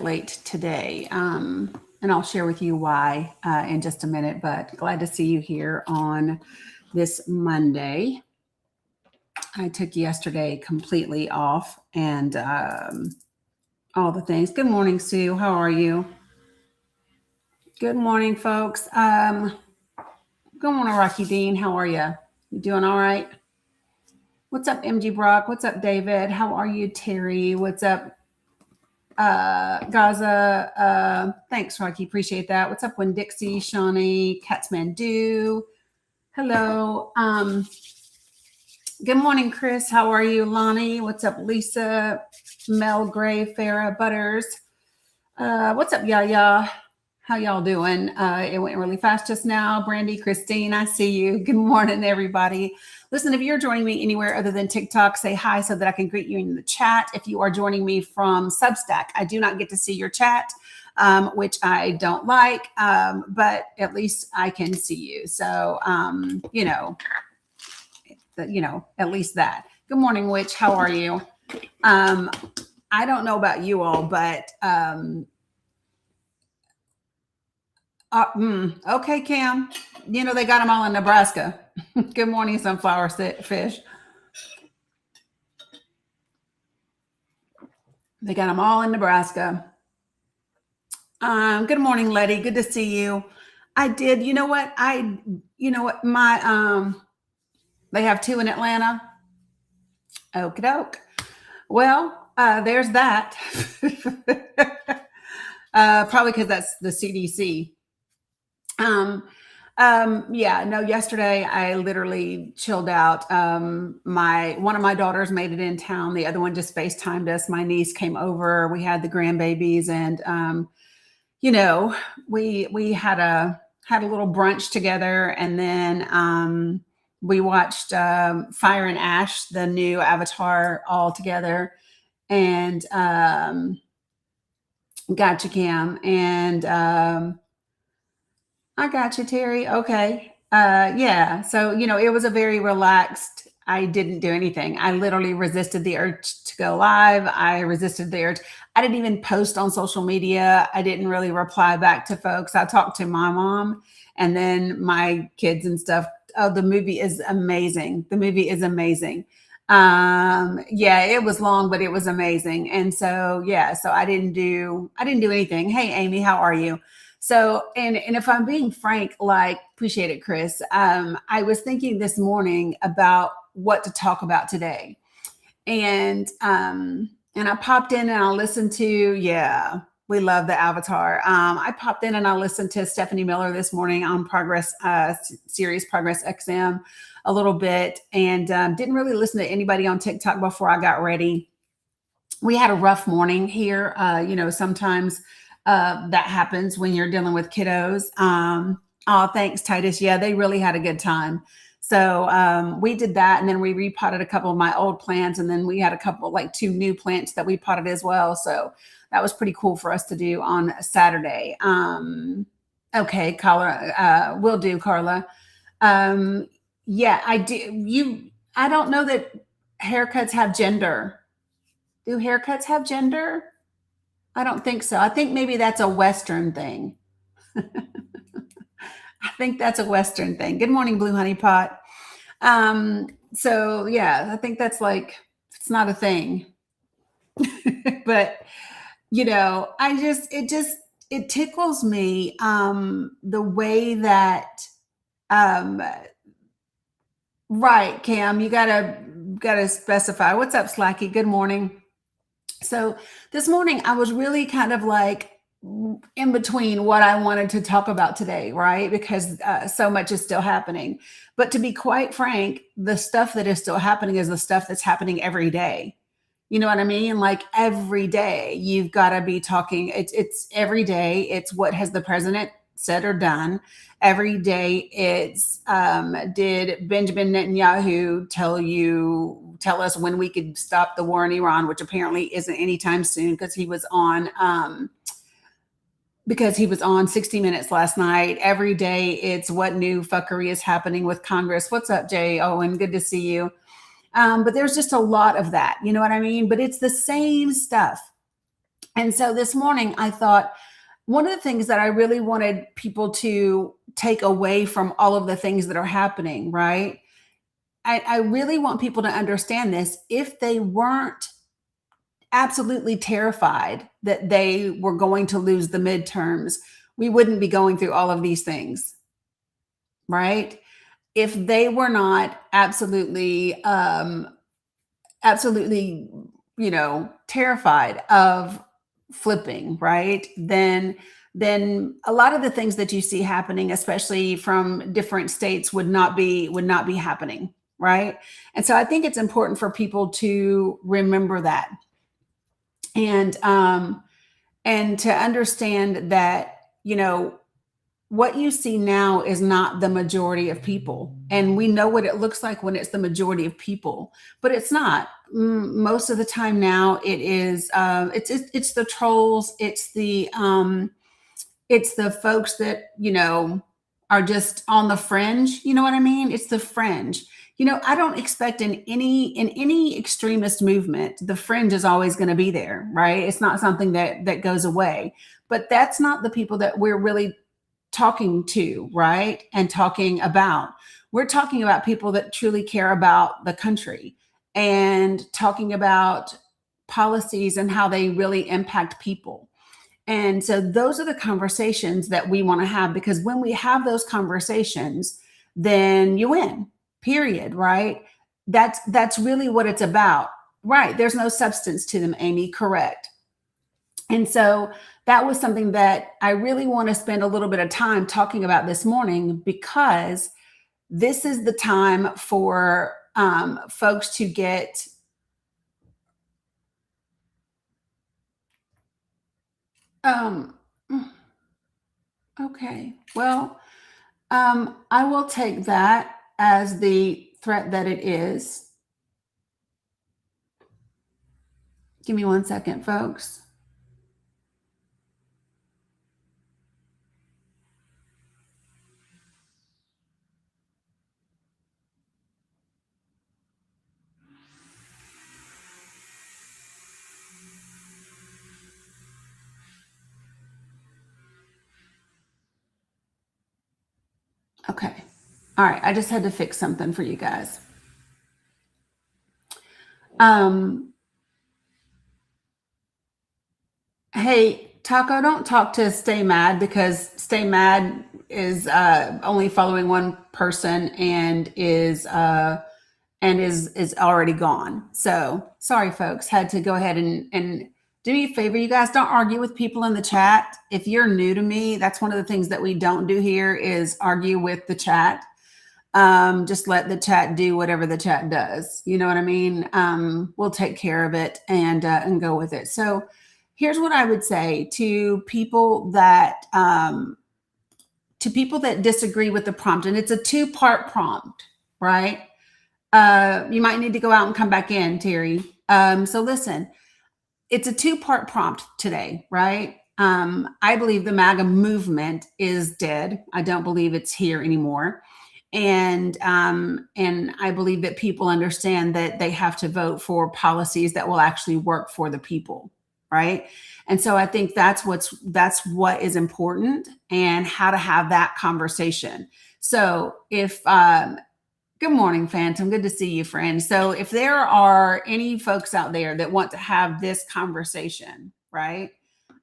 late today. And I'll share with you why in just a minute, but glad to see you here on this Monday. I took yesterday completely off and all the things. Good morning, Sue. How are you? Good morning, folks. Good morning, Rocky Dean. How are you? You doing all right? What's up, MG Brock? What's up, David? How are you, Terry? What's up, Gaza? Thanks, Rocky. Appreciate that. What's up, Win Dixie, Shawnee, Catsmandu? Hello. Good morning, Chris. How are you, Lonnie? What's up, Lisa, Mel Gray, Farah, Butters? What's up, Yaya? How y'all doing? It went really fast just now. Brandy, Christine, I see you. Good morning, everybody. Listen, if you're joining me anywhere other than TikTok, say hi so that I can greet you in the chat. If you are joining me from Substack, I do not get to see your chat, which I don't like, but at least I can see you. So, at least that. Good morning, Witch. How are you? I don't know about you all, but okay, Cam. They got them all in Nebraska. Good morning, sunflower fish. They got them all in Nebraska. Good morning, Letty. Good to see you. I did. You know what? My they have 2 in Atlanta. Okie doke. Well, there's that. Probably because that's the CDC. Yesterday I literally chilled out. One of my daughters made it in town. The other one just FaceTimed us. My niece came over. We had the grandbabies and, we had a little brunch together, and then, we watched, Fire and Ash, the new Avatar, all together, and, gotcha, Cam. And, I got you, Terry. Okay. Yeah. So, it was a very relaxed. I didn't do anything. I literally resisted the urge to go live. I resisted the urge. I didn't even post on social media. I didn't really reply back to folks. I talked to my mom and then my kids and stuff. Oh, the movie is amazing. The movie is amazing. It was long, but it was amazing. And so, so I didn't do anything. Hey, Amy, how are you? So, and if I'm being frank, appreciate it, Chris. I was thinking this morning about what to talk about today. And I popped in and I listened to, we love the Avatar. I popped in and I listened to Stephanie Miller this morning on Progress, series Progress XM a little bit, and didn't really listen to anybody on TikTok before I got ready. We had a rough morning here. Sometimes that happens when you're dealing with kiddos. Thanks, Titus. Yeah, they really had a good time. So we did that, and then we repotted a couple of my old plants, and then we had a couple, 2 new plants that we potted as well. So that was pretty cool for us to do on Saturday. Okay, Carla, will do, Carla. I do. I don't know that haircuts have gender. Do haircuts have gender? I don't think so. I think maybe that's a Western thing. I think that's a Western thing. Good morning, Blue Honey Pot. I think that's it's not a thing. But, it tickles me the way that, right, Cam, you gotta specify. What's up, Slacky? Good morning. So this morning I was really kind of in between what I wanted to talk about today, right? Because so much is still happening. But to be quite frank, the stuff that is still happening is the stuff that's happening every day. You know what I mean? Every day you've got to be talking. It's every day. It's what has the president said or done. Every day it's did Benjamin Netanyahu tell us when we could stop the war in Iran, which apparently isn't anytime soon because he was on 60 Minutes last night. Every day it's what new fuckery is happening with Congress. What's up, Jay Owen? Good to see you. But there's just a lot of that, you know what I mean? But it's the same stuff. And so this morning I thought, one of the things that I really wanted people to take away from all of the things that are happening, right? I really want people to understand this. If they weren't absolutely terrified that they were going to lose the midterms, we wouldn't be going through all of these things, right? If they were not absolutely, terrified of flipping, right? Then a lot of the things that you see happening, especially from different states, would not be happening, right? And so I think it's important for people to remember that, and to understand that, what you see now is not the majority of people. And we know what it looks like when it's the majority of people, but it's not. Most of the time now, it is, it's the trolls, it's the folks that, are just on the fringe. You know what I mean? It's the fringe. I don't expect in any extremist movement, the fringe is always going to be there, right? It's not something that goes away. But that's not the people that we're really talking to, right? And talking about. We're talking about people that truly care about the country, and talking about policies and how they really impact people. And so those are the conversations that we want to have, because when we have those conversations, then you win. Period, right? That's really what it's about. Right. There's no substance to them, Amy, correct. And so that was something that I really want to spend a little bit of time talking about this morning, because this is the time for folks to get. Um, okay, well, I will take that as the threat that it is. Give me 1 second, folks. Okay. All right. I just had to fix something for you guys. Um, Hey, Taco, don't talk to Stay Mad, because Stay Mad is only following one person, and is already gone. So sorry, folks. Had to go ahead and do me a favor, you guys. Don't argue with people in the chat. If you're new to me, that's one of the things that we don't do here, is argue with the chat. Just let the chat do whatever the chat does. You know what I mean? We'll take care of it, and go with it. So here's what I would say to people that disagree with the prompt, and it's a two-part prompt, right? You might need to go out and come back in, Terry. So listen, it's a two-part prompt today, right? I believe the MAGA movement is dead. I don't believe it's here anymore. And I believe that people understand that they have to vote for policies that will actually work for the people, right? And so I think that's what is important, and how to have that conversation. So if good morning, Phantom. Good to see you, friend. So if there are any folks out there that want to have this conversation, right?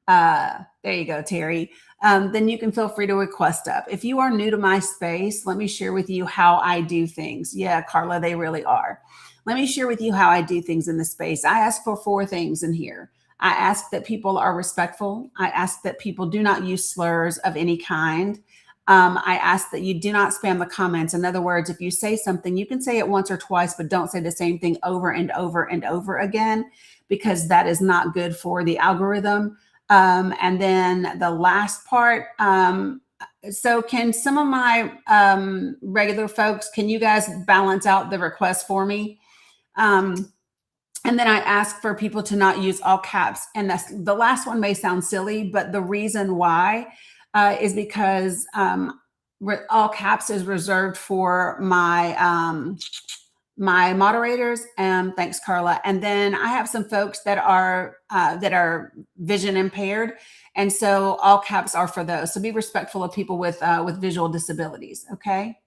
There you go, Terry. Then you can feel free to request up. If you are new to my space, let me share with you how I do things. Yeah, Carla, they really are. Let me share with you how I do things in the space. I ask for four things in here. I ask that people are respectful. I ask that people do not use slurs of any kind. I ask that you do not spam the comments. In other words, if you say something, you can say it once or twice, but don't say the same thing over and over and over again, because that is not good for the algorithm. And then the last part, so can some of my regular folks, can you guys balance out the request for me? And then I ask for people to not use all caps. And the last one may sound silly, but the reason why is because all caps is reserved for my moderators. Thanks, Carla. And then I have some folks that are vision impaired, and so all caps are for those. So be respectful of people with visual disabilities. Okay.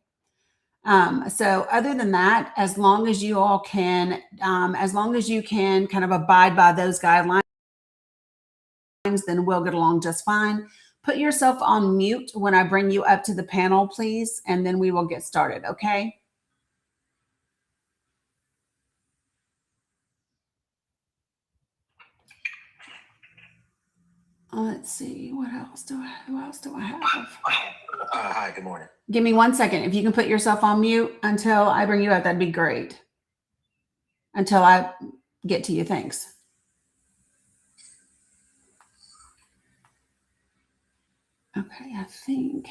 So other than that, as long as you all can, as long as you can kind of abide by those guidelines, then we'll get along just fine. Put yourself on mute when I bring you up to the panel, please, and then we will get started. Okay. Let's see. Who else do I have? Hi, good morning. Give me 1 second. If you can put yourself on mute until I bring you up, that'd be great. Until I get to you. Thanks. Okay, I think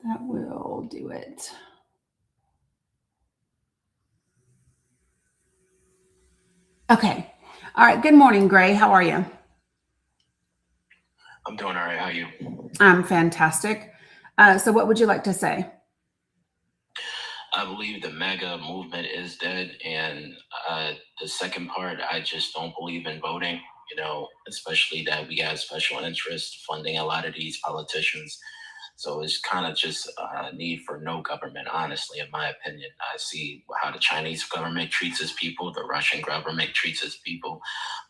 that will do it. Okay. All right. Good morning, Gray. How are you? I'm doing all right. How are you? I'm fantastic. So what would you like to say? I believe the MAGA movement is dead. And the second part, I just don't believe in voting, especially that we got special interest funding a lot of these politicians. So it's kind of just a need for no government, honestly, in my opinion. I see how the Chinese government treats its people, the Russian government treats its people.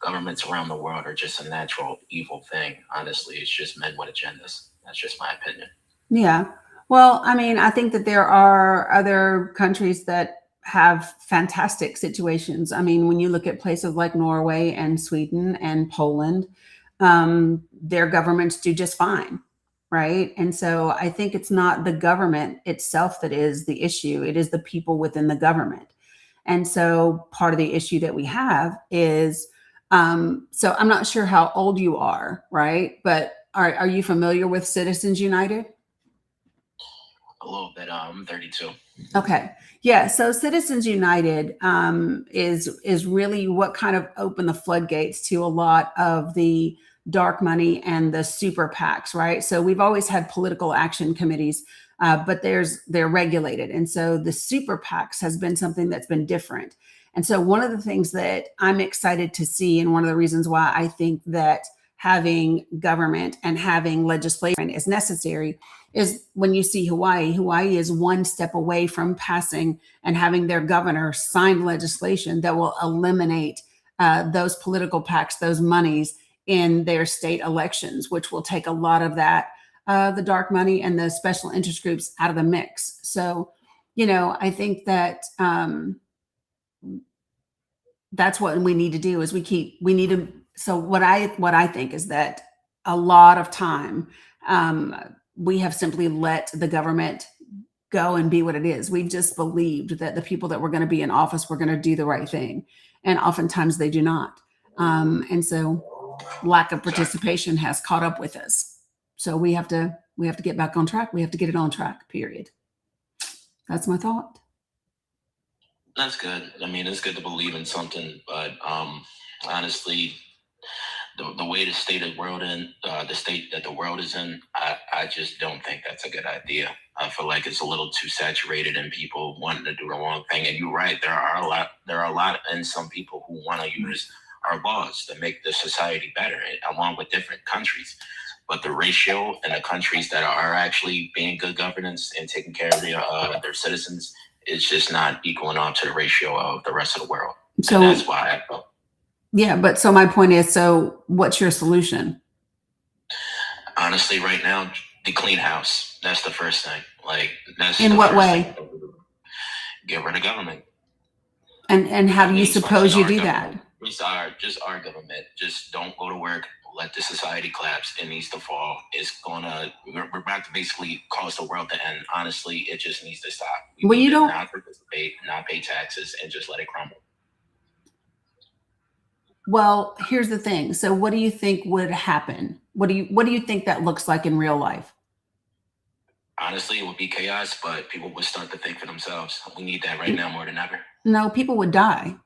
Governments around the world are just a natural evil thing. Honestly, it's just men with agendas. That's just my opinion. Yeah. Well, I mean, I think that there are other countries that have fantastic situations. I mean, when you look at places like Norway and Sweden and Poland, their governments do just fine. Right. And so I think it's not the government itself that is the issue. It is the people within the government. And so part of the issue that we have is, so I'm not sure how old you are, right? But are you familiar with Citizens United? A little bit. I'm 32. Okay. Yeah. So Citizens United is really what kind of opened the floodgates to a lot of the dark money and the super PACs, right? So we've always had political action committees, but they're regulated, and so the super PACs has been something that's been different. And so one of the things that I'm excited to see, and one of the reasons why I think that having government and having legislation is necessary, is when you see Hawaii. Hawaii is one step away from passing and having their governor sign legislation that will eliminate those political PACs, those monies in their state elections, which will take a lot of that, the dark money and the special interest groups out of the mix. So, I think that that's what we need to do is we need to. So what I think is that a lot of time, we have simply let the government go and be what it is. We just believed that the people that were going to be in office were going to do the right thing, and oftentimes they do not. And so lack of participation has caught up with us. So we have to get back on track. We have to get it on track, period. That's my thought. That's good. I mean, it's good to believe in something, but honestly, the way the state of the world the state that the world is in, I just don't think that's a good idea. I feel like it's a little too saturated in people wanting to do the wrong thing. And you're right, there are a lot, and some people who want to use our laws to make the society better, along with different countries. But the ratio in the countries that are actually being good governance and taking care of their citizens is just not equaling off to the ratio of the rest of the world. So and that's why I felt. Yeah, but so my point is, so what's your solution? Honestly, right now, the clean house. That's the first thing. Like, that's in what way? Get rid of government. And how do you suppose you do that? Just our government. Just don't go to work. Let the society collapse. It needs to fall. We're about to basically cause the world to end. Honestly, it just needs to stop. Well, you don't not participate, not pay taxes, and just let it crumble. Well, here's the thing. So what do you think would happen? What do you think that looks like in real life? Honestly, it would be chaos, but people would start to think for themselves. We need that right now more than ever. No, people would die.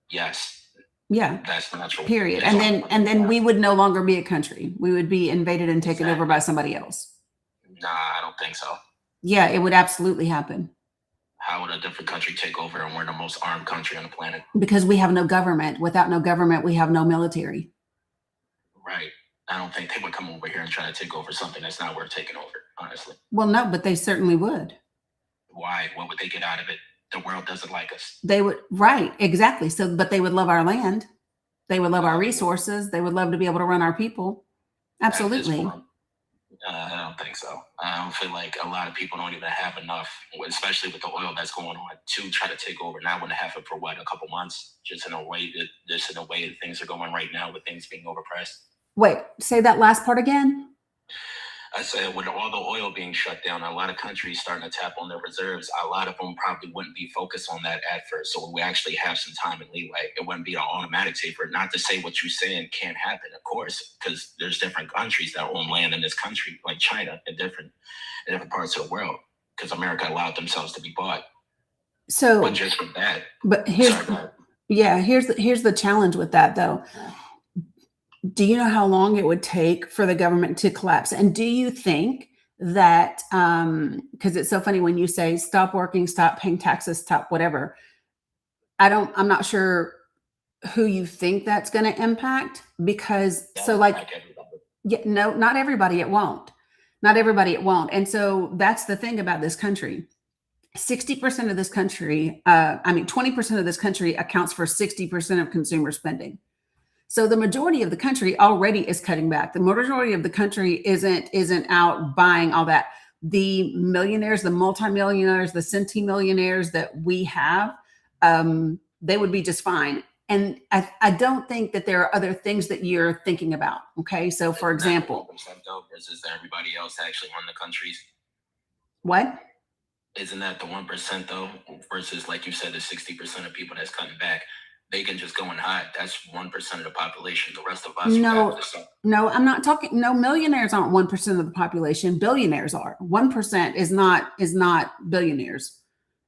Yes. Yeah. That's natural. Period. And then we would no longer be a country. We would be invaded and taken over by somebody else. Nah, I don't think so. Yeah, it would absolutely happen. How would a different country take over and we're the most armed country on the planet? Because we have no government. Without no government, we have no military. Right. I don't think they would come over here and try to take over something that's not worth taking over, honestly. Well, no, but they certainly would. Why? What would they get out of it? The world doesn't like us. They would, right, exactly. So, but they would love our land. They would love our resources. They would love to be able to run our people. Absolutely. I don't think so. I don't feel like a lot of people don't even have enough, especially with the oil that's going on, to try to take over. Now, I wouldn't have it for what, a couple months, just in a way that things are going right now, with things being overpriced. Wait, say that last part again. I said, with all the oil being shut down, a lot of countries starting to tap on their reserves. A lot of them probably wouldn't be focused on that at first. So we actually have some time and leeway. It wouldn't be an automatic taper. Not to say what you're saying can't happen, of course, because there's different countries that own land in this country, like China, in different parts of the world, because America allowed themselves to be bought. So, but just with that. But here's the challenge with that, though. Do you know how long it would take for the government to collapse? And do you think that, because it's so funny when you say stop working, stop paying taxes, stop whatever, I'm not sure who you think that's going to impact, because no, not everybody, it won't. Not everybody, it won't. And so that's the thing about this country. 60% of this country, 20% of this country accounts for 60% of consumer spending. So the majority of the country already is cutting back. The majority of the country isn't out buying all that. The millionaires, the multimillionaires, the centimillionaires that we have, they would be just fine. And I don't think that there are other things that you're thinking about. Okay, so for example, versus everybody else actually run the countries. What? Isn't that the 1% though? Versus, like you said, the 60% of people that's cutting back. They can just go and hide. That's 1% of the population. The rest of us. No, I'm not talking. No, millionaires aren't 1% of the population. Billionaires are. 1% is not billionaires.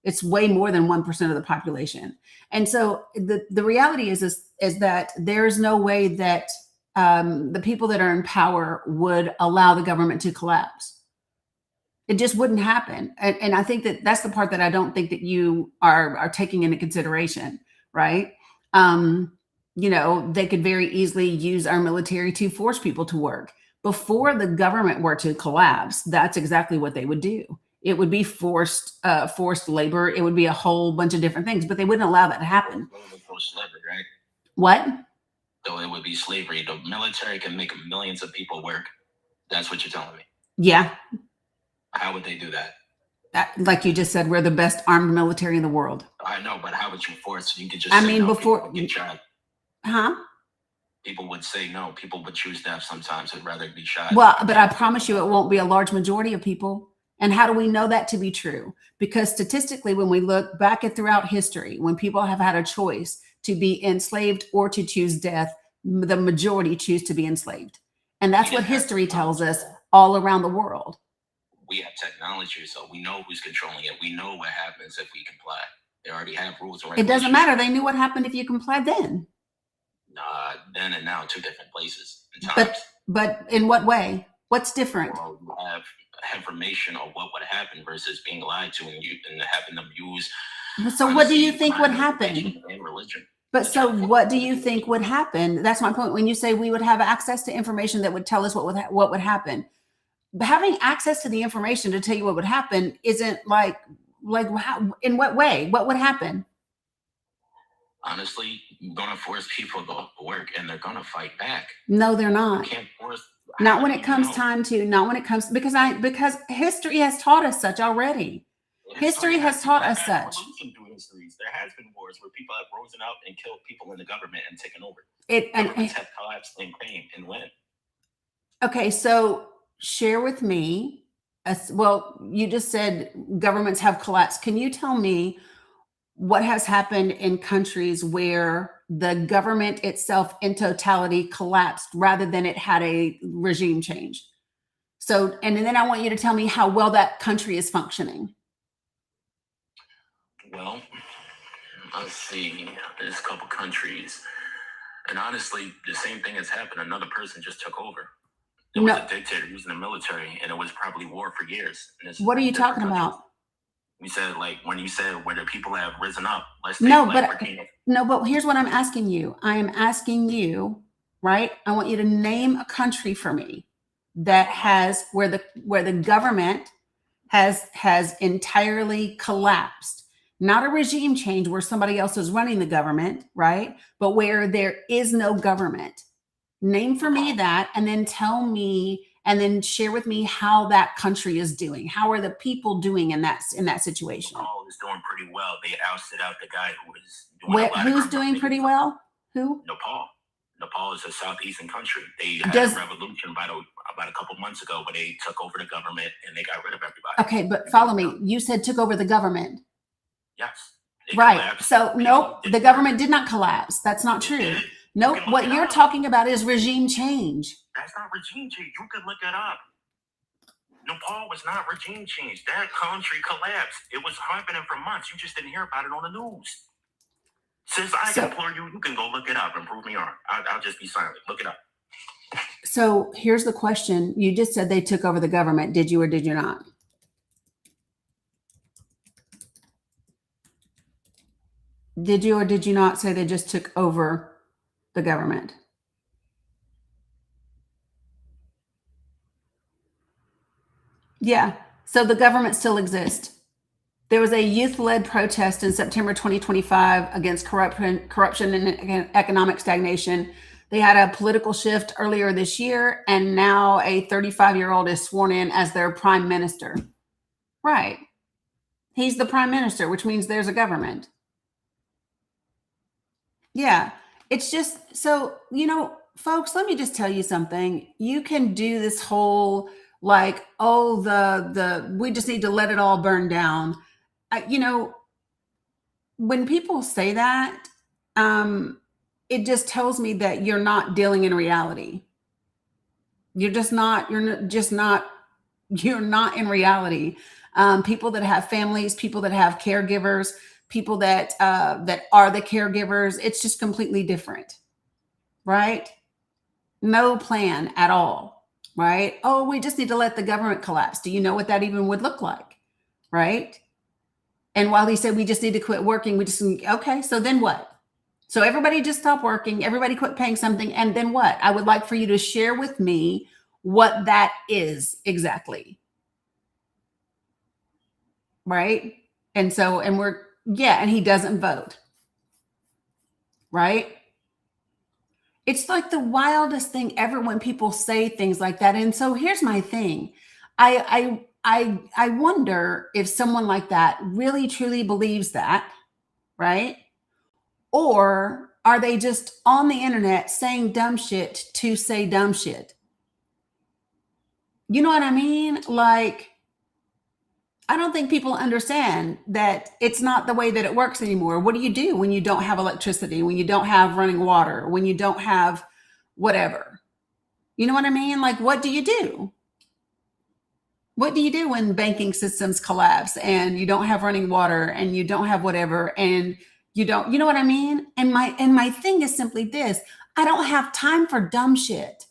It's way more than 1% of the population. And so the reality is that there's no way that the people that are in power would allow the government to collapse. It just wouldn't happen. And I think that's the part that I don't think that you are taking into consideration, right? They could very easily use our military to force people to work. Before the government were to collapse, that's exactly what they would do. It would be forced labor. It would be a whole bunch of different things, but they wouldn't allow that to happen. Slavery, right? What? So it would be slavery. The military can make millions of people work. That's what you're telling me. Yeah. How would they do that? Like you just said, we're the best armed military in the world. I know, but how would you force? You could just. Before get shot. Huh? People would say no. People would choose death sometimes. Would rather be shot. Well, but I promise you, it won't be a large majority of people. And how do we know that to be true? Because statistically, when we look back at throughout history, when people have had a choice to be enslaved or to choose death, the majority choose to be enslaved, and that's what history tells us all around the world. We have technology, so we know who's controlling it. We know what happens if we comply. They already have rules. It doesn't matter. They knew what happened if you complied then. Then and now, two different places. But in what way? What's different? Well, you have information of what would happen versus being lied to and having them use. So what do you think would happen? And religion. But so what do you think would happen? That's my point. When you say we would have access to information that would tell us what would happen. But having access to the information to tell you what would happen isn't like how, in what way? What would happen? Honestly, you're gonna force people to work, and they're gonna fight back. No, they're not. You can't force. Not when it comes time to. Not when it comes because history has taught us such already. History has taught us such. There has been wars where people have risen up and killed people in the government and taken over. Governments have collapsed and came and went. Okay, so share with me. Well, you just said governments have collapsed. Can you tell me what has happened in countries where the government itself in totality collapsed rather than it had a regime change? So, and then I want you to tell me how well that country is functioning. Well, let's see. There's a couple countries. And honestly, the same thing has happened. Another person just took over. There was a dictator using the military, and it was probably war for years. What are you talking about? You said like when you said where the people have risen up. Let's take No, like but here's what I'm asking you. I am asking you, right? I want you to name a country for me that has where the government has entirely collapsed. Not a regime change where somebody else is running the government, right? But where there is no government. Name for me that, and then tell me, and then share with me how that country is doing. How are the people doing in that situation? Nepal is doing pretty well. They ousted out the guy who was doing a lot of Who's doing pretty well? Who? Nepal. Nepal is a southeastern country. They had Does- a revolution about a couple months ago where they took over the government and they got rid of everybody. Okay, but follow me. You said took over the government. Yes. Right. Collapsed. So nope, the government did not collapse. That's not true. Nope. What you're talking about is regime change. That's not regime change. You could look that up. Nepal was not regime change. That country collapsed. It was happening for months. You just didn't hear about it on the news. Since I implore you, you can go look it up and prove me wrong. I'll just be silent. Look it up. So here's the question. You just said they took over the government. Did you or did you not? Did you or did you not say they just took over the government? Yeah. So the government still exists. There was a youth-led protest in September 2025 against corruption and economic stagnation. They had a political shift earlier this year, and now a 35-year-old is sworn in as their prime minister. Right. He's the prime minister, which means there's a government. Yeah. It's just so, folks, let me just tell you something. You can do this whole like, oh, we just need to let it all burn down. When people say that, it just tells me that you're not dealing in reality. You're not in reality. People that have families, people that have caregivers, people that are the caregivers, it's just completely different, right? No plan at all, right? Oh, we just need to let the government collapse. Do you know what that even would look like, right? And while he said we just need to quit working, okay, so then what? So everybody just stop working, everybody quit paying something, and then what? I would like for you to share with me what that is exactly. Right? And he doesn't vote. Right? It's like the wildest thing ever when people say things like that. And so here's my thing. I wonder if someone like that really truly believes that, right? Or are they just on the internet saying dumb shit to say dumb shit? You know what I mean? Like, I don't think people understand that it's not the way that it works anymore. What do you do when you don't have electricity, when you don't have running water, when you don't have whatever? You know what I mean? Like, what do you do? What do you do when banking systems collapse and you don't have running water and you don't have whatever and you know what I mean? And my thing is simply this. I don't have time for dumb shit.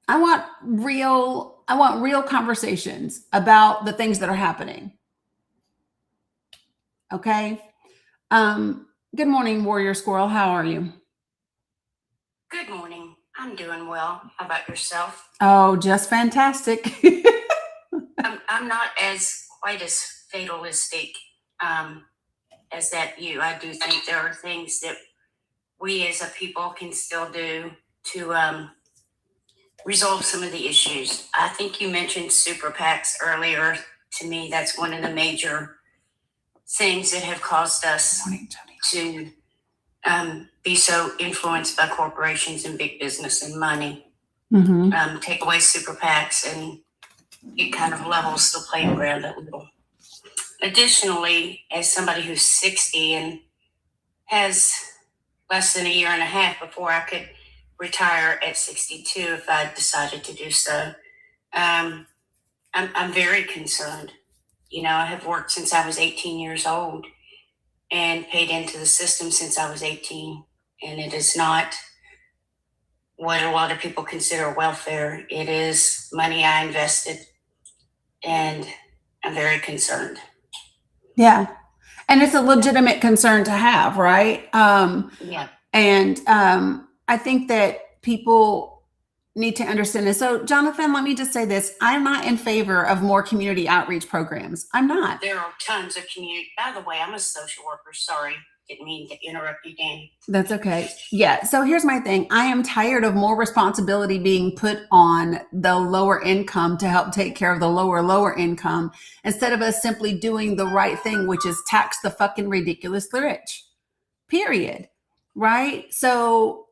I want real conversations about the things that are happening. Okay. Good morning, Warrior Squirrel. How are you? Good morning. I'm doing well. How about yourself? Oh, just fantastic. I'm not quite as fatalistic as that you. I do think there are things that we as a people can still do to resolve some of the issues. I think you mentioned super PACs earlier. To me, that's one of the major things that have caused us to be so influenced by corporations and big business and money. Mm-hmm. Take away super PACs and it kind of levels the playing ground a little. Additionally, as somebody who's 60 and has less than a year and a half before I could retire at 62 if I decided to do so, I'm very concerned. I have worked since I was 18 years old and paid into the system since I was 18. And it is not what a lot of people consider welfare. It is money I invested. And I'm very concerned. Yeah. And it's a legitimate concern to have, right? Yeah. And I think that people need to understand this. So, Jonathan, let me just say this. I'm not in favor of more community outreach programs. I'm not. There are tons of community. By the way, I'm a social worker. Sorry. Didn't mean to interrupt you, Dani. That's okay. Yeah. So here's my thing. I am tired of more responsibility being put on the lower income to help take care of the lower income instead of us simply doing the right thing, which is tax the fucking ridiculously rich. Period. Right? So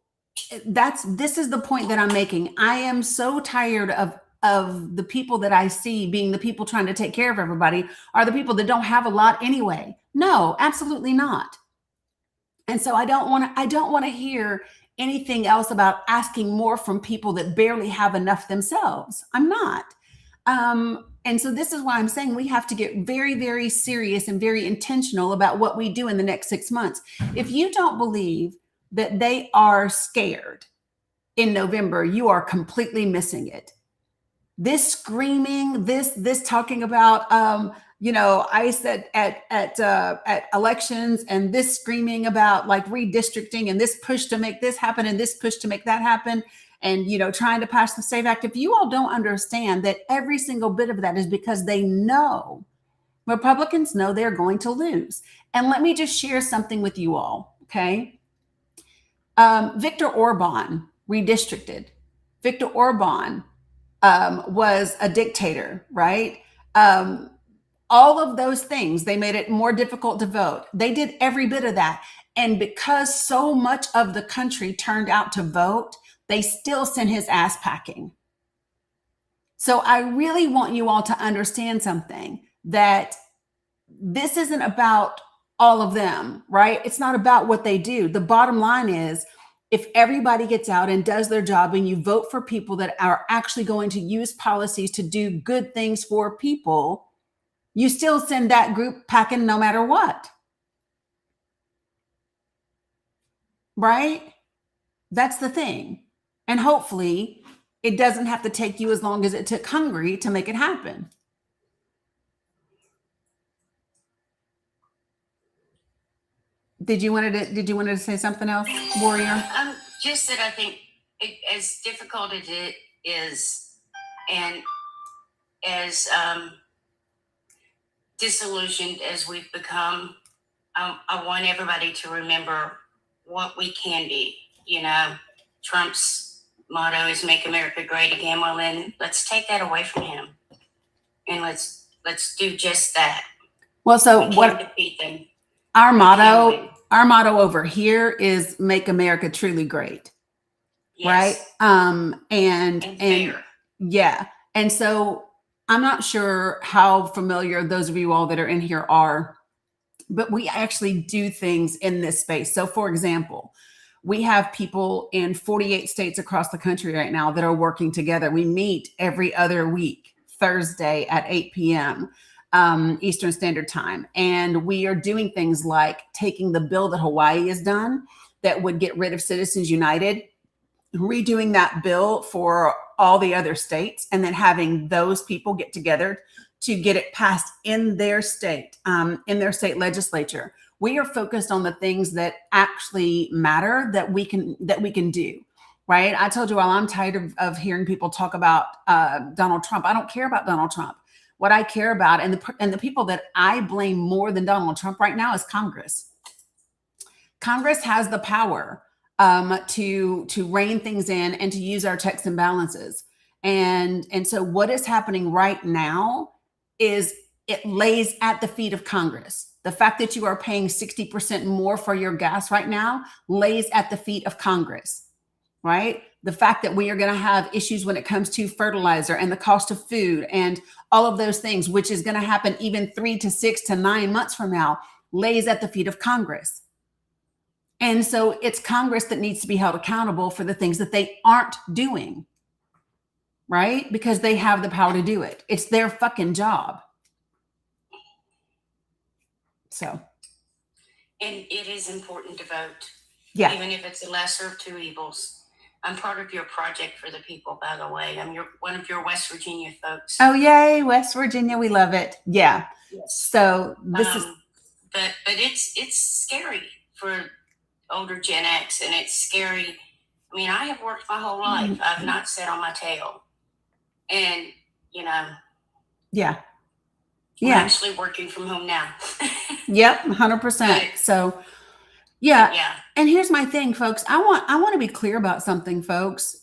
this is the point that I'm making. I am so tired of the people that I see being the people trying to take care of everybody are the people that don't have a lot anyway. No, absolutely not. And so I don't want to hear anything else about asking more from people that barely have enough themselves. I'm not. And so this is why I'm saying we have to get very, very serious and very intentional about what we do in the next 6 months. If you don't believe that they are scared in November, you are completely missing it. This screaming, this talking about ICE at elections, and this screaming about like redistricting, and this push to make this happen, and this push to make that happen, and trying to pass the SAVE Act. If you all don't understand that every single bit of that is because they know, Republicans know they're going to lose. And let me just share something with you all, okay? Viktor Orban redistricted. Viktor Orban was a dictator, right? All of those things, they made it more difficult to vote. They did every bit of that. And because so much of the country turned out to vote, they still sent his ass packing. So I really want you all to understand something, that this isn't about all of them, right? It's not about what they do. The bottom line is, if everybody gets out and does their job and you vote for people that are actually going to use policies to do good things for people, you still send that group packing no matter what. Right? That's the thing. And hopefully it doesn't have to take you as long as it took Hungary to make it happen. Did you want to say something else, Warrior? Just that I think as difficult as it is, and as disillusioned as we've become, I want everybody to remember what we can be. Trump's motto is "Make America Great Again." Well, then let's take that away from him, and let's do just that. Well, so we what? Defeat them. Our motto over here is "Make America Truly Great." Yes. Right? And yeah. And so I'm not sure how familiar those of you all that are in here are, but we actually do things in this space. So for example, we have people in 48 states across the country right now that are working together. We meet every other week, Thursday at 8 p.m. Eastern Standard Time. And we are doing things like taking the bill that Hawaii has done that would get rid of Citizens United, redoing that bill for all the other states, and then having those people get together to get it passed in their state legislature. We are focused on the things that actually matter that we can do. Right? I told you all I'm tired of hearing people talk about Donald Trump. I don't care about Donald Trump. What I care about, and the people that I blame more than Donald Trump right now, is Congress. Congress has the power to rein things in and to use our checks and balances. And so what is happening right now is it lays at the feet of Congress. The fact that you are paying 60% more for your gas right now lays at the feet of Congress, right? The fact that we are going to have issues when it comes to fertilizer and the cost of food and all of those things, which is going to happen even 3 to 6 to 9 months from now, lays at the feet of Congress. And so it's Congress that needs to be held accountable for the things that they aren't doing, right? Because they have the power to do it. It's their fucking job. So. And it is important to vote. Yeah. Even if it's the lesser of two evils. I'm part of your Project for the People, by the way. I'm one of your West Virginia folks. Oh, yay, West Virginia, we love it. Yeah. Yes. So this is, but it's scary for older Gen X, and it's scary. I mean, I have worked my whole life. I've not sat on my tail, and yeah. I'm actually working from home now. Yep, 100%. So yeah. And here's my thing, folks. I want to be clear about something, folks.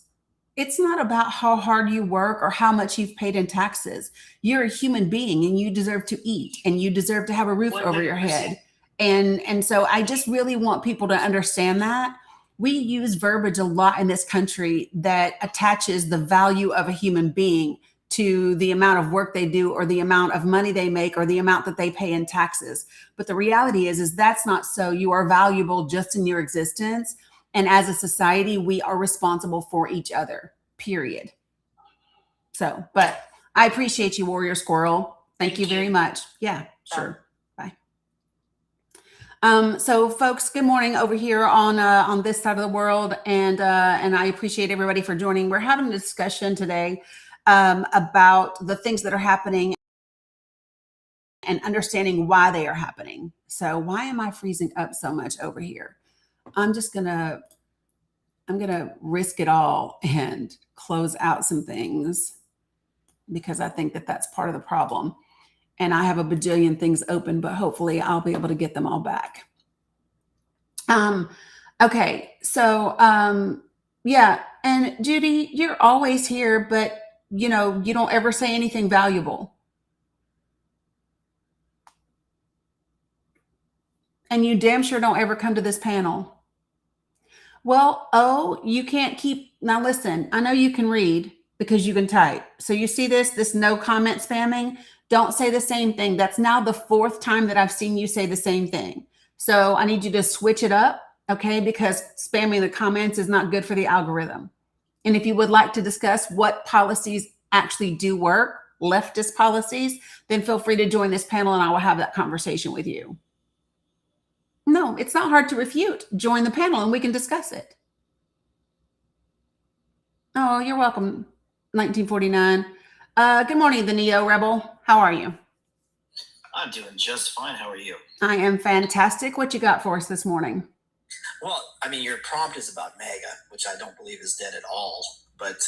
It's not about how hard you work or how much you've paid in taxes. You're a human being and you deserve to eat and you deserve to have a roof 100%. Over your head. And so I just really want people to understand that. We use verbiage a lot in this country that attaches the value of a human being to the amount of work they do or the amount of money they make or the amount that they pay in taxes. But the reality is that's not so. You are valuable just in your existence. And as a society, we are responsible for each other, period. So, but I appreciate you, Warrior Squirrel. Thank you very much. Yeah, sure. Bye. So folks, good morning over here on this side of the world. And I appreciate everybody for joining. We're having a discussion today about the things that are happening and understanding why they are happening. So why am I freezing up so much over here? I'm gonna risk it all and close out some things because I think that that's part of the problem. And I have a bajillion things open, but hopefully I'll be able to get them all back. Okay, so yeah, and Judy, you're always here, but you don't ever say anything valuable. And you damn sure don't ever come to this panel. Well, you can't keep, now listen, I know you can read because you can type. So you see this no comment spamming, don't say the same thing. That's now the 4th time that I've seen you say the same thing. So I need you to switch it up, okay? Because spamming the comments is not good for the algorithm. And if you would like to discuss what policies actually do work, leftist policies, then feel free to join this panel and I will have that conversation with you. No, it's not hard to refute. Join the panel and we can discuss it. Oh, you're welcome, 1949. Good morning, the Neo Rebel. How are you? I'm doing just fine. How are you? I am fantastic. What you got for us this morning? Well, I mean, your prompt is about MAGA, which I don't believe is dead at all. But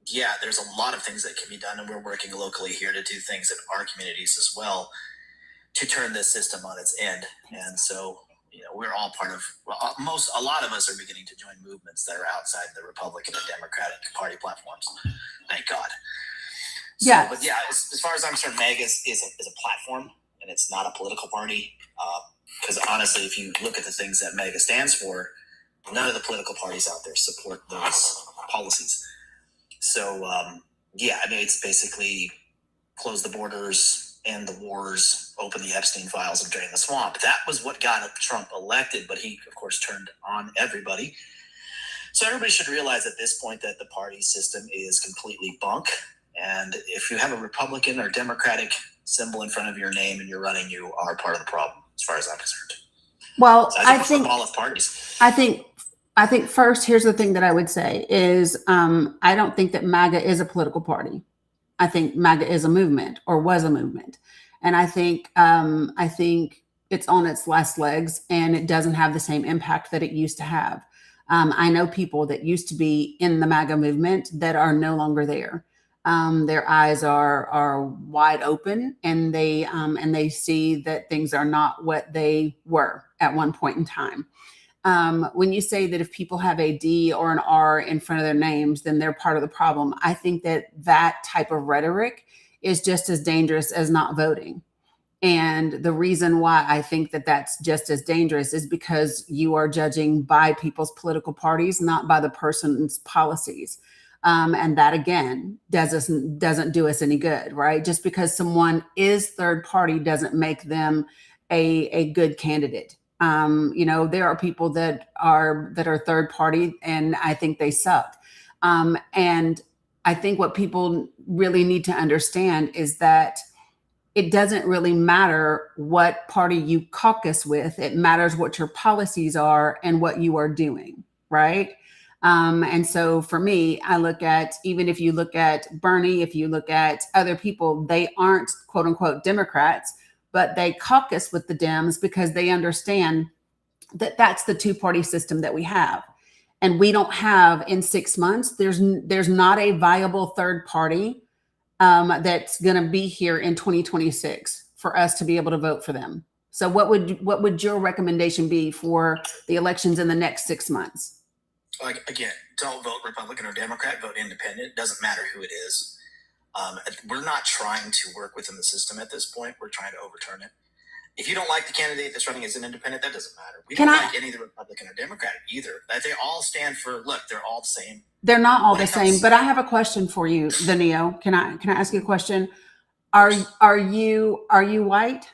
yeah, there's a lot of things that can be done, and we're working locally here to do things in our communities as well to turn this system on its end. And so, we're all part of, a lot of us are beginning to join movements that are outside the Republican and Democratic Party platforms. Thank God. So, yeah. But yeah, as far as I'm concerned, MAGA is a platform, and it's not a political party. Because honestly, if you look at the things that MAGA stands for, none of the political parties out there support those policies. So, yeah, I mean, it's basically close the borders, end the wars, open the Epstein files, and drain the swamp. That was what got Trump elected, but he, of course, turned on everybody. So everybody should realize at this point that the party system is completely bunk. And if you have a Republican or Democratic symbol in front of your name and you're running, you are part of the problem, as far as I'm concerned. Well, so I think all of parties. I think first, here's the thing that I would say is I don't think that MAGA is a political party. I think MAGA is a movement or was a movement. And I think it's on its last legs and it doesn't have the same impact that it used to have. I know people that used to be in the MAGA movement that are no longer there. Their eyes are wide open and they see that things are not what they were at one point in time. When you say that if people have a D or an R in front of their names, then they're part of the problem. I think that type of rhetoric is just as dangerous as not voting. And the reason why I think that that's just as dangerous is because you are judging by people's political parties, not by the person's policies. And that, again, doesn't do us any good, right? Just because someone is third party doesn't make them a good candidate. There are people that are third party and I think they suck. And I think what people really need to understand is that it doesn't really matter what party you caucus with. It matters what your policies are and what you are doing, right? And so for me, I look at, even if you look at Bernie, if you look at other people, they aren't quote unquote Democrats, but they caucus with the Dems because they understand that that's the two-party system that we have. And we don't have, in 6 months, there's not a viable third party that's going to be here in 2026 for us to be able to vote for them. So what would your recommendation be for the elections in the next 6 months? Like, again, don't vote Republican or Democrat, vote independent. It doesn't matter who it is. We're not trying to work within the system at this point. We're trying to overturn it. If you don't like the candidate that's running as an independent, that doesn't matter. We don't like any of the Republican or Democrat either. They all stand for, look, they're all the same. They're not all the same, but I have a question for you, Danilo. Can I ask you a question? Are you white?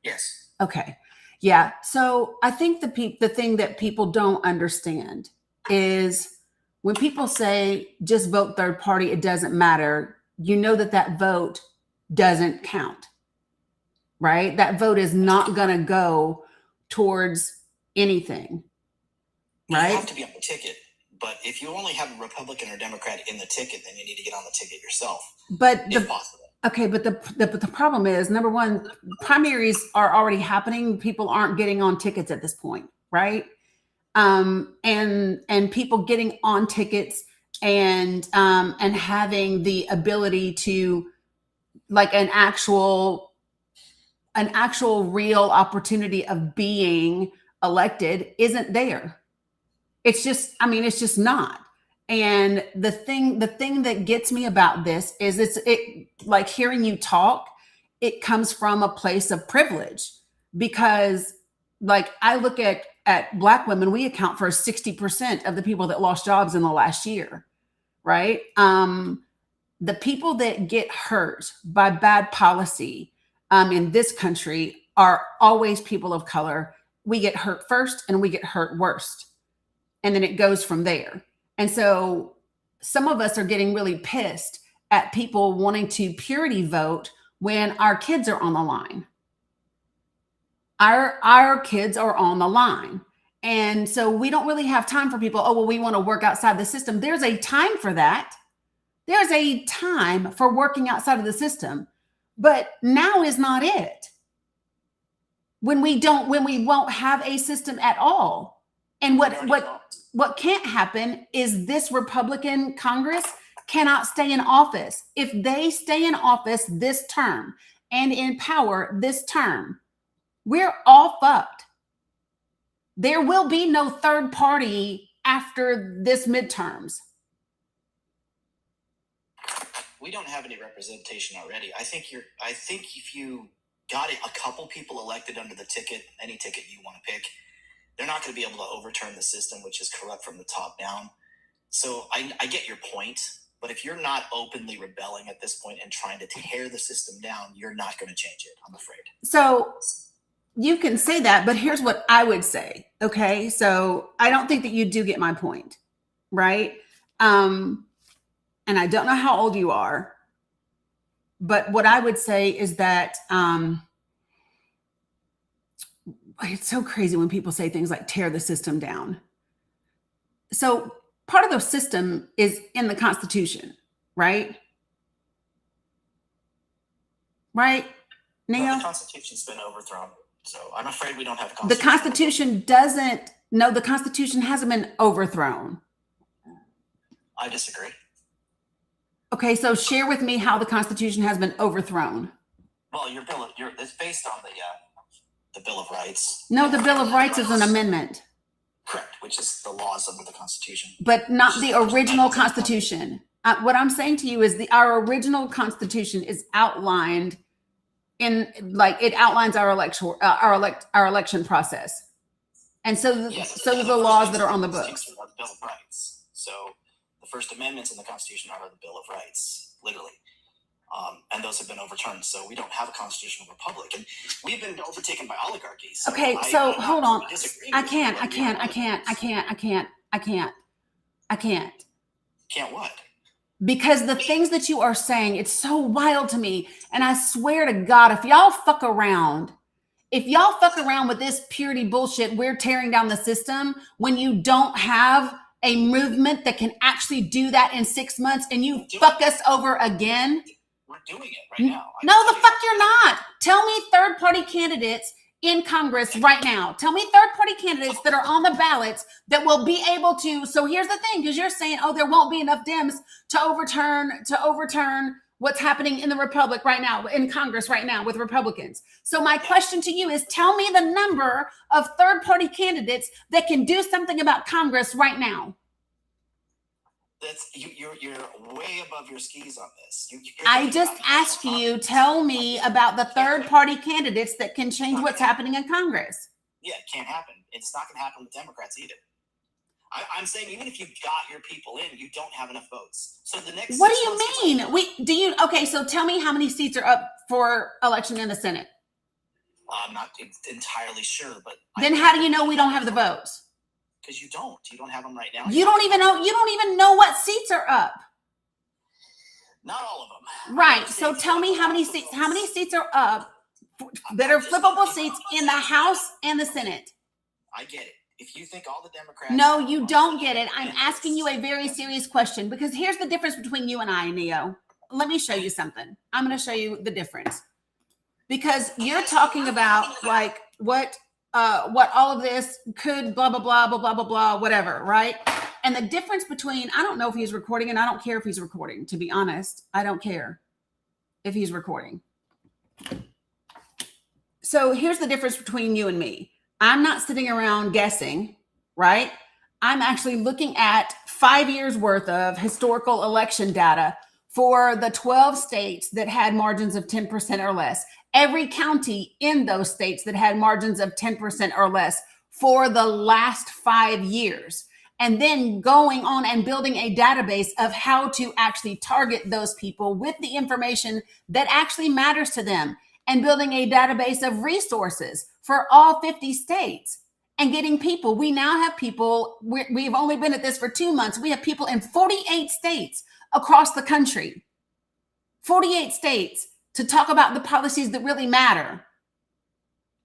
Yes. Okay. Yeah. So I think the thing that people don't understand is when people say just vote third party, it doesn't matter. You know that vote doesn't count, right? That vote is not going to go towards anything, right? You have to be on the ticket, but if you only have a Republican or Democrat in the ticket, then you need to get on the ticket yourself. But if possible. Okay, but the problem is, number one, primaries are already happening. People aren't getting on tickets at this point, right? And people getting on tickets and having the ability to, like, an actual real opportunity of being elected isn't there. It's just not. And the thing that gets me about this is it like hearing you talk, it comes from a place of privilege, because like I look at Black women, we account for 60% of the people that lost jobs in the last year, right? The people that get hurt by bad policy in this country are always people of color. We get hurt first and we get hurt worst. And then it goes from there. And so some of us are getting really pissed at people wanting to purity vote when our kids are on the line. Our kids are on the line. And so we don't really have time for people, oh, well, we want to work outside the system. There's a time for that. There's a time for working outside of the system. But now is not it. When we won't have a system at all. And what can't happen is this Republican Congress cannot stay in office. If they stay in office this term and in power this term, we're all fucked. There will be no third party after this midterms. We don't have any representation already. I think if you got a couple people elected under the ticket, any ticket you want to pick, they're not going to be able to overturn the system, which is corrupt from the top down. So I get your point, but if you're not openly rebelling at this point and trying to tear the system down, you're not going to change it, I'm afraid. So you can say that, but here's what I would say. Okay. So I don't think that you do get my point, right? And I don't know how old you are, but what I would say is that, it's so crazy when people say things like tear the system down. So part of the system is in the Constitution, right? Right, Neil? Well, the Constitution's been overthrown, so I'm afraid we don't have a Constitution. The Constitution hasn't been overthrown. I disagree. Okay, so share with me how the Constitution has been overthrown. Well, it's based on the Bill of Rights. No, the Bill of Rights is an amendment. Correct, which is the laws under the Constitution. But not the original Constitution. What I'm saying to you is our original Constitution is outlined in, like, it outlines our election process. And so do the laws that are on the books. The Bill of Rights. So the first amendments in the Constitution are the Bill of Rights, literally. And those have been overturned. So we don't have a constitutional republic. And we've been overtaken by oligarchies. So okay, so hold on. I can't. Can't what? Because the things that you are saying, it's so wild to me. And I swear to God, if y'all fuck around with this purity bullshit, we're tearing down the system when you don't have a movement that can actually do that in 6 months and you Do fuck us over again? We're doing it right now. I No, can the tell you fuck that. you're not. Tell me third-party candidates in Congress right now. Tell me third-party candidates that are on the ballots that will be able to. So here's the thing, because you're saying, oh, there won't be enough Dems to overturn what's happening in the Republic right now, in Congress right now with Republicans. So my question to you is, tell me the number of third-party candidates that can do something about Congress right now. That's you're way above your skis on this. I just asked you, tell me about the third-party candidates that can change what's happening in Congress. Yeah, it can't happen. It's not going to happen with Democrats either. I'm saying even if you got your people in, you don't have enough votes. So the next. What do you mean? Okay, so tell me how many seats are up for election in the Senate. I'm not entirely sure, but then how do you know we don't have the votes? Because you don't have them right now. You don't even know what seats are up. Not all of them. Right. So tell me how many seats are up that are flippable seats in the House and the Senate. I get it. If you think all the Democrats. No, you don't get it. I'm asking you a very serious question, because here's the difference between you and I, Neo. Let me show you something. I'm going to show you the difference, because you're talking about like what all of this could blah, blah, blah, blah, blah, blah, blah, whatever. Right. And the difference between, I don't know if he's recording, and I don't care if he's recording, to be honest. I don't care if he's recording. So here's the difference between you and me. I'm not sitting around guessing, right? I'm actually looking at 5 years worth of historical election data for the 12 states that had margins of 10% or less. Every county in those states that had margins of 10% or less for the last 5 years. And then going on and building a database of how to actually target those people with the information that actually matters to them, and building a database of resources for all 50 states and getting people. We now have people, we've only been at this for 2 months. We have people in 48 states across the country, 48 states, to talk about the policies that really matter.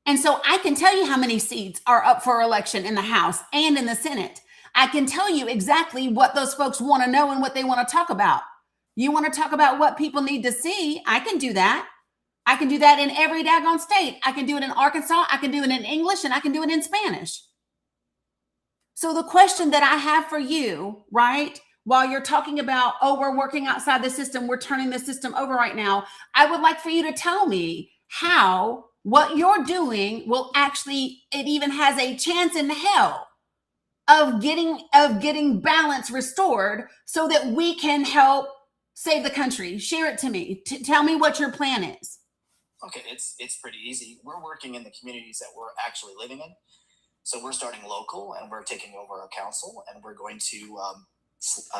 And so I can tell you how many seats are up for election in the House and in the Senate. I can tell you exactly what those folks want to know and what they want to talk about. You want to talk about what people need to see? I can do that. I can do that in every daggone state. I can do it in Arkansas. I can do it in English, and I can do it in Spanish. So the question that I have for you, right, while you're talking about, oh, we're working outside the system, we're turning the system over right now, I would like for you to tell me how what you're doing will actually, it even has a chance in hell of getting balance restored so that we can help save the country. Share it to me. Tell me what your plan is. Okay, it's pretty easy. We're working in the communities that we're actually living in. So we're starting local, and we're taking over our council, and we're going to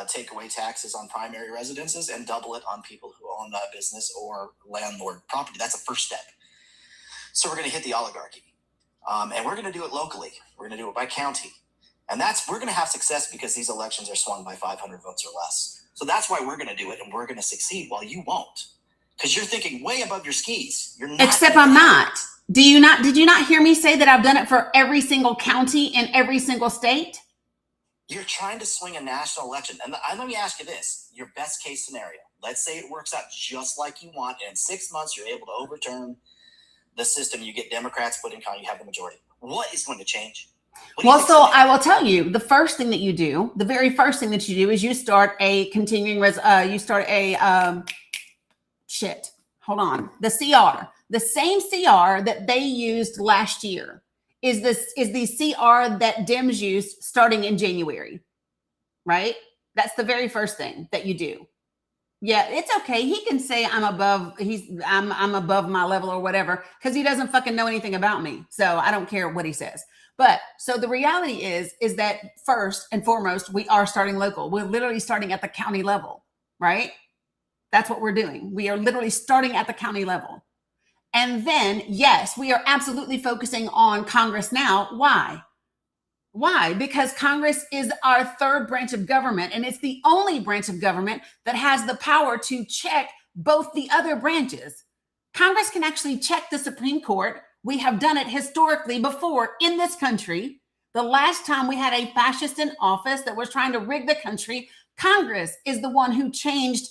take away taxes on primary residences and double it on people who own a business or landlord property. That's a first step. So we're going to hit the oligarchy, and we're going to do it locally. We're going to do it by county, and we're going to have success because these elections are swung by 500 votes or less. So that's why we're going to do it, and we're going to succeed while you won't. Because you're thinking way above your skis. You're not. Except I'm not. Did you not hear me say that I've done it for every single county in every single state? You're trying to swing a national election. And let me ask you this, your best case scenario. Let's say it works out just like you want, and in 6 months you're able to overturn the system. You get Democrats put in county, you have the majority. What is going to change? Well, so I will tell you, the first thing that you do, the very first thing that you do is you start a the CR, the same CR that they used last year is the CR that Dems used starting in January, right? That's the very first thing that you do. Yeah, it's okay. He can say I'm above my level or whatever, because he doesn't fucking know anything about me. So I don't care what he says. But so the reality is that first and foremost, we are starting local. We're literally starting at the county level, right? That's what we're doing. We are literally starting at the county level. And then, yes, we are absolutely focusing on Congress now. Why? Why? Because Congress is our third branch of government, and it's the only branch of government that has the power to check both the other branches. Congress can actually check the Supreme Court. We have done it historically before in this country. The last time we had a fascist in office that was trying to rig the country, Congress is the one who changed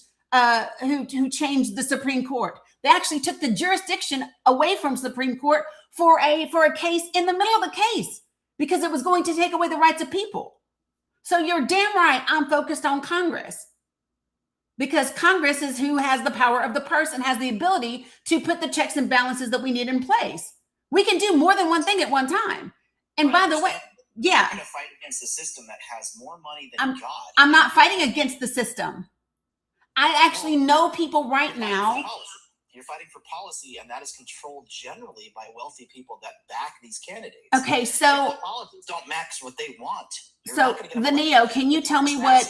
who changed the Supreme Court. They actually took the jurisdiction away from Supreme Court for a case in the middle of the case because it was going to take away the rights of people. So you're damn right I'm focused on Congress, because Congress is who has the power of the purse and has the ability to put the checks and balances that we need in place. We can do more than one thing at one time. And by the way, yeah, you're going to fight against the system that has more money than God. I'm not fighting against the system. I actually know people right now. You're fighting for policy, and that is controlled generally by wealthy people that back these candidates. Okay, so if the politics don't match what they want. So the Neo, can you tell me what?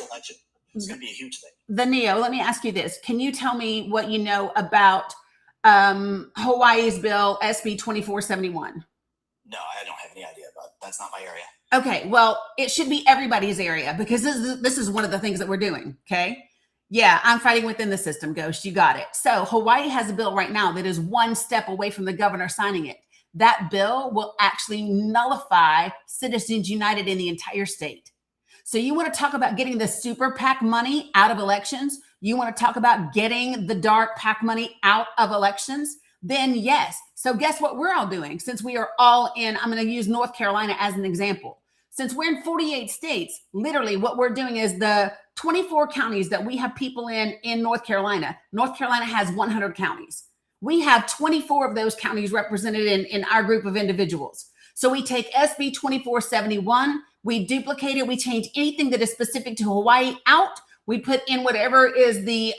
It's going to be a huge thing. The Neo, let me ask you this: can you tell me what you know about Hawaii's bill SB 2471? No, I don't have any idea about it. That's not my area. Okay, well, it should be everybody's area because this is one of the things that we're doing. Okay. Yeah, I'm fighting within the system, Ghost. You got it. So Hawaii has a bill right now that is one step away from the governor signing it. That bill will actually nullify Citizens United in the entire state. So you want to talk about getting the super PAC money out of elections? You want to talk about getting the dark PAC money out of elections? Then yes. So guess what we're all doing? Since we are all in, I'm going to use North Carolina as an example. Since we're in 48 states, literally what we're doing is the 24 counties that we have people in North Carolina. North Carolina has 100 counties. We have 24 of those counties represented in our group of individuals. So we take SB 2471, we duplicate it, we change anything that is specific to Hawaii out. We put in whatever is that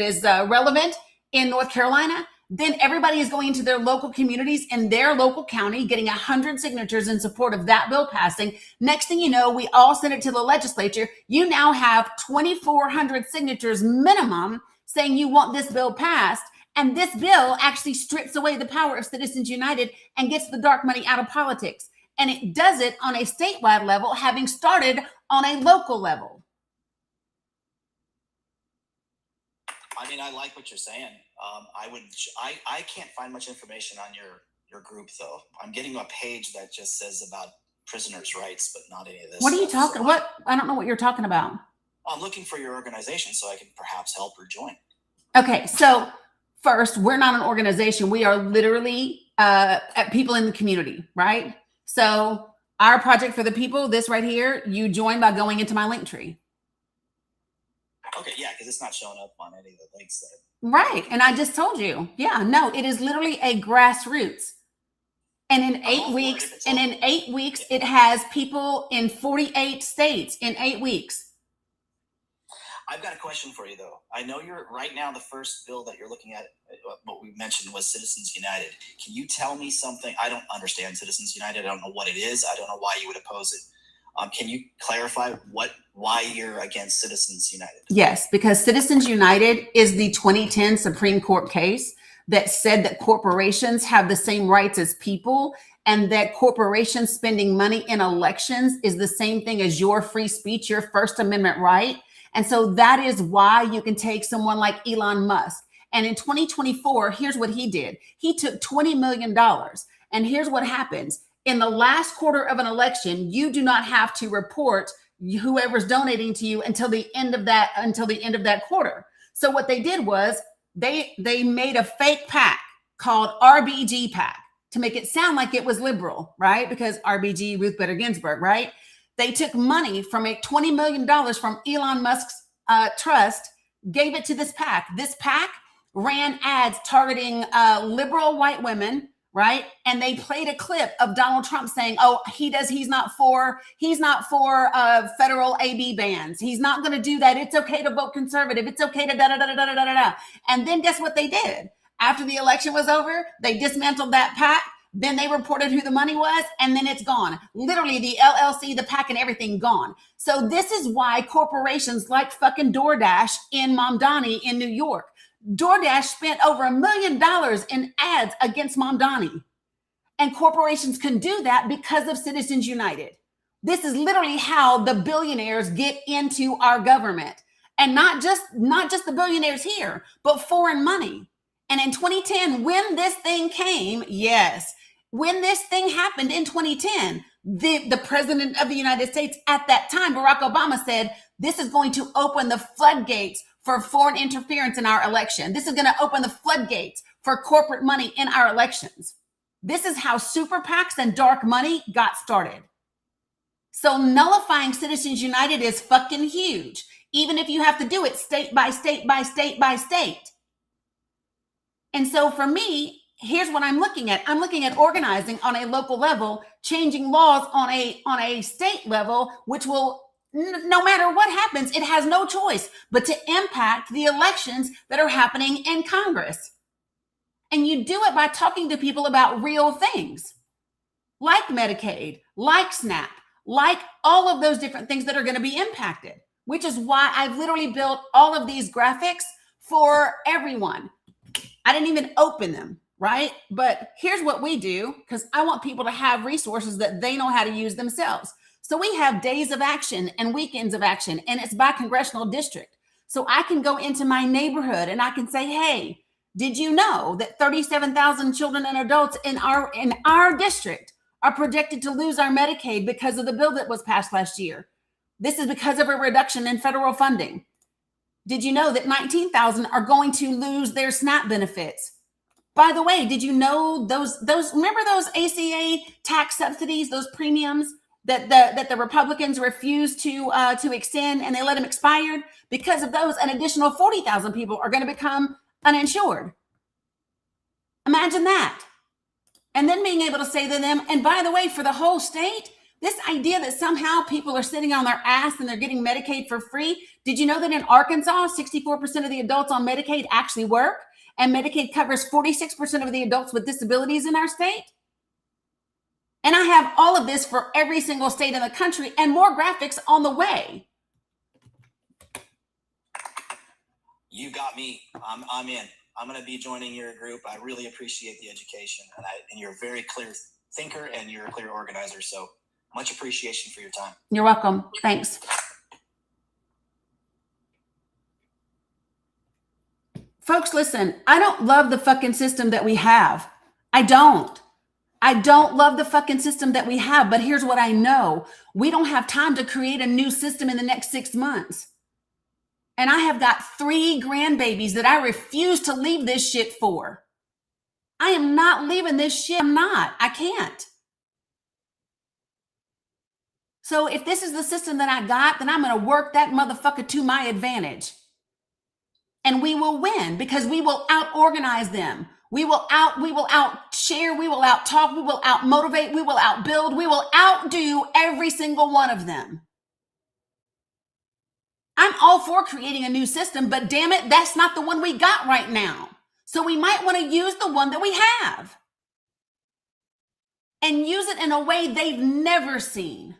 is relevant in North Carolina. Then everybody is going into their local communities in their local county, getting 100 signatures in support of that bill passing. Next thing you know, we all send it to the legislature. You now have 2,400 signatures minimum saying you want this bill passed. And this bill actually strips away the power of Citizens United and gets the dark money out of politics. And it does it on a statewide level, having started on a local level. I mean, I like what you're saying. I can't find much information on your group though. I'm getting a page that just says about prisoners' rights, but not any of this. What are you talking? What? I don't know what you're talking about. I'm looking for your organization so I can perhaps help or join. Okay, so first, we're not an organization. We are literally people in the community, right? So our Project for the People, this right here, you join by going into my link tree. Okay, yeah, because it's not showing up on any of the links there. Right, and I just told you. Yeah, no, it is literally a grassroots. And in 8 weeks, it has people in 48 states in 8 weeks. I've got a question for you, though. I know you're right now, the first bill that you're looking at, what we mentioned was Citizens United. Can you tell me something? I don't understand Citizens United. I don't know what it is. I don't know why you would oppose it. Can you clarify why you're against Citizens United? Yes, because Citizens United is the 2010 Supreme Court case that said that corporations have the same rights as people, and that corporations spending money in elections is the same thing as your free speech, your First Amendment right. And so that is why you can take someone like Elon Musk. And in 2024, here's what he did. He took $20 million. And here's what happens. In the last quarter of an election, you do not have to report whoever's donating to you until the end of that quarter. So what they did was they made a fake PAC called RBG PAC to make it sound like it was liberal, right? Because RBG, Ruth Bader Ginsburg, right? They took money from $20 million from Elon Musk's trust, gave it to this PAC. This PAC ran ads targeting liberal white women, right? And they played a clip of Donald Trump saying, "Oh, he's not for federal AB bans. He's not going to do that. It's okay to vote conservative. It's okay to da da da da da da da." And then guess what they did? After the election was over, they dismantled that PAC. Then they reported who the money was, and then it's gone. Literally, the LLC, the PAC, and everything gone. So this is why corporations like fucking DoorDash in Mamdani in New York. DoorDash spent over $1 million in ads against Mamdani. And corporations can do that because of Citizens United. This is literally how the billionaires get into our government. And not just the billionaires here, but foreign money. And in 2010, when this thing came, yes, when this thing happened in 2010, the president of the United States at that time, Barack Obama, said, this is going to open the floodgates for foreign interference in our election. This is going to open the floodgates for corporate money in our elections. This is how super PACs and dark money got started. So nullifying Citizens United is fucking huge, even if you have to do it state by state by state by state. And so for me, here's what I'm looking at. I'm looking at organizing on a local level, changing laws on a state level, which will, no matter what happens, it has no choice but to impact the elections that are happening in Congress. And you do it by talking to people about real things like Medicaid, like SNAP, like all of those different things that are going to be impacted, which is why I've literally built all of these graphics for everyone. I didn't even open them, right? But here's what we do, because I want people to have resources that they know how to use themselves. So we have days of action and weekends of action, and it's by congressional district. So I can go into my neighborhood and I can say, hey, did you know that 37,000 children and adults in our district are projected to lose our Medicaid because of the bill that was passed last year? This is because of a reduction in federal funding. Did you know that 19,000 are going to lose their SNAP benefits? By the way, did you know those remember those ACA tax subsidies, those premiums that the Republicans refused to extend, and they let them expire? Because of those, an additional 40,000 people are going to become uninsured. Imagine that. And then being able to say to them, and by the way, for the whole state, this idea that somehow people are sitting on their ass and they're getting Medicaid for free. Did you know that in Arkansas, 64% of the adults on Medicaid actually work, and Medicaid covers 46% of the adults with disabilities in our state? And I have all of this for every single state in the country and more graphics on the way. You got me. I'm in. I'm going to be joining your group. I really appreciate the education, and you're a very clear thinker and you're a clear organizer. So much appreciation for your time. You're welcome. Thanks. Folks, listen, I don't love the fucking system that we have. I don't love the fucking system that we have, but here's what I know. We don't have time to create a new system in the next 6 months. And I have got 3 grandbabies that I refuse to leave this shit for. I am not leaving this shit. I'm not. I can't. So if this is the system that I got, then I'm going to work that motherfucker to my advantage. And we will win because we will out-organize them. We will out-share, we will out-talk, we will out-motivate, we will out-build, we will outdo every single one of them. I'm all for creating a new system, but damn it, that's not the one we got right now. So we might want to use the one that we have and use it in a way they've never seen.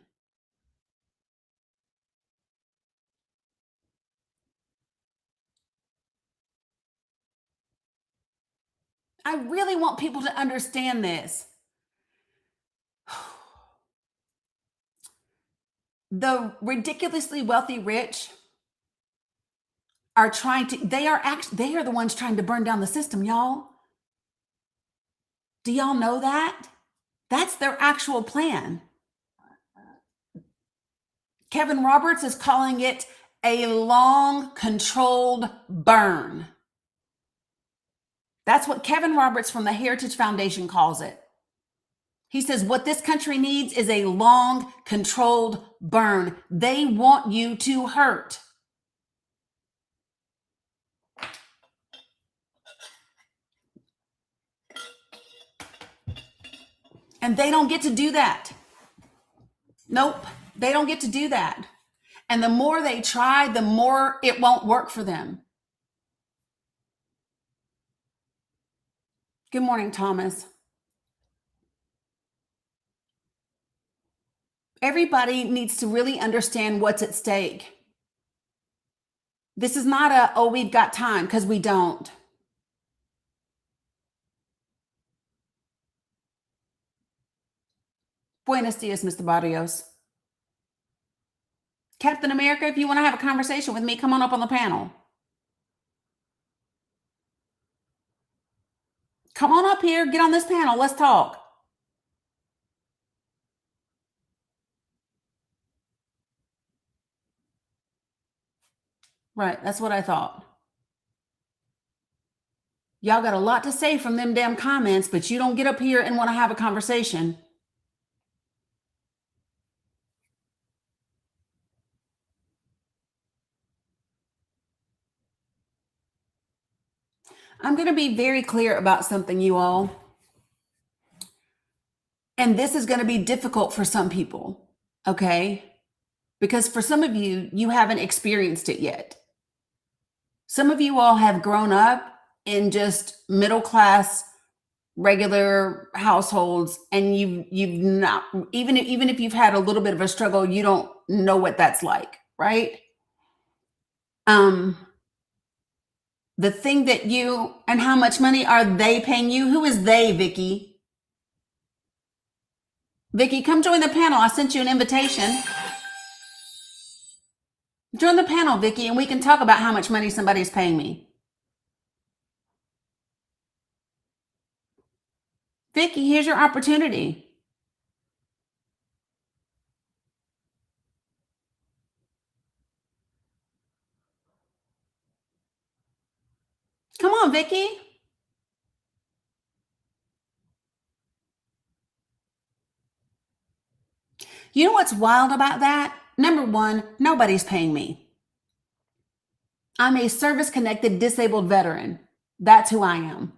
I really want people to understand this. The ridiculously wealthy rich are they are the ones trying to burn down the system, y'all. Do y'all know that? That's their actual plan. Kevin Roberts is calling it a long, controlled burn. That's what Kevin Roberts from the Heritage Foundation calls it. He says what this country needs is a long, controlled burn. They want you to hurt. And they don't get to do that. Nope, they don't get to do that. And the more they try, the more it won't work for them. Good morning, Thomas. Everybody needs to really understand what's at stake. This is not oh, we've got time, because we don't. Buenos dias, Mr. Barrios. Captain America, if you want to have a conversation with me, come on up on the panel. Come on up here, get on this panel, let's talk. Right. That's what I thought. Y'all got a lot to say from them damn comments, but you don't get up here and want to have a conversation. I'm going to be very clear about something, you all. And this is going to be difficult for some people, okay? Because for some of you, you haven't experienced it yet. Some of you all have grown up in just middle class, regular households, and you've not, even if you've had a little bit of a struggle, you don't know what that's like, right? The thing that you, and how much money are they paying you? Who is they, Vicky? Vicky, come join the panel. I sent you an invitation. Join the panel, Vicky, and we can talk about how much money somebody's paying me. Vicky, here's your opportunity. Come on, Vicky. You know what's wild about that? Number one, nobody's paying me. I'm a service-connected disabled veteran. That's who I am.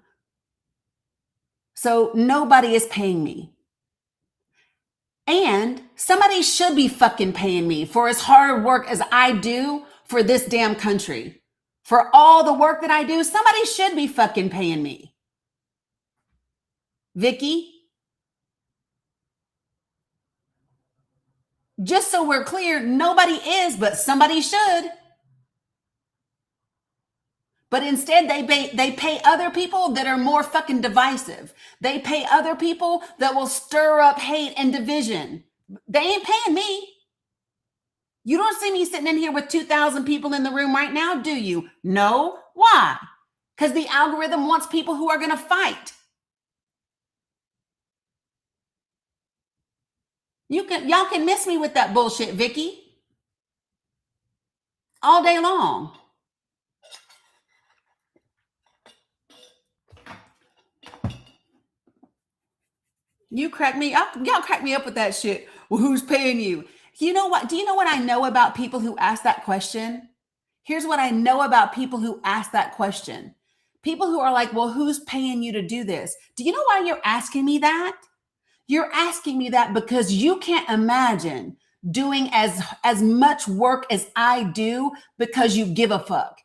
So nobody is paying me. And somebody should be fucking paying me for as hard work as I do for this damn country. For all the work that I do, somebody should be fucking paying me. Vicky, just so we're clear, nobody is, but somebody should. But instead, they pay other people that are more fucking divisive. They pay other people that will stir up hate and division. They ain't paying me. You don't see me sitting in here with 2,000 people in the room right now, do you? No. Why? Because the algorithm wants people who are going to fight. Y'all can miss me with that bullshit, Vicky. All day long. You crack me up. Y'all crack me up with that shit. Well, who's paying you? You know what? Do you know what I know about people who ask that question? Here's what I know about people who ask that question. People who are like, well, who's paying you to do this? Do you know why you're asking me that? You're asking me that because you can't imagine doing as much work as I do because you give a fuck.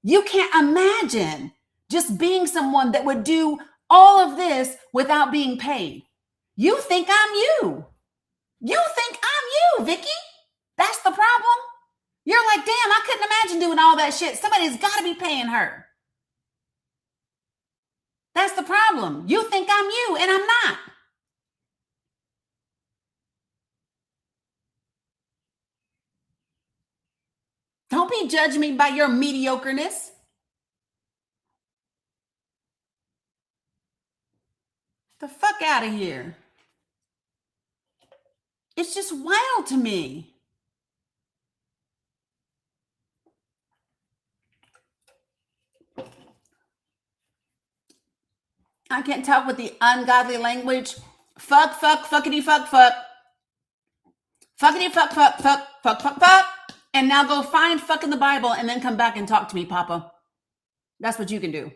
You can't imagine just being someone that would do all of this without being paid. You think I'm you. You think I'm you, Vicky. That's the problem. You're like, damn, I couldn't imagine doing all that shit. Somebody's got to be paying her. That's the problem. You think I'm you, and I'm not. Don't be judging me by your mediocreness. The fuck out of here. It's just wild to me. I can't talk with the ungodly language. Fuck, fuck, fuckity, fuck, fuck. Fuckity, fuck, fuck, fuck, fuck, fuck, fuck. And now go find fuck in the Bible and then come back and talk to me, Papa. That's what you can do.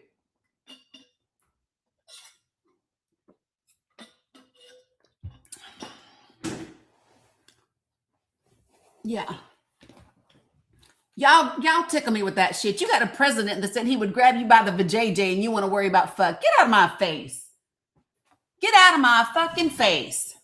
Yeah. Y'all tickle me with that shit. You got a president that said he would grab you by the vajayjay and you want to worry about fuck. Get out of my face. Get out of my fucking face.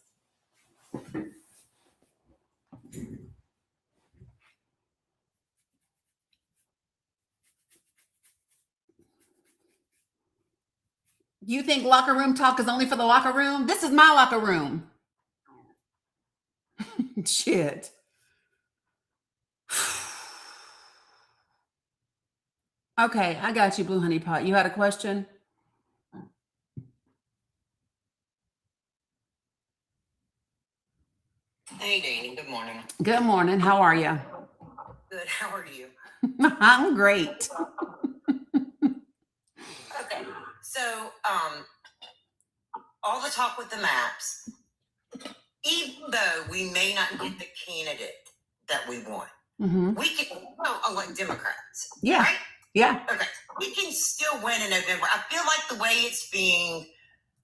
You think locker room talk is only for the locker room? This is my locker room. Shit. Okay, I got you, Blue Honey Pot. You had a question? Hey, Dani. Good morning. Good morning. How are you? Good. How are you? I'm great. Okay. So, all the talk with the maps, even though we may not get the candidate that we want, Mhm. we can elect Democrats. Yeah. Right? Yeah. Okay. We can still win in November. I feel like the way it's being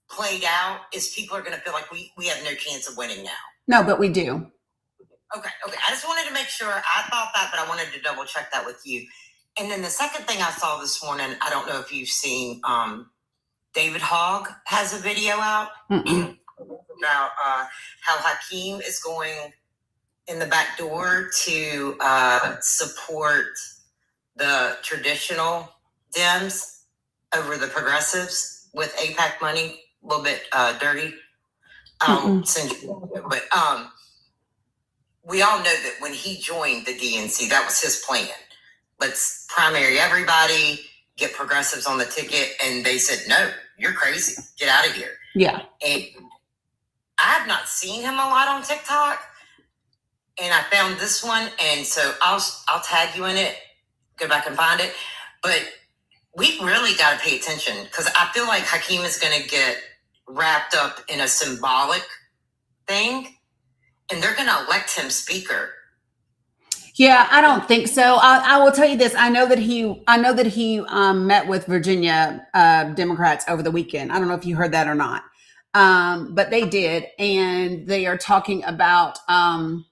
played out is people are going to feel like we have no chance of winning now. No, but we do. Okay. I just wanted to make sure. I thought that, but I wanted to double check that with you. And then the second thing I saw this morning, I don't know if you've seen, David Hogg has a video out Mm-mm. about how Hakeem is going in the back door to support the traditional Dems over the progressives with APAC money, a little bit dirty. But we all know that when he joined the DNC, that was his plan. Let's primary everybody, get progressives on the ticket, and they said, no, you're crazy. Get out of here. Yeah. And I have not seen him a lot on TikTok, and I found this one, and so I'll tag you in it. Go back and find it. But we really got to pay attention because I feel like Hakeem is going to get wrapped up in a symbolic thing, and they're going to elect him speaker. Yeah, I don't think so. I will tell you this. I know that he met with Virginia Democrats over the weekend. I don't know if you heard that or not. But they did, and they are talking about kind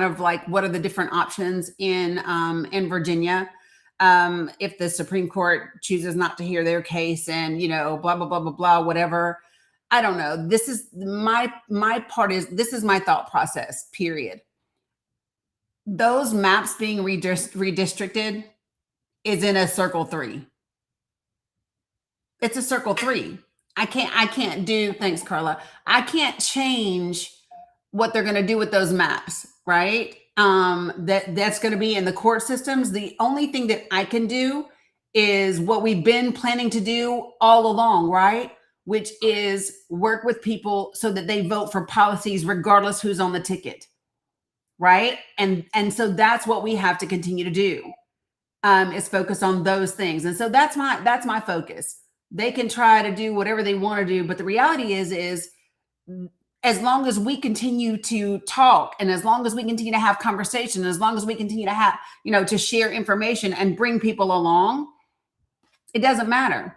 of like what are the different options in Virginia if the Supreme Court chooses not to hear their case, and blah blah blah blah blah, whatever. I don't know. This is my this is my thought process, period. Those maps being redistricted is in a circle 3. It's a circle 3. I can't do, thanks Carla. I can't change what they're going to do with those maps, right? That's going to be in the court systems. The only thing that I can do is what we've been planning to do all along, right? Which is work with people so that they vote for policies regardless who's on the ticket. Right. And so that's what we have to continue to do, is focus on those things. And so that's my focus. They can try to do whatever they want to do. But the reality is as long as we continue to talk, and as long as we continue to have conversation, as long as we continue to have, to share information and bring people along, it doesn't matter.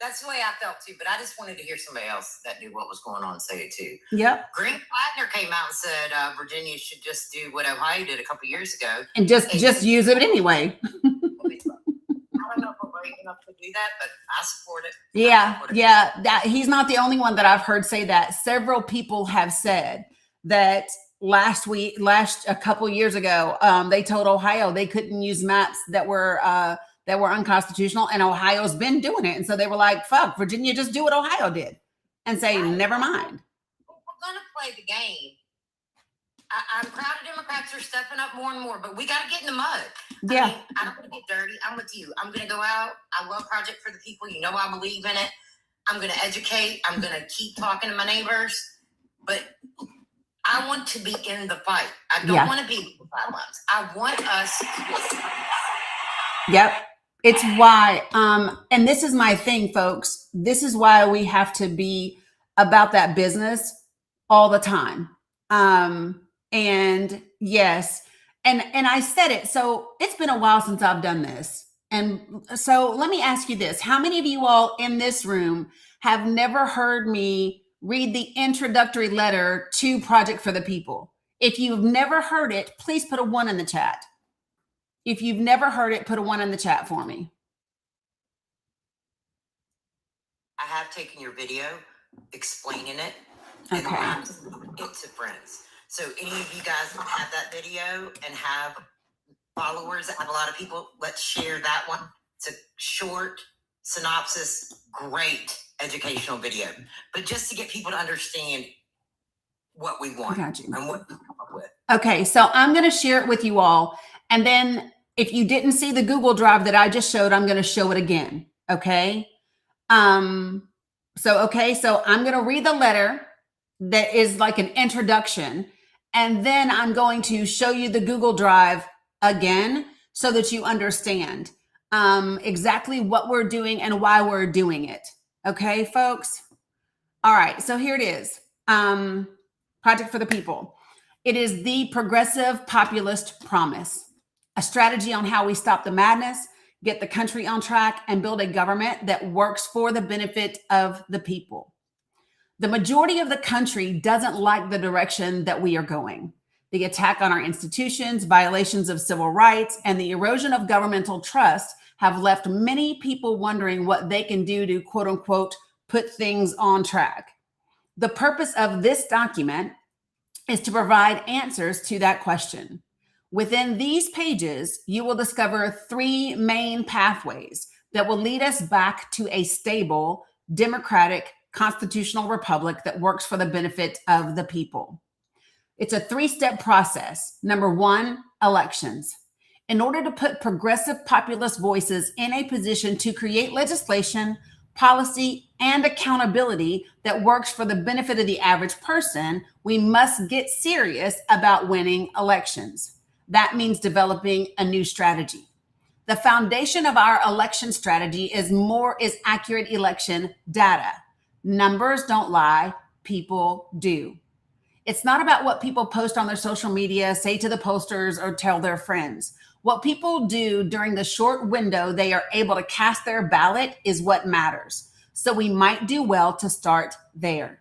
That's the way I felt too, but I just wanted to hear somebody else that knew what was going on say it too. Yep. Green Plattner came out and said Virginia should just do what Ohio did a couple years ago. And just use it anyway. I don't know if we're brave enough to do that, but I support it. Yeah. He's not the only one that I've heard say that. Several people have said that a couple years ago, they told Ohio they couldn't use maps that were unconstitutional, and Ohio's been doing it. And so they were like, fuck, Virginia, just do what Ohio did and say, never mind. We're going to play the game. I'm proud of Democrats are stepping up more and more, but we got to get in the mud. Yeah. I don't want to get dirty. I'm with you. I'm going to go out. I love Project for the People. I believe in it. I'm going to educate. I'm going to keep talking to my neighbors, but I want to be in the fight. I don't want to be in the sidelines. I want us. Yep. It's why, and this is my thing, folks. This is why we have to be about that business all the time. And yes, and I said it. So it's been a while since I've done this. And so let me ask you this. How many of you all in this room have never heard me read the introductory letter to Project for the People? If you've never heard it, please put a 1 in the chat. If you've never heard it, put a 1 in the chat for me. I have taken your video explaining it. Okay. And it to friends. So any of you guys have that video and have followers that have a lot of people, let's share that one. It's a short synopsis, great educational video. But just to get people to understand what we want and what we come up with. Okay, so I'm going to share it with you all. And then if you didn't see the Google Drive that I just showed, I'm going to show it again. Okay. So I'm going to read the letter that is like an introduction. And then I'm going to show you the Google Drive again so that you understand exactly what we're doing and why we're doing it. Okay, folks? All right, so here it is. Project for the People. It is the Progressive Populist Promise, a strategy on how we stop the madness, get the country on track, and build a government that works for the benefit of the people. The majority of the country doesn't like the direction that we are going. The attack on our institutions, violations of civil rights, and the erosion of governmental trust have left many people wondering what they can do to, quote unquote, put things on track. The purpose of this document is to provide answers to that question. Within these pages, you will discover 3 main pathways that will lead us back to a stable, democratic, constitutional republic that works for the benefit of the people. It's a 3-step process. Number 1, elections. In order to put progressive populist voices in a position to create legislation, policy, and accountability that works for the benefit of the average person, we must get serious about winning elections. That means developing a new strategy. The foundation of our election strategy is accurate election data. Numbers don't lie, people do. It's not about what people post on their social media, say to the posters, or tell their friends. What people do during the short window they are able to cast their ballot is what matters. So we might do well to start there.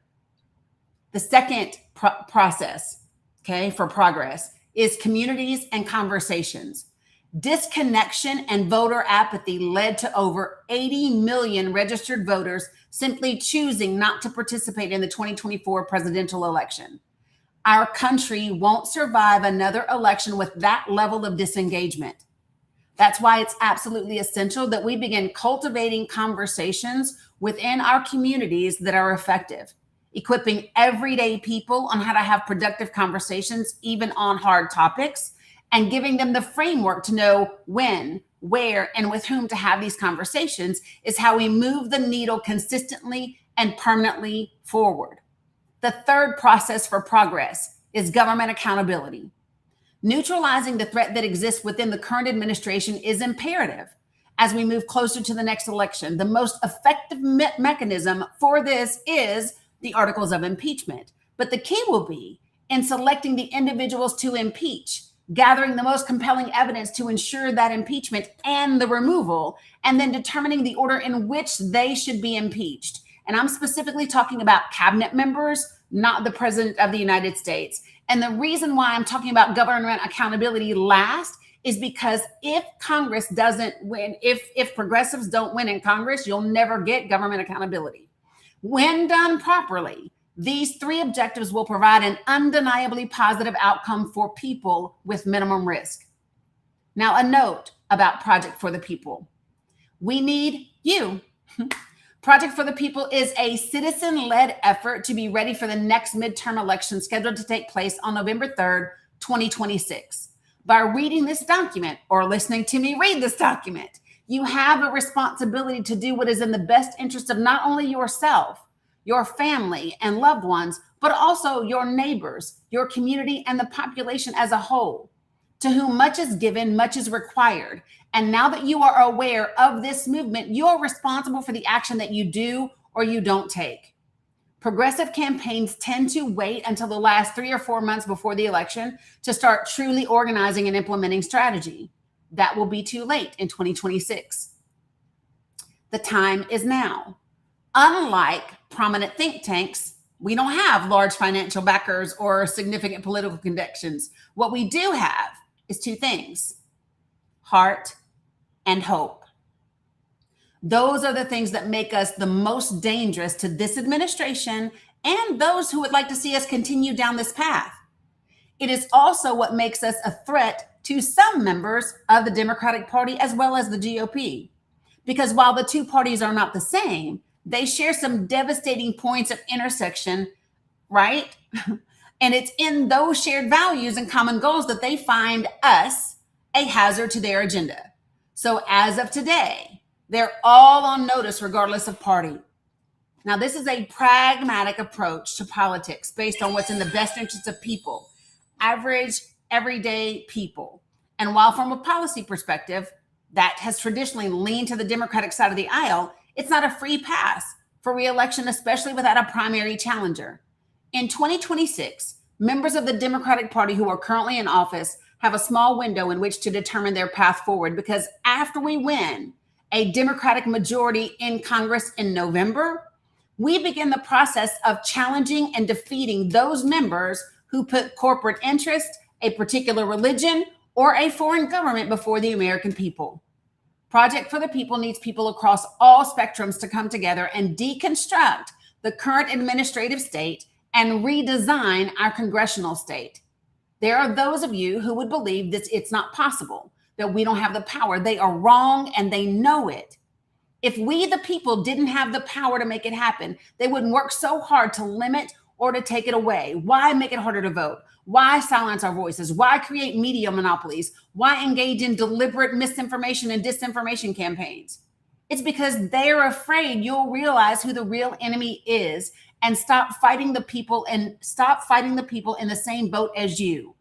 The second process, for progress is communities and conversations. Disconnection and voter apathy led to over 80 million registered voters simply choosing not to participate in the 2024 presidential election. Our country won't survive another election with that level of disengagement. That's why it's absolutely essential that we begin cultivating conversations within our communities that are effective, equipping everyday people on how to have productive conversations, even on hard topics, and giving them the framework to know when, where, and with whom to have these conversations is how we move the needle consistently and permanently forward. The third process for progress is government accountability. Neutralizing the threat that exists within the current administration is imperative as we move closer to the next election. The most effective mechanism for this is the articles of impeachment. But the key will be in selecting the individuals to impeach, gathering the most compelling evidence to ensure that impeachment and the removal, and then determining the order in which they should be impeached. And I'm specifically talking about cabinet members, not the president of the United States. And the reason why I'm talking about government accountability last is because if Congress doesn't win, if progressives don't win in Congress, you'll never get government accountability. When done properly, these 3 objectives will provide an undeniably positive outcome for people with minimum risk. Now, a note about Project for the People. We need you. Project for the People is a citizen-led effort to be ready for the next midterm election scheduled to take place on November 3rd, 2026. By reading this document or listening to me read this document, you have a responsibility to do what is in the best interest of not only yourself, your family and loved ones, but also your neighbors, your community, and the population as a whole. To whom much is given, much is required. And now that you are aware of this movement, you're responsible for the action that you do or you don't take. Progressive campaigns tend to wait until the last 3 or 4 months before the election to start truly organizing and implementing strategy. That will be too late in 2026. The time is now. Unlike prominent think tanks, we don't have large financial backers or significant political connections. What we do have is 2 things: heart and hope. Those are the things that make us the most dangerous to this administration and those who would like to see us continue down this path. It is also what makes us a threat to some members of the Democratic Party as well as the GOP. Because while the 2 parties are not the same, they share some devastating points of intersection, right? And it's in those shared values and common goals that they find us a hazard to their agenda. So as of today, they're all on notice regardless of party. Now, this is a pragmatic approach to politics based on what's in the best interest of people. average, everyday people. And while from a policy perspective, that has traditionally leaned to the Democratic side of the aisle, it's not a free pass for re-election, especially without a primary challenger. In 2026, members of the Democratic Party who are currently in office have a small window in which to determine their path forward, because after we win a Democratic majority in Congress in November, we begin the process of challenging and defeating those members who put corporate interest, a particular religion, or a foreign government before the American people. Project for the People needs people across all spectrums to come together and deconstruct the current administrative state and redesign our congressional state. There are those of you who would believe that it's not possible, that we don't have the power. They are wrong and they know it. If we, the people, didn't have the power to make it happen, they wouldn't work so hard to limit or to take it away. Why make it harder to vote? Why silence our voices? Why create media monopolies? Why engage in deliberate misinformation and disinformation campaigns? It's because they're afraid you'll realize who the real enemy is and stop fighting the people in the same boat as you.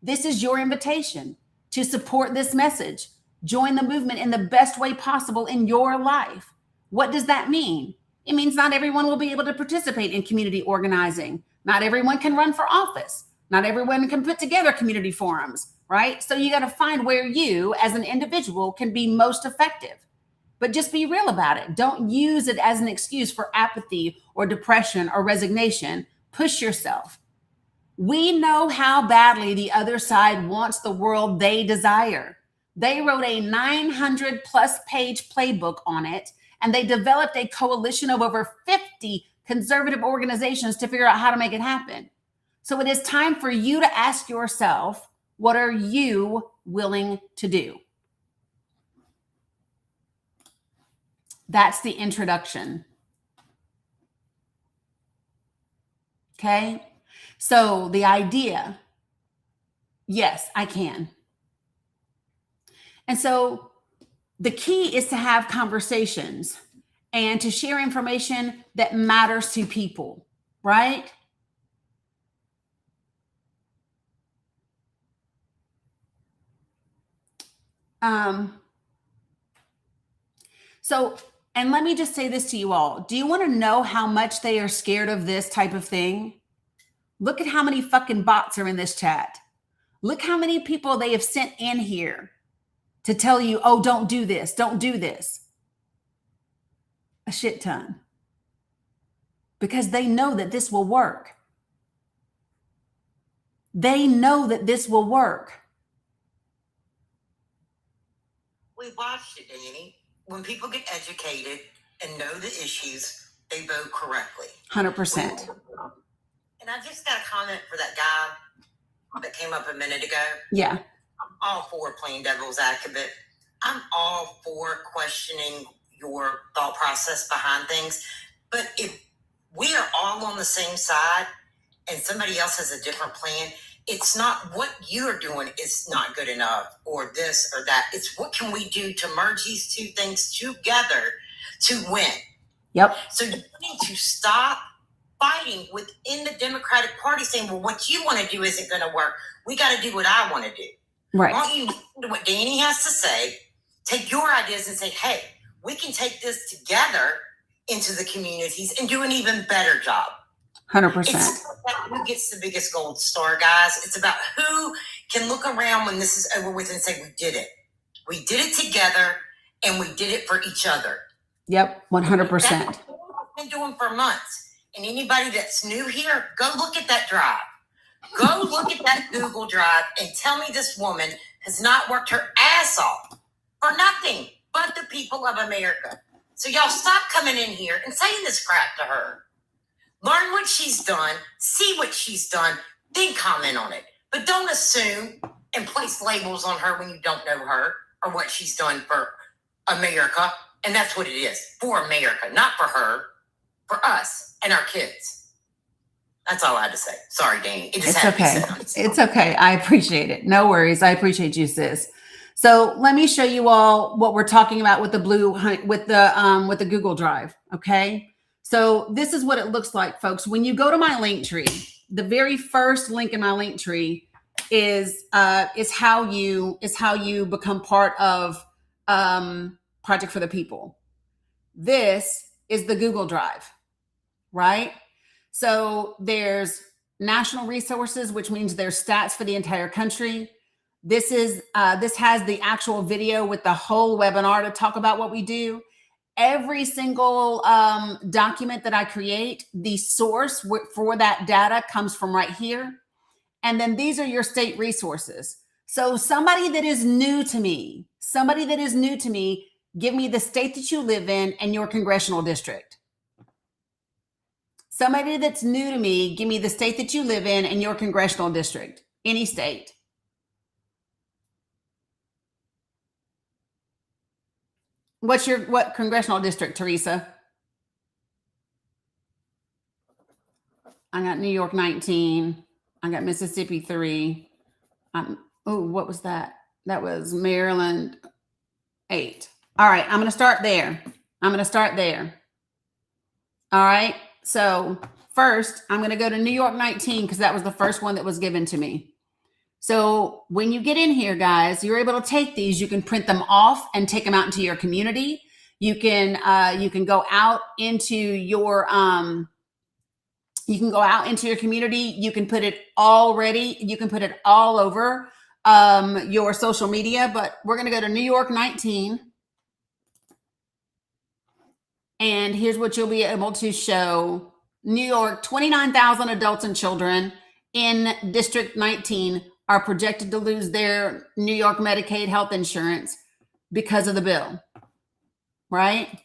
This is your invitation to support this message. Join the movement in the best way possible in your life. What does that mean? It means not everyone will be able to participate in community organizing. Not everyone can run for office. Not everyone can put together community forums, right? So you got to find where you as an individual can be most effective. But just be real about it. Don't use it as an excuse for apathy or depression or resignation. Push yourself. We know how badly the other side wants the world they desire. They wrote a 900+ page playbook on it, and they developed a coalition of over 50 conservative organizations to figure out how to make it happen. So it is time for you to ask yourself, what are you willing to do? That's the introduction. Okay? So the idea, yes, I can. And so the key is to have conversations and to share information that matters to people, right? And let me just say this to you all. Do you want to know how much they are scared of this type of thing? Look at how many fucking bots are in this chat. Look how many people they have sent in here to tell you, oh, don't do this, don't do this. A shit ton. Because they know that this will work. They know that this will work. We watched it, Dani. When people get educated and know the issues, they vote correctly. 100%. And I just got a comment for that guy that came up a minute ago. Yeah. I'm all for playing devil's advocate. I'm all for questioning your thought process behind things. But if we are all on the same side and somebody else has a different plan, it's not what you're doing is not good enough or this or that. It's what can we do to merge these two things together to win. Yep. So you need to stop fighting within the Democratic Party saying, well, what you want to do isn't going to work. We got to do what I want to do. Right. Why don't you listen to what Dani has to say, take your ideas and say, hey, we can take this together into the communities and do an even better job. 100%. It's about who gets the biggest gold star, guys. It's about who can look around when this is over with and say, we did it. We did it together and we did it for each other. Yep, 100%. That's what we've been doing for months. And anybody that's new here, go look at that drive. Go look at that Google Drive and tell me this woman has not worked her ass off for nothing but the people of America. So y'all stop coming in here and saying this crap to her. Learn what she's done, see what she's done, then comment on it. But don't assume and place labels on her when you don't know her or what she's done for America. And that's what it is, for America, not for her, for us and our kids. That's all I had to say. Sorry, Dani. It just It's had to be okay. said on its own. It's okay. I appreciate it. No worries. I appreciate you, sis. So let me show you all what we're talking about with the with the Google Drive. Okay. So this is what it looks like, folks. When you go to my link tree, the very first link in my link tree is how you become part of Project for the People. This is the Google Drive, right? So there's national resources, which means there's stats for the entire country. This has the actual video with the whole webinar to talk about what we do. Every single document that I create, the source for that data comes from right here. And then these are your state resources. So somebody that is new to me, give me the state that you live in and your congressional district. Somebody that's new to me, give me the state that you live in and your congressional district, any state. What congressional district, Teresa? I got New York 19. I got Mississippi 3. What was that? That was Maryland 8. All right, I'm going to start there. All right. So first, I'm going to go to New York 19 because that was the first one that was given to me. So when you get in here, guys, you're able to take these. You can print them off and take them out into your community. You can go out into your community. You can put it all over your social media. But we're going to go to New York 19. And here's what you'll be able to show. New York, 29,000 adults and children in District 19 are projected to lose their New York Medicaid health insurance because of the bill, right?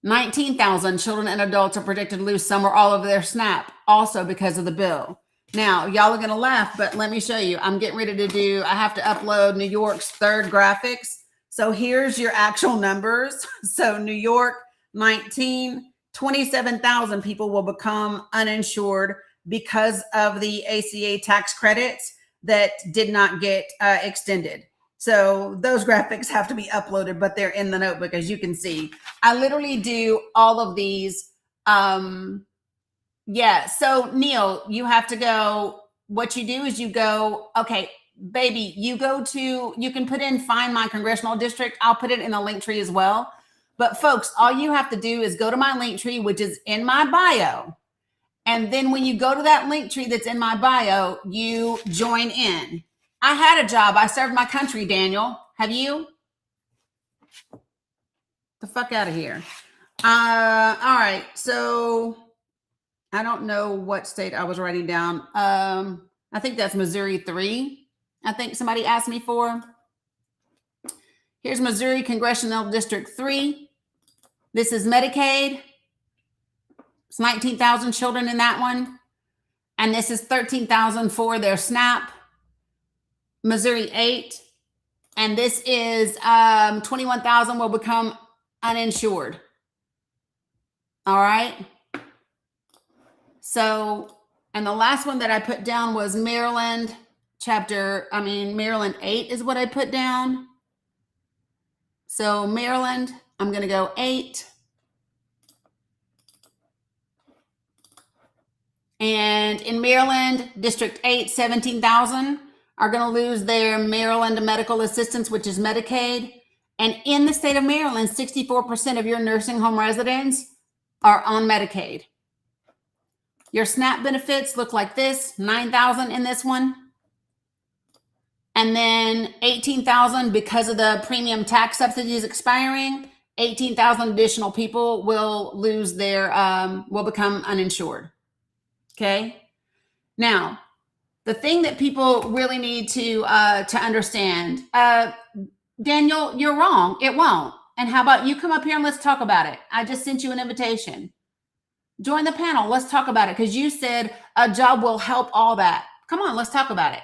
19,000 children and adults are predicted to lose some or all of their SNAP also because of the bill. Now, y'all are going to laugh, but let me show you. I'm getting ready to I have to upload New York's third graphics. So here's your actual numbers. So New York, 19, 27,000 people will become uninsured because of the ACA tax credits that did not get extended. So those graphics have to be uploaded, but they're in the notebook, as you can see. I literally do all of these. Yeah. So Neil, you have to go. What you do is you go, okay, baby, you can put in find my congressional district. I'll put it in the link tree as well. But folks, all you have to do is go to my link tree, which is in my bio. And then when you go to that link tree that's in my bio, you join in. I had a job. I served my country, Daniel. Have you? The fuck out of here. All right. So I don't know what state I was writing down. I think that's Missouri 3. I think somebody asked me for. Here's Missouri Congressional District 3. This is Medicaid. It's 19,000 children in that one. And this is 13,000 for their SNAP. Missouri 8. And this is 21,000 will become uninsured. All right. So, and the last one that I put down was Maryland Maryland 8 is what I put down. So Maryland, I'm going to go 8. And in Maryland, District 8, 17,000 are going to lose their Maryland medical assistance, which is Medicaid. And in the state of Maryland, 64% of your nursing home residents are on Medicaid. Your SNAP benefits look like this, 9,000 in this one. And then 18,000 because of the premium tax subsidies expiring, 18,000 additional people will lose their, will become uninsured. Okay. Now, the thing that people really need to understand, Daniel, you're wrong. It won't. And how about you come up here and let's talk about it? I just sent you an invitation. Join the panel. Let's talk about it. Because you said a job will help all that. Come on, let's talk about it.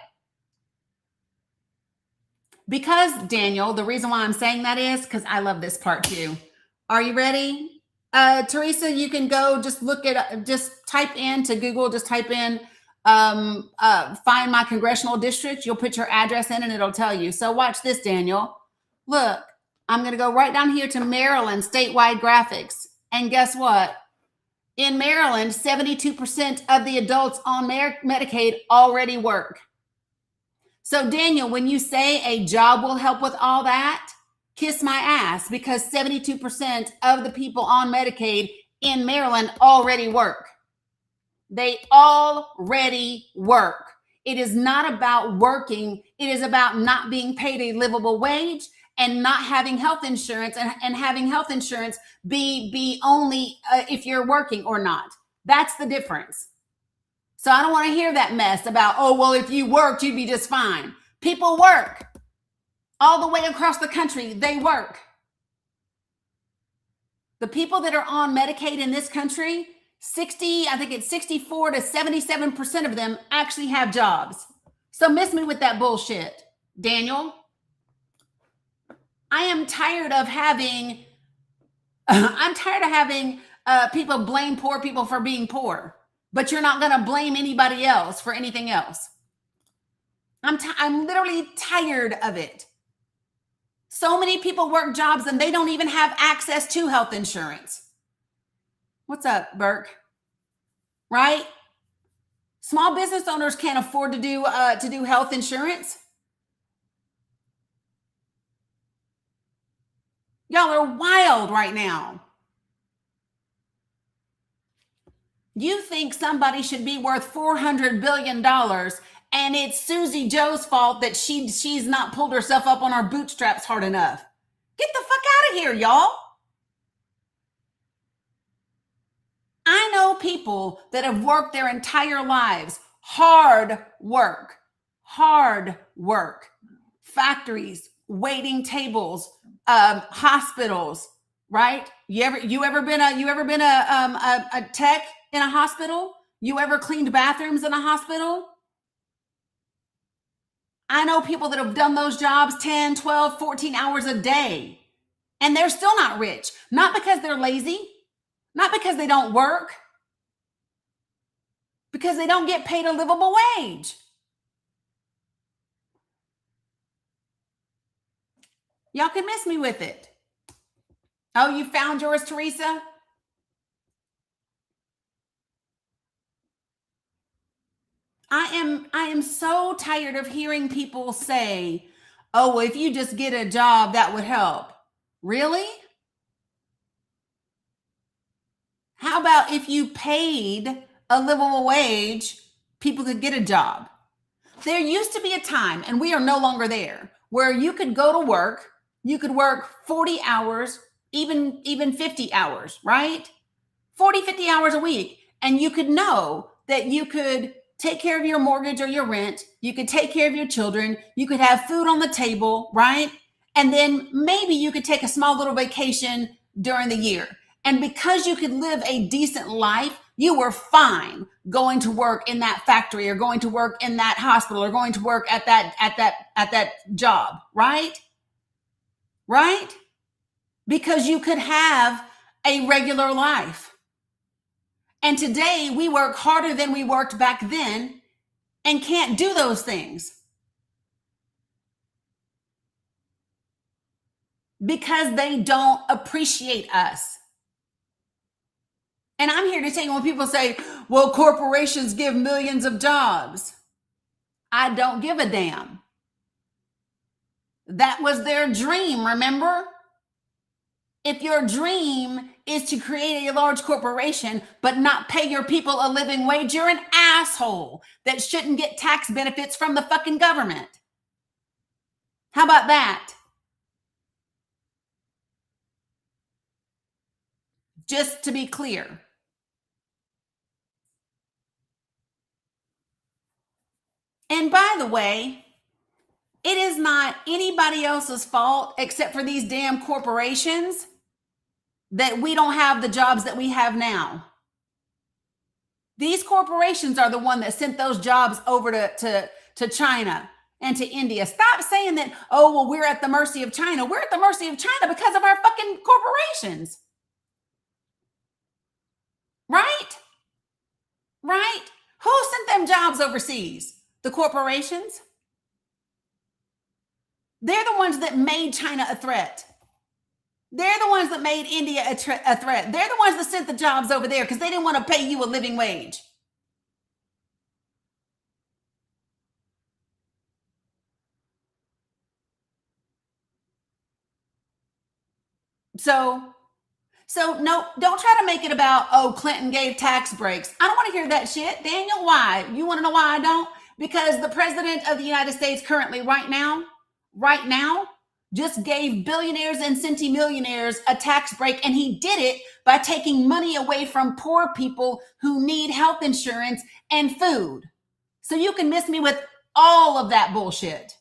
Because, Daniel, the reason why I'm saying that is because I love this part too. Are you ready? Teresa, you can go just just type into Google, just type in find my congressional district. You'll put your address in and it'll tell you. So watch this, Daniel. Look, I'm going to go right down here to Maryland statewide graphics. And guess what? In Maryland, 72% of the adults on Medicaid already work. So, Daniel, when you say a job will help with all that, kiss my ass, because 72% of the people on Medicaid in Maryland already work. They already work. It is not about working. It is about not being paid a livable wage and not having health insurance, and having health insurance be only if you're working or not. That's the difference. So I don't want to hear that mess about, oh, well, if you worked, you'd be just fine. People work all the way across the country. They work. The people that are on Medicaid in this country, I think it's 64 to 77% of them actually have jobs. So miss me with that bullshit, Daniel. I am tired of having people blame poor people for being poor, but you're not going to blame anybody else for anything else. I'm literally tired of it. So many people work jobs and they don't even have access to health insurance. What's up, Burke? Right? Small business owners can't afford to do health insurance. Y'all are wild right now. You think somebody should be worth $400 billion and it's Susie Joe's fault that she's not pulled herself up on her bootstraps hard enough. Get the fuck out of here, y'all. I know people that have worked their entire lives, hard work, factories, waiting tables, hospitals, right? You ever been a tech in a hospital? You ever cleaned bathrooms in a hospital? I know people that have done those jobs 10, 12, 14 hours a day, and they're still not rich. Not because they're lazy, not because they don't work, because they don't get paid a livable wage. Y'all can miss me with it. Oh, you found yours, Teresa? I am so tired of hearing people say, oh, well, if you just get a job, that would help. Really? How about if you paid a livable wage, people could get a job? There used to be a time, and we are no longer there, where you could go to work, you could work 40 hours, even 50 hours, right? 40, 50 hours a week. And you could know that you could take care of your mortgage or your rent. You could take care of your children. You could have food on the table, right? And then maybe you could take a small little vacation during the year. And because you could live a decent life, you were fine going to work in that factory or going to work in that hospital or going to work at that job, right? Right? Because you could have a regular life. And today we work harder than we worked back then and can't do those things because they don't appreciate us. And I'm here to tell you, when people say, well, corporations give millions of jobs, I don't give a damn. That was their dream, remember? If your dream is to create a large corporation but not pay your people a living wage, you're an asshole that shouldn't get tax benefits from the fucking government. How about that? Just to be clear. And by the way, it is not anybody else's fault except for these damn corporations that we don't have the jobs that we have now. These corporations are the one that sent those jobs over to China and to India. Stop saying that, oh, well, we're at the mercy of China. We're at the mercy of China because of our fucking corporations. Right? Right? Who sent them jobs overseas? The corporations? They're the ones that made China a threat. They're the ones that made India a threat. They're the ones that sent the jobs over there because they didn't want to pay you a living wage. So no, don't try to make it about, oh, Clinton gave tax breaks. I don't want to hear that shit. Daniel, why? You want to know why I don't? Because the president of the United States currently, right now, just gave billionaires and centimillionaires a tax break. And he did it by taking money away from poor people who need health insurance and food. So you can miss me with all of that bullshit.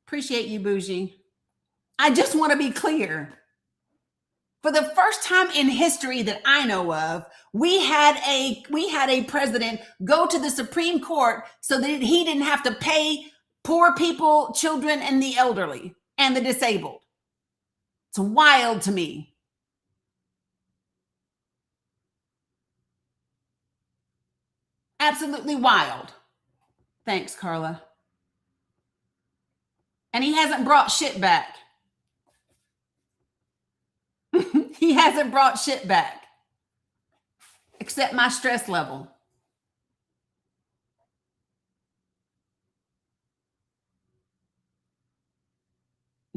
Appreciate you, Bougie. I just want to be clear. For the first time in history that I know of, we had a president go to the Supreme Court so that he didn't have to pay poor people, children, and the elderly and the disabled. It's wild to me. Absolutely wild. Thanks, Carla. And he hasn't brought shit back. He hasn't brought shit back. Except my stress level.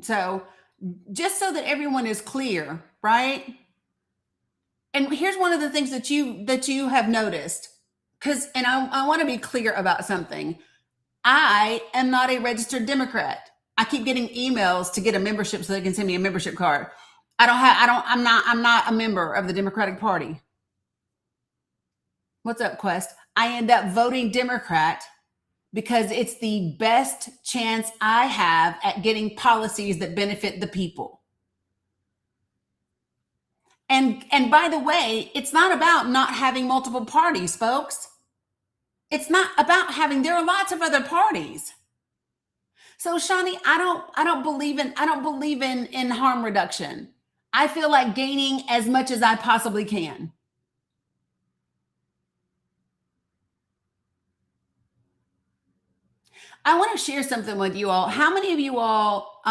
So, just so that everyone is clear, right? And here's one of the things that you have noticed, and I want to be clear about something. I am not a registered Democrat. I keep getting emails to get a membership so they can send me a membership card. I'm not a member of the Democratic Party. What's up, Quest? I end up voting Democrat because it's the best chance I have at getting policies that benefit the people. And by the way, it's not about not having multiple parties, folks. It's not about there are lots of other parties. So Shani, I don't believe in harm reduction. I feel like gaining as much as I possibly can. I want to share something with you all. How many of you all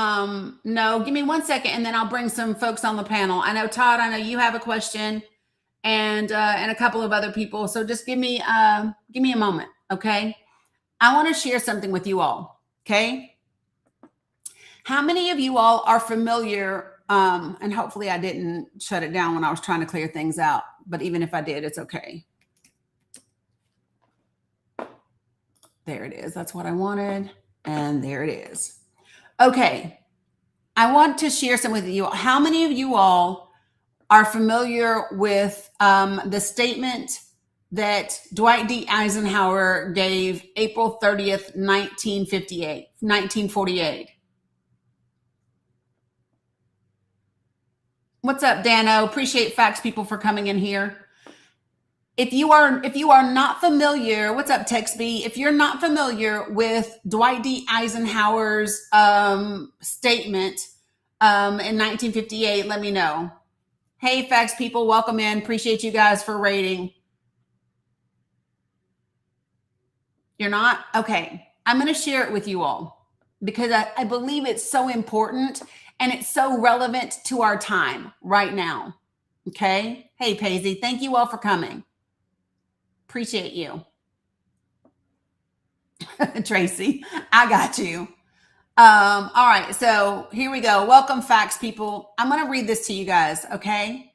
know? Give me 1 second, and then I'll bring some folks on the panel. I know Todd. I know you have a question, and a couple of other people. So just give me a moment, okay? I want to share something with you all, okay? How many of you all are familiar? And hopefully I didn't shut it down when I was trying to clear things out. But even if I did, it's okay. There it is. That's what I wanted. And there it is. Okay. I want to share some with you. How many of you all are familiar with the statement that Dwight D. Eisenhower gave April 30th, 1948? What's up, Dano? Appreciate Facts People for coming in here. If you are not familiar, what's up, Texby? If you're not familiar with Dwight D. Eisenhower's statement in 1958, let me know. Hey, Facts People, welcome in. Appreciate you guys for rating. You're not? Okay. I'm going to share it with you all because I believe it's so important and it's so relevant to our time right now. Okay. Hey, Paisley, thank you all for coming. Appreciate you. Tracy, I got you. All right. So here we go. Welcome, Facts People. I'm going to read this to you guys. Okay.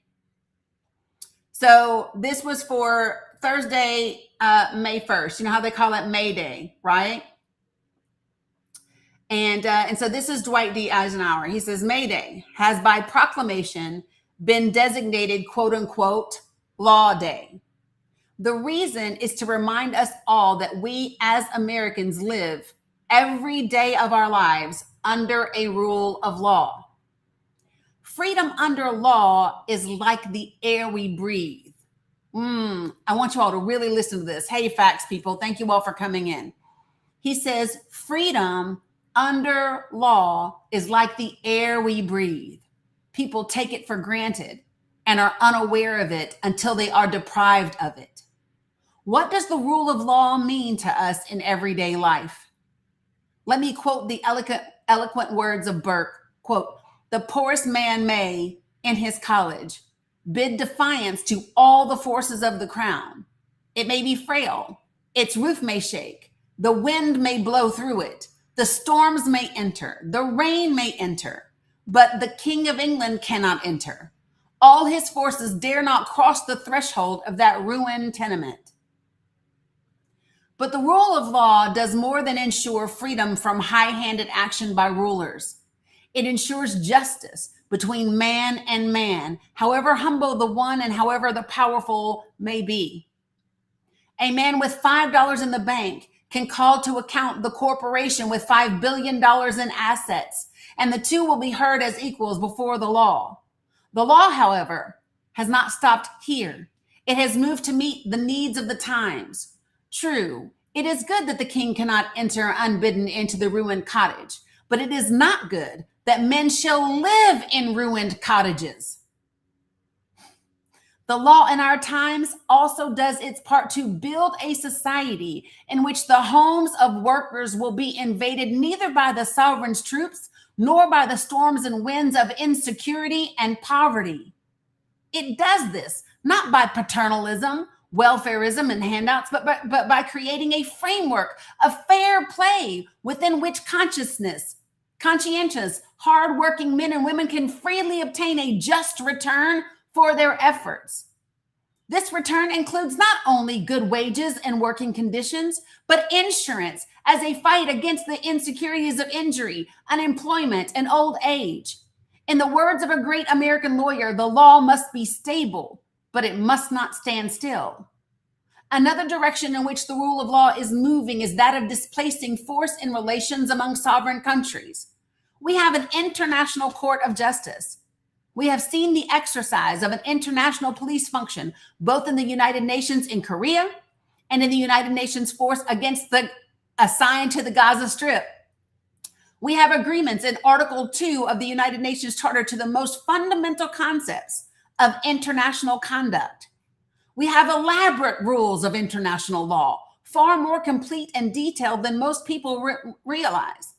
So this was for Thursday, May 1st. You know how they call it May Day, right? And so this is Dwight D. Eisenhower. He says, May Day has by proclamation been designated, quote unquote, Law Day. The reason is to remind us all that we as Americans live every day of our lives under a rule of law. Freedom under law is like the air we breathe. I want you all to really listen to this. Hey, Facts People, thank you all for coming in. He says, freedom under law is like the air we breathe. People take it for granted and are unaware of it until they are deprived of it. What does the rule of law mean to us in everyday life? Let me quote the eloquent words of Burke. Quote, the poorest man may, in his college, bid defiance to all the forces of the crown. It may be frail, its roof may shake, the wind may blow through it, the storms may enter, the rain may enter, but the King of England cannot enter. All his forces dare not cross the threshold of that ruined tenement. But the rule of law does more than ensure freedom from high-handed action by rulers. It ensures justice between man and man, however humble the one and however the powerful may be. A man with $5 in the bank can call to account the corporation with $5 billion in assets, and the two will be heard as equals before the law. The law, however, has not stopped here. It has moved to meet the needs of the times. True, it is good that the king cannot enter unbidden into the ruined cottage, but it is not good that men shall live in ruined cottages. The law in our times also does its part to build a society in which the homes of workers will be invaded neither by the sovereign's troops nor by the storms and winds of insecurity and poverty. It does this not by paternalism, welfarism, and handouts, but by creating a framework of fair play within which conscientious, hardworking men and women can freely obtain a just return for their efforts. This return includes not only good wages and working conditions, but insurance as a fight against the insecurities of injury, unemployment, and old age. In the words of a great American lawyer, the law must be stable, but it must not stand still. Another direction in which the rule of law is moving is that of displacing force in relations among sovereign countries. We have an international court of justice. We have seen the exercise of an international police function, both in the United Nations in Korea and in the United Nations force assigned to the Gaza Strip. We have agreements in Article 2 of the United Nations Charter to the most fundamental concepts of international conduct. We have elaborate rules of international law, far more complete and detailed than most people realize.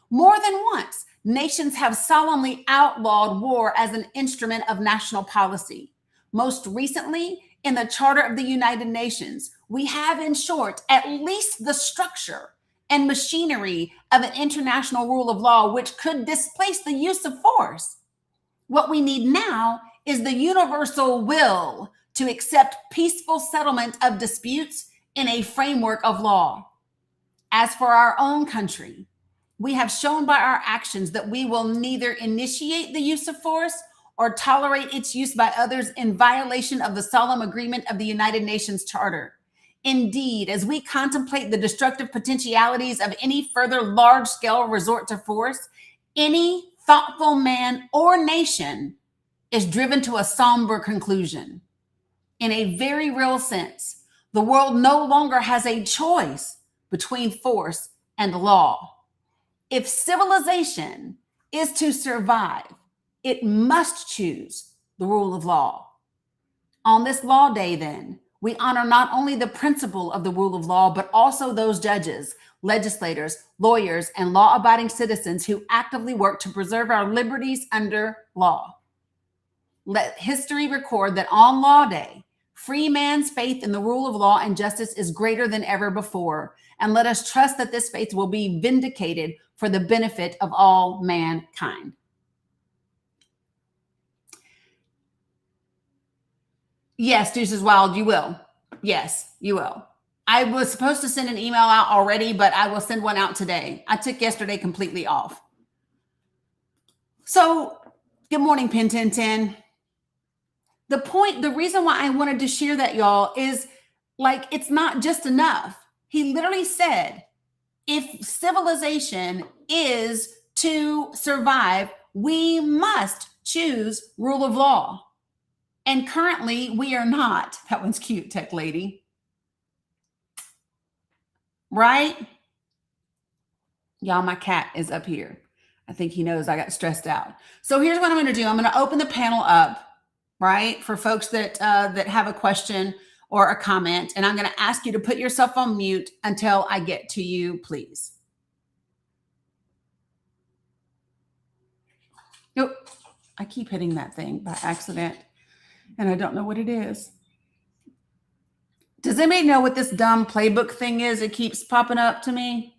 More than once, nations have solemnly outlawed war as an instrument of national policy. Most recently, in the Charter of the United Nations, we have, in short, at least the structure and machinery of an international rule of law which could displace the use of force. What we need now is the universal will to accept peaceful settlement of disputes in a framework of law. As for our own country, we have shown by our actions that we will neither initiate the use of force or tolerate its use by others in violation of the solemn agreement of the United Nations Charter. Indeed, as we contemplate the destructive potentialities of any further large-scale resort to force, any thoughtful man or nation is driven to a somber conclusion. In a very real sense, the world no longer has a choice between force and law. If civilization is to survive, it must choose the rule of law. On this law day, then, we honor not only the principle of the rule of law, but also those judges, legislators, lawyers, and law-abiding citizens who actively work to preserve our liberties under law. Let history record that on law day, free man's faith in the rule of law and justice is greater than ever before, and let us trust that this faith will be vindicated for the benefit of all mankind. Yes, Deuces Wild, you will. Yes, you will. I was supposed to send an email out already, but I will send one out today. I took yesterday completely off. So, good morning, Pin 1010. The reason why I wanted to share that, y'all, is like, it's not just enough. He literally said, if civilization is to survive, we must choose rule of law. And currently, we are not. That one's cute, Tech Lady. Right? Y'all, my cat is up here. I think he knows I got stressed out. So here's what I'm going to do. I'm going to open the panel up, right, for folks that have a question or a comment. And I'm going to ask you to put yourself on mute until I get to you, please. Nope. I keep hitting that thing by accident and I don't know what it is. Does anybody know what this dumb playbook thing is? It keeps popping up to me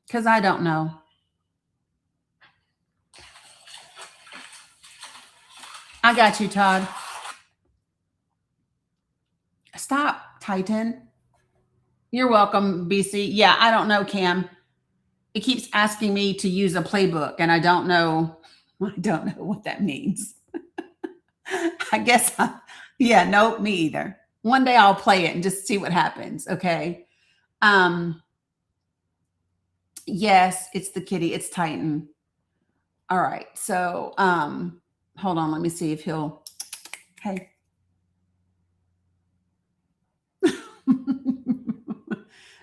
because I don't know. I got you, Todd. Stop, Titan. You're welcome, BC. Yeah, I don't know, Cam. It keeps asking me to use a playbook, and I don't know. I don't know what that means. I guess. Yeah, nope, me either. One day I'll play it and just see what happens. Okay. Yes, it's the kitty. It's Titan. All right. So, hold on. Let me see if he'll. Hey.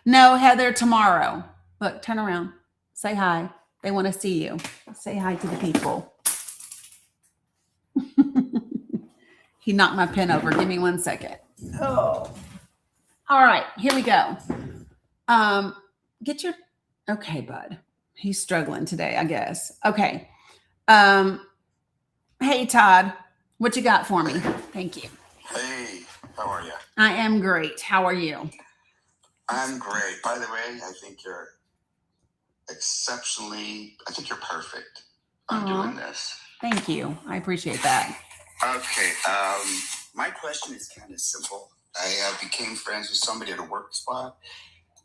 No, Heather, tomorrow. Look, turn around. Say hi. They want to see you. Say hi to the people. He knocked my pen over. Give me 1 second. Oh. All right, here we go. Get your okay, bud. He's struggling today, I guess. Okay. Hey, Todd, what you got for me? Thank you. Hey, how are you? I am great. How are you? I'm great. By the way, I think you're I think you're perfect on doing this. Thank you. I appreciate that. Okay, my question is kind of simple. I became friends with somebody at a work spot,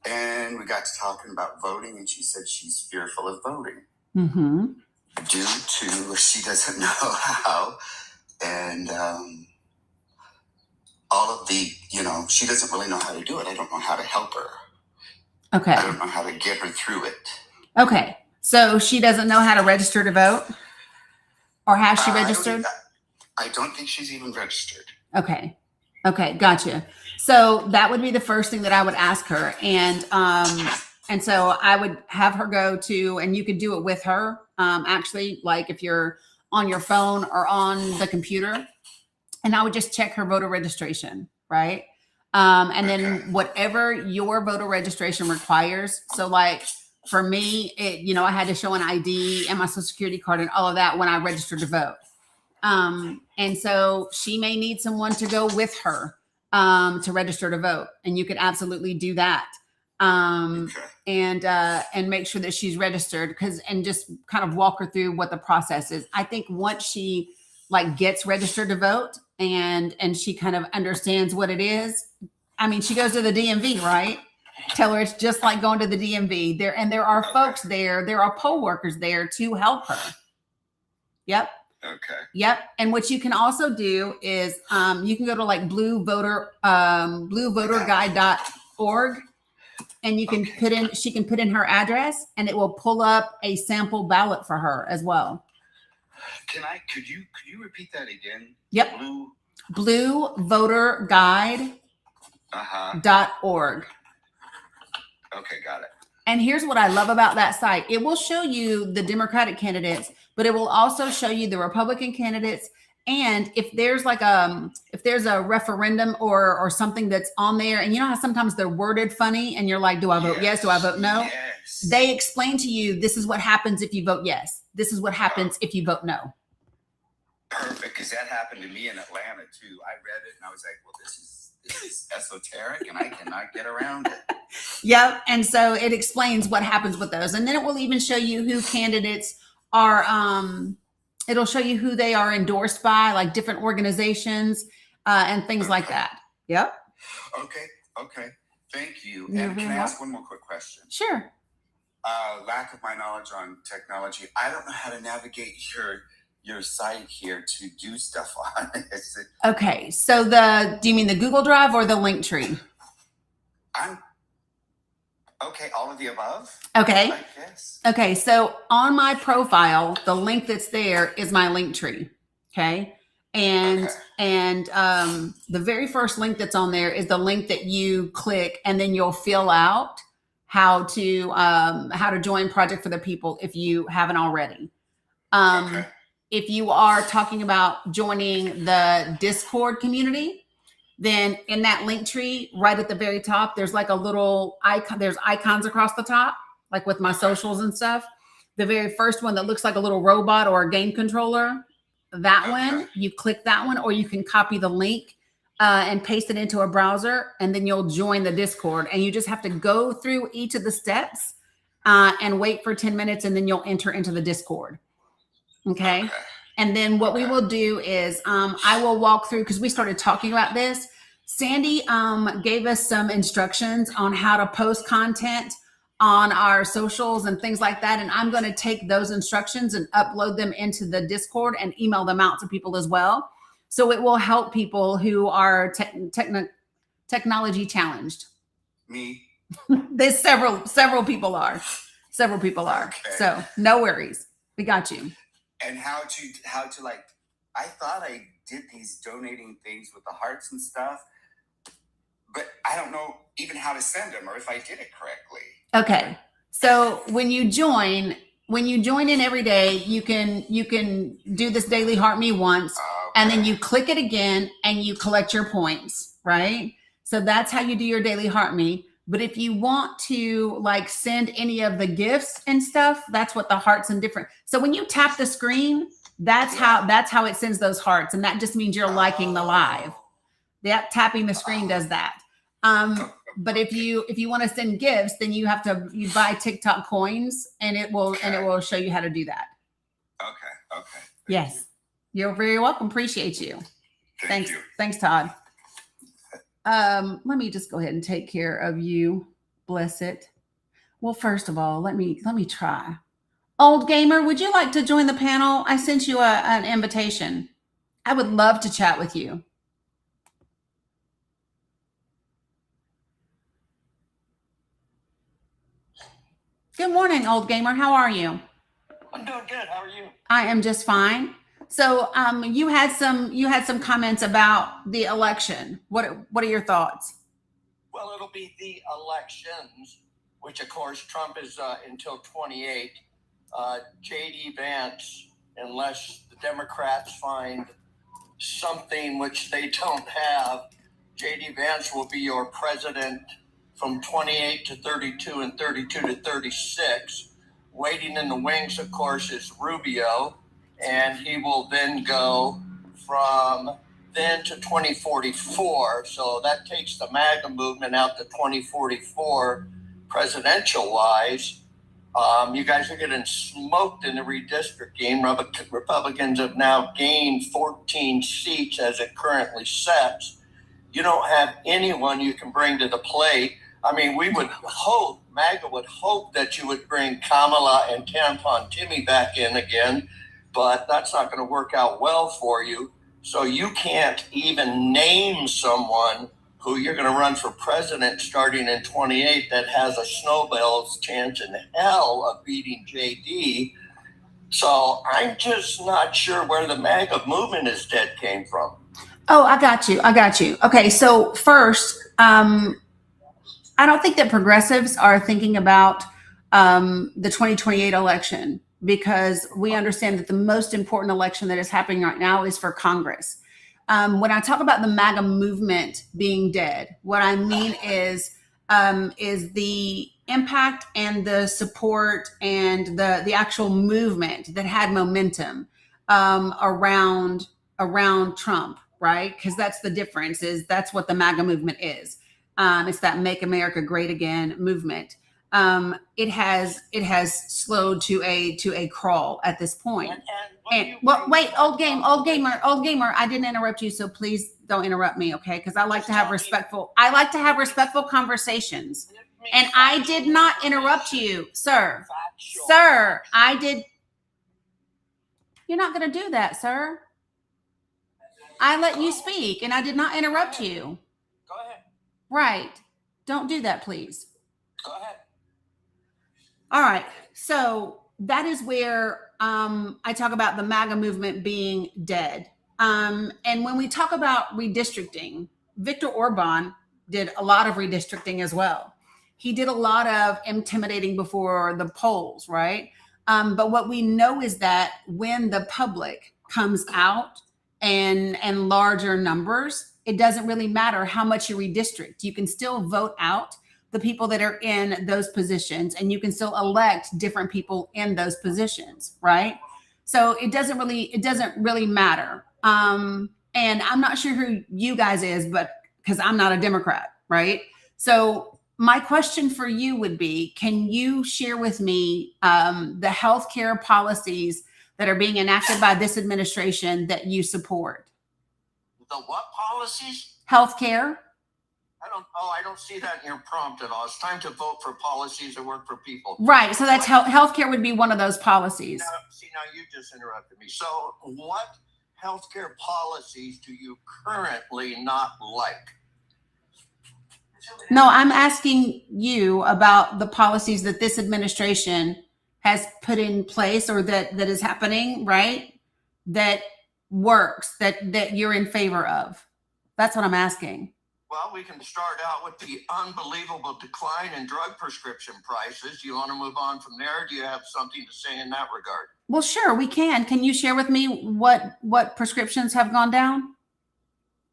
and we got to talking about voting, and she said she's fearful of voting Mm-hmm. due to she doesn't know how, and all of the, she doesn't really know how to do it. I don't know how to help her. Okay. I don't know how to get her through it. Okay. So she doesn't know how to register to vote? Or has she registered? I don't think she's even registered. Okay. Okay. Gotcha. So that would be the first thing that I would ask her. And so I would have her go to, and you could do it with her. Actually, like if you're on your phone or on the computer, and I would just check her voter registration. Right. And then whatever your voter registration requires. So like for me, I had to show an ID and my social security card and all of that when I registered to vote. And so she may need someone to go with her to register to vote, and you could absolutely do that. And make sure that she's registered and just kind of walk her through what the process is. I think once she like gets registered to vote and she kind of understands what it is. I mean, she goes to the DMV, right? Tell her it's just like going to the DMV there. And there are folks there. There are poll workers there to help her. Yep. Okay. Yep. And what you can also do is you can go to like bluevoterguide.org, and you can she can put in her address, and it will pull up a sample ballot for her as well. Could you repeat that again? Yep. bluevoterguide.org. Okay, got it. And here's what I love about that site. It will show you the Democratic candidates, but it will also show you the Republican candidates. And if there's like a referendum or something that's on there, and you know how sometimes they're worded funny and you're like, do I vote yes? Do I vote no? Yes. They explain to you, this is what happens if you vote yes. This is what happens if you vote no. Perfect, because that happened to me in Atlanta too. I read it and I was like, well, this is esoteric and I cannot get around it. Yep. And so it explains what happens with those. And then it will even show you who candidates are, it'll show you who they are endorsed by, like different organizations and things like that. Yep. Okay. Thank you. You're And can I very ask one more quick question? Sure. Lack of my knowledge on technology. I don't know how to navigate your site here to do stuff on it. Okay. So do you mean the Google Drive or the link tree? Okay, all of the above? Okay. I guess. Okay. So on my profile, the link that's there is my link tree. Okay. And the very first link that's on there is the link that you click, and then you'll fill out how to join Project for the People if you haven't already. If you are talking about joining the Discord community, then in that link tree, right at the very top, there's like a little icon. There's icons across the top, like with my socials and stuff. The very first one that looks like a little robot or a game controller, that Okay. one, you click that one, or you can copy the link and paste it into a browser, and then you'll join the Discord. And you just have to go through each of the steps and wait for 10 minutes, and then you'll enter into the Discord. Okay. And then what we will do is I will walk through, because we started talking about this. Sandy gave us some instructions on how to post content on our socials and things like that. And I'm going to take those instructions and upload them into the Discord and email them out to people as well. So it will help people who are technology challenged. Me. There's several people are. Several people are. Okay. So no worries. We got you. And how to like, I thought I did these donating things with the hearts and stuff, but I don't know even how to send them or if I did it correctly. Okay. So when you join in every day, you can do this daily heart me once, and then you click it again and you collect your points, right? So that's how you do your daily heart me. But if you want to like send any of the gifts and stuff, that's what the hearts and different. So when you tap the screen, that's how it sends those hearts. And that just means you're liking the live. That tapping the screen does that. But if you want to send gifts, then you buy TikTok coins, and it will show you how to do that. Okay. Yes. You're very welcome. Appreciate you. Thank you. Thanks, Todd. Let me just go ahead and take care of you. Bless it. Well, first of all, let me try. Old Gamer, would you like to join the panel? I sent you an invitation. I would love to chat with you. Good morning, Old Gamer. How are you? I'm doing good. How are you? I am just fine. So, you had some comments about the election. What are your thoughts? Well, it'll be the elections, which of course Trump is until 28. J.D. Vance, unless the Democrats find something which they don't have, J.D. Vance will be your president from 28 to 32 and 32 to 36. Waiting in the wings, of course, is Rubio, and he will then go from then to 2044. So that takes the MAGA movement out to 2044 presidential wise. You guys are getting smoked in the redistricting. Republicans have now gained 14 seats as it currently sets. You don't have anyone you can bring to the plate. I mean, we would hope, MAGA would hope that you would bring Kamala and Tampon Timmy back in again, but that's not going to work out well for you. So you can't even name someone who you're going to run for president starting in 28 that has a snowball's chance in hell of beating JD. So I'm just not sure where the MAGA movement is dead came from. Oh, I got you. Okay, so first, I don't think that progressives are thinking about the 2028 election, because we understand that the most important election that is happening right now is for Congress. When I talk about the MAGA movement being dead, what I mean is the impact and the support and the actual movement that had momentum around Trump, right? Because that's the difference. That's what the MAGA movement is. It's that Make America Great Again movement. It has slowed to a crawl at this point. And wait, old gamer, I didn't interrupt you, so please don't interrupt me, okay? Because I like to have respectful conversations. And I did not interrupt you, sir. Sir, I did. You're not going to do that, sir. I let you speak, and I did not interrupt you. Go ahead. Right. Don't do that, please. Go ahead. All right. So that is where I talk about the MAGA movement being dead. And when we talk about redistricting, Viktor Orban did a lot of redistricting as well. He did a lot of intimidating before the polls, right? But what we know is that when the public comes out and larger numbers, it doesn't really matter how much you redistrict. You can still vote out the people that are in those positions, and you can still elect different people in those positions, right? So it doesn't really matter. And I'm not sure who you guys is, but because I'm not a Democrat, right? So my question for you would be, can you share with me the healthcare policies that are being enacted by this administration that you support? The what policies? Healthcare. I don't see that in your prompt at all. It's time to vote for policies that work for people. Right. So that's healthcare would be one of those policies. Now you just interrupted me. So what healthcare policies do you currently not like? No, I'm asking you about the policies that this administration has put in place, or that is happening, right? That works, that you're in favor of. That's what I'm asking. Well, we can start out with the unbelievable decline in drug prescription prices. Do you want to move on from there? Do you have something to say in that regard? Well, sure, we can. Can you share with me what prescriptions have gone down?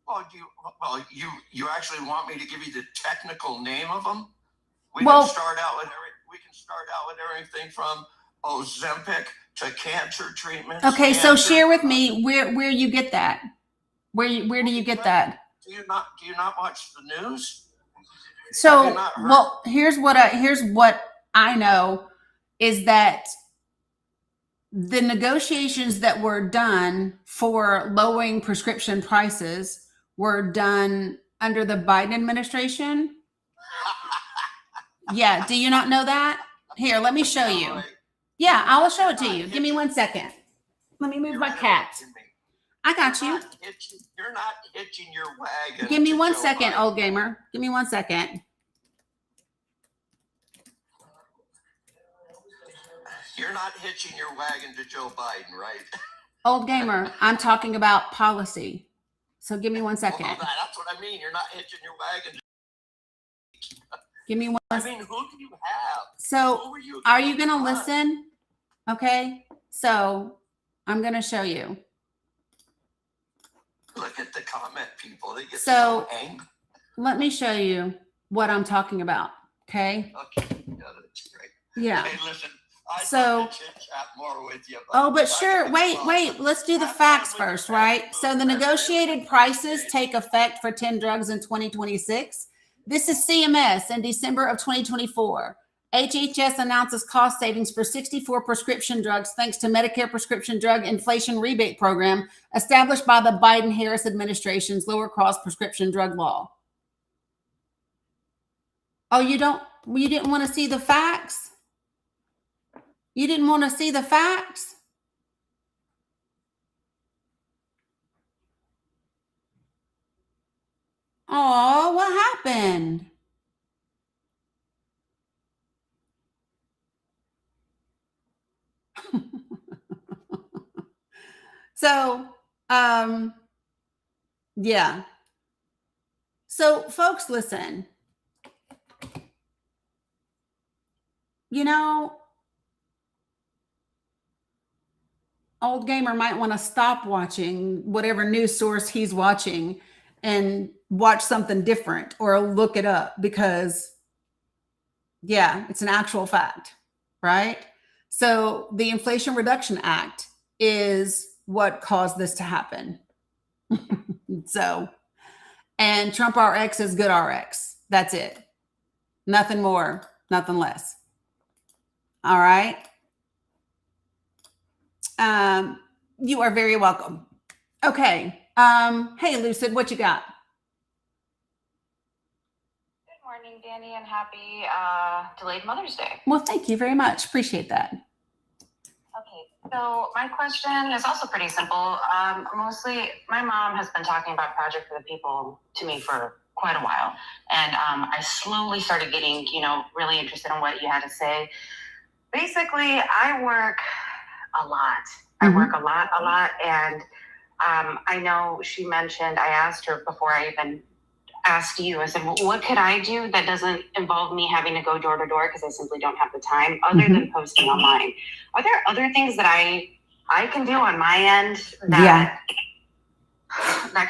Well, you actually want me to give you the technical name of them? We Well, can start out with everything from Ozempic to cancer treatments. Okay, so share with me where you get that. Where do you get that? Do you not watch the news? So, well, here's what I know is that the negotiations that were done for lowering prescription prices were done under the Biden administration. Yeah, do you not know that? Here, let me show you. Yeah, I will show it to you. Give me 1 second. Let me move my cat. I got you. You're not hitching your wagon. Give me to 1 Joe second, Biden. old gamer. Give me 1 second. You're not hitching your wagon to Joe Biden, right? Old gamer, I'm talking about policy. So give me 1 second. Well, that's what I mean. You're not hitching your wagon. Give me one. I mean, who do you have? So are you going to listen? Okay. So I'm going to show you. Look at the comment people. They get So- so angry. Let me show you what I'm talking about. Okay. Okay, yeah, that's great. Yeah. Hey, listen, I'd So- love to chit-chat more with you. Oh, but I sure. gotta Wait. go. Let's do the Have facts fun with first, your right? Facebook So the friends. negotiated prices take effect for 10 drugs in 2026. This is CMS in December of 2024. HHS announces cost savings for 64 prescription drugs thanks to Medicare prescription drug inflation rebate program established by the Biden-Harris administration's lower cost prescription drug law. Oh, you didn't want to see the facts? You didn't want to see the facts? Oh, what happened? So, yeah. So, folks, listen. You know, old gamer might want to stop watching whatever news source he's watching and watch something different or look it up, because yeah, it's an actual fact, right? So the Inflation Reduction Act is what caused this to happen. So, and Trump RX is good RX. That's it. Nothing more, nothing less. All right. You are very welcome. Okay. Hey, Lucid, what you got? Good morning, Dani, and happy delayed Mother's Day. Well, thank you very much. Appreciate that. Okay, so my question is also pretty simple. Mostly, my mom has been talking about Project for the People to me for quite a while, and I slowly started getting, really interested in what you had to say. Basically, I work a lot. I work a lot, and I know she mentioned, I asked her before I even asked you, I said, well, what could I do that doesn't involve me having to go door to door, because I simply don't have the time, other than posting online? Are there other things that I can do on my end that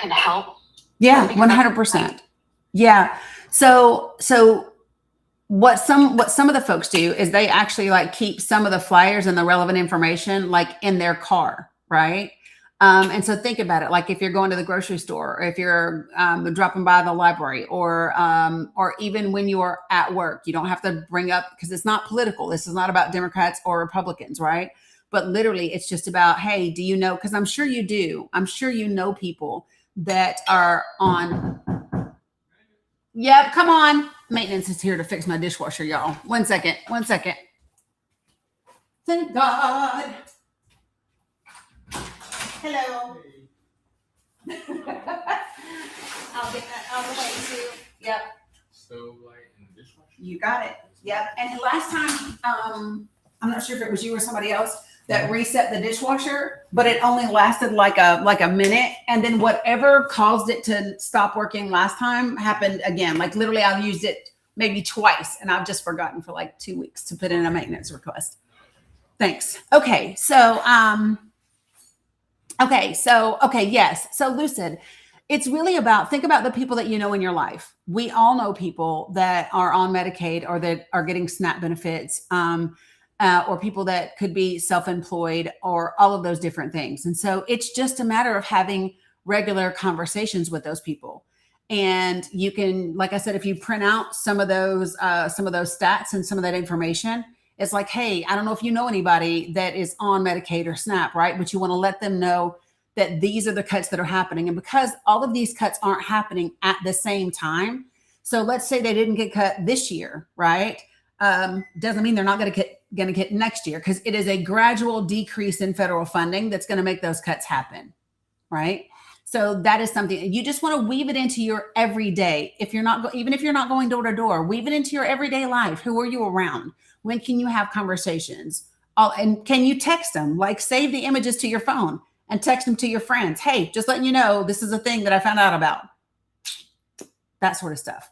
can help? Yeah, 100%. Yeah. So what some of the folks do is they actually like keep some of the flyers and the relevant information like in their car, right? And so think about it, like if you're going to the grocery store, or if you're dropping by the library, or even when you are at work, you don't have to bring up, because it's not political. This is not about Democrats or Republicans, right? But literally, it's just about, hey, do you know? Because I'm sure you do. I'm sure you know people that are on. Yep, come on. Maintenance is here to fix my dishwasher, y'all. 1 second. 1 second. Thank God. Hello. I'll get that out of the way too. Yep. Stove light and dishwasher. You got it. Yep. And last time, I'm not sure if it was you or somebody else that reset the dishwasher, but it only lasted like a minute, and then whatever caused it to stop working last time happened again. Like literally, I've used it maybe twice, and I've just forgotten for like 2 weeks to put in a maintenance request. Thanks. Okay, so yes. So Lucid, it's really about, think about the people that you know in your life. We all know people that are on Medicaid or that are getting SNAP benefits, or people that could be self-employed, or all of those different things. And so it's just a matter of having regular conversations with those people. And you can, like I said, if you print out some of those stats and some of that information, it's like, hey, I don't know if you know anybody that is on Medicaid or SNAP, right? But you want to let them know that these are the cuts that are happening. And because all of these cuts aren't happening at the same time, so let's say they didn't get cut this year, right? Doesn't mean they're not going to get next year, because it is a gradual decrease in federal funding that's going to make those cuts happen, right? So that is something you just want to weave it into your everyday. If you're not, even if you're not going door to door, weave it into your everyday life. Who are you around? When can you have conversations? And can you text them? Like save the images to your phone and text them to your friends. Hey, just letting you know, this is a thing that I found out about. That sort of stuff.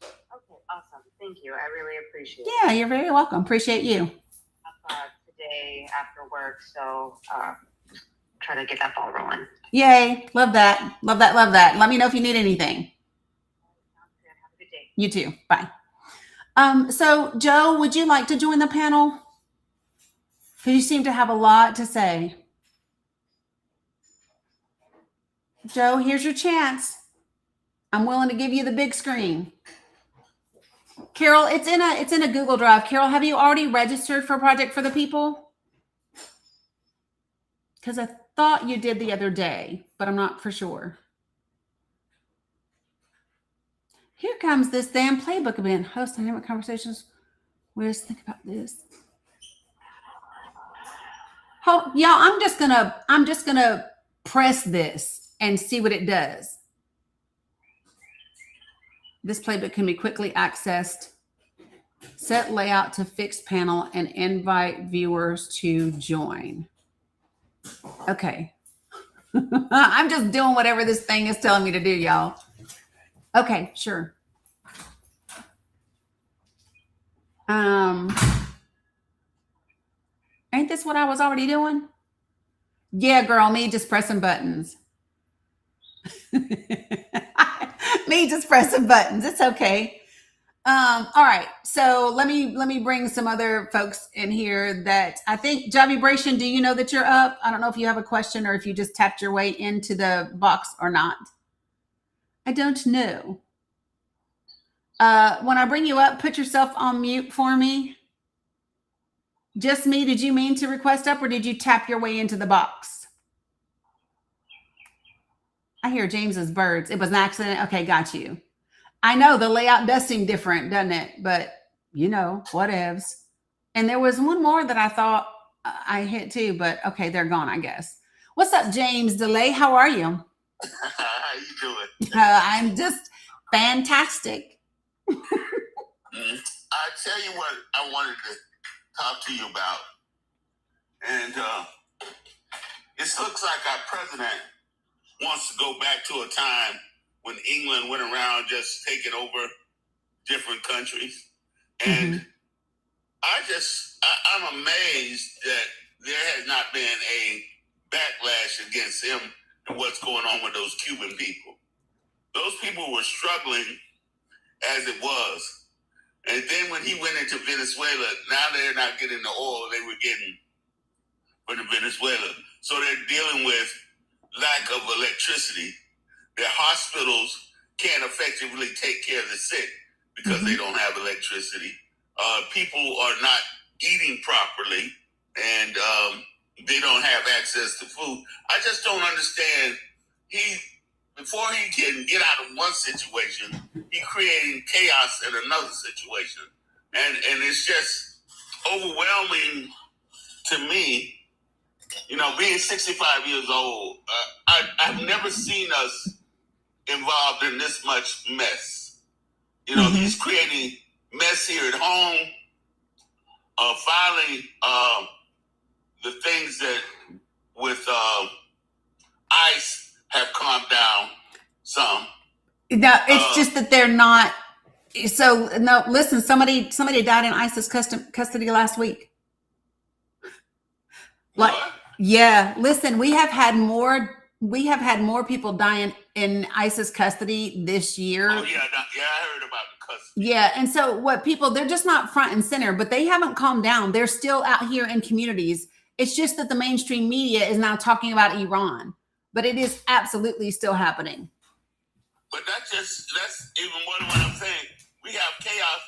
Okay, awesome. Thank you. I really appreciate Yeah, you're very welcome. Appreciate you. Today after work, so try to get that ball rolling. Yay. Love that. Love that. Love that. Let me know if you need anything. Sounds good. Have a good day. You too. Bye. So Joe, would you like to join the panel? Because you seem to have a lot to say. Joe, here's your chance. I'm willing to give you the big screen. Carol, it's in a Google Drive. Carol, have you already registered for Project for the People? Because I thought you did the other day, but I'm not for sure. Here comes this damn playbook again. Host dynamic conversations. Where's think about this? Y'all, I'm just gonna press this and see what it does. This playbook can be quickly accessed. Set layout to fixed panel and invite viewers to join. Okay. I'm just doing whatever this thing is telling me to do, y'all. Okay, sure. Ain't this what I was already doing? Yeah, girl, me just pressing buttons. Me just pressing buttons. It's okay. All right. So let me bring some other folks in here that I think, Javi Bration, do you know that you're up? I don't know if you have a question or if you just tapped your way into the box or not. I don't know. When I bring you up, put yourself on mute for me. Just me. Did you mean to request up or did you tap your way into the box? I hear James's birds. It was an accident. Okay, got you. I know the layout does seem different, doesn't it? But you know, whatevs. And there was one more that I thought I hit too, but okay, they're gone, I guess. What's up, James DeLay? How are you? How you doing? I'm just fantastic. I tell you what I wanted to talk to you about. And it looks like our president wants to go back to a time when England went around just taking over different countries. And I'm amazed that there has not been a backlash against him and what's going on with those Cuban people. Those people were struggling as it was. And then when he went into Venezuela, now they're not getting the oil they were getting from Venezuela. So they're dealing with lack of electricity. Their hospitals can't effectively take care of the sick because they don't have electricity. People are not eating properly, and they don't have access to food. I just don't understand. Before he can get out of one situation, he's creating chaos in another situation. And it's just overwhelming to me. You know, being 65 years old, I've never seen us involved in this much mess. You know, he's creating mess here at home. Finally, the things that with ICE have calmed down some. No, it's just that they're not. So no, listen. Somebody died in ISIS custody last week. Like, What? yeah. Listen, we have had more people dying in ISIS custody this year. Oh yeah, I heard about the custody. Yeah, and so they're just not front and center, but they haven't calmed down. They're still out here in communities. It's just that the mainstream media is now talking about Iran, but it is absolutely still happening. But that's even more than what I'm saying. We have chaos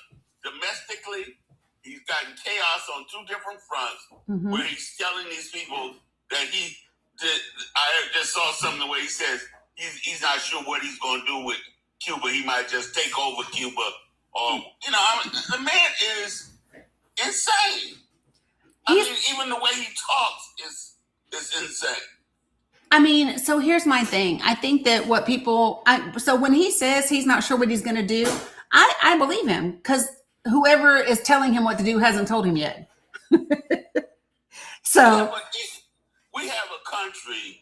domestically. He's gotten chaos on two different fronts where he's telling these people that he did. I just saw something where he says he's not sure what he's going to do with Cuba. He might just take over Cuba. Or, you know, the man is insane. I mean, even the way he talks is insane. I mean, so here's my thing. I think that so when he says he's not sure what he's going to do, I believe him, because whoever is telling him what to do hasn't told him yet. So yeah, but we have a country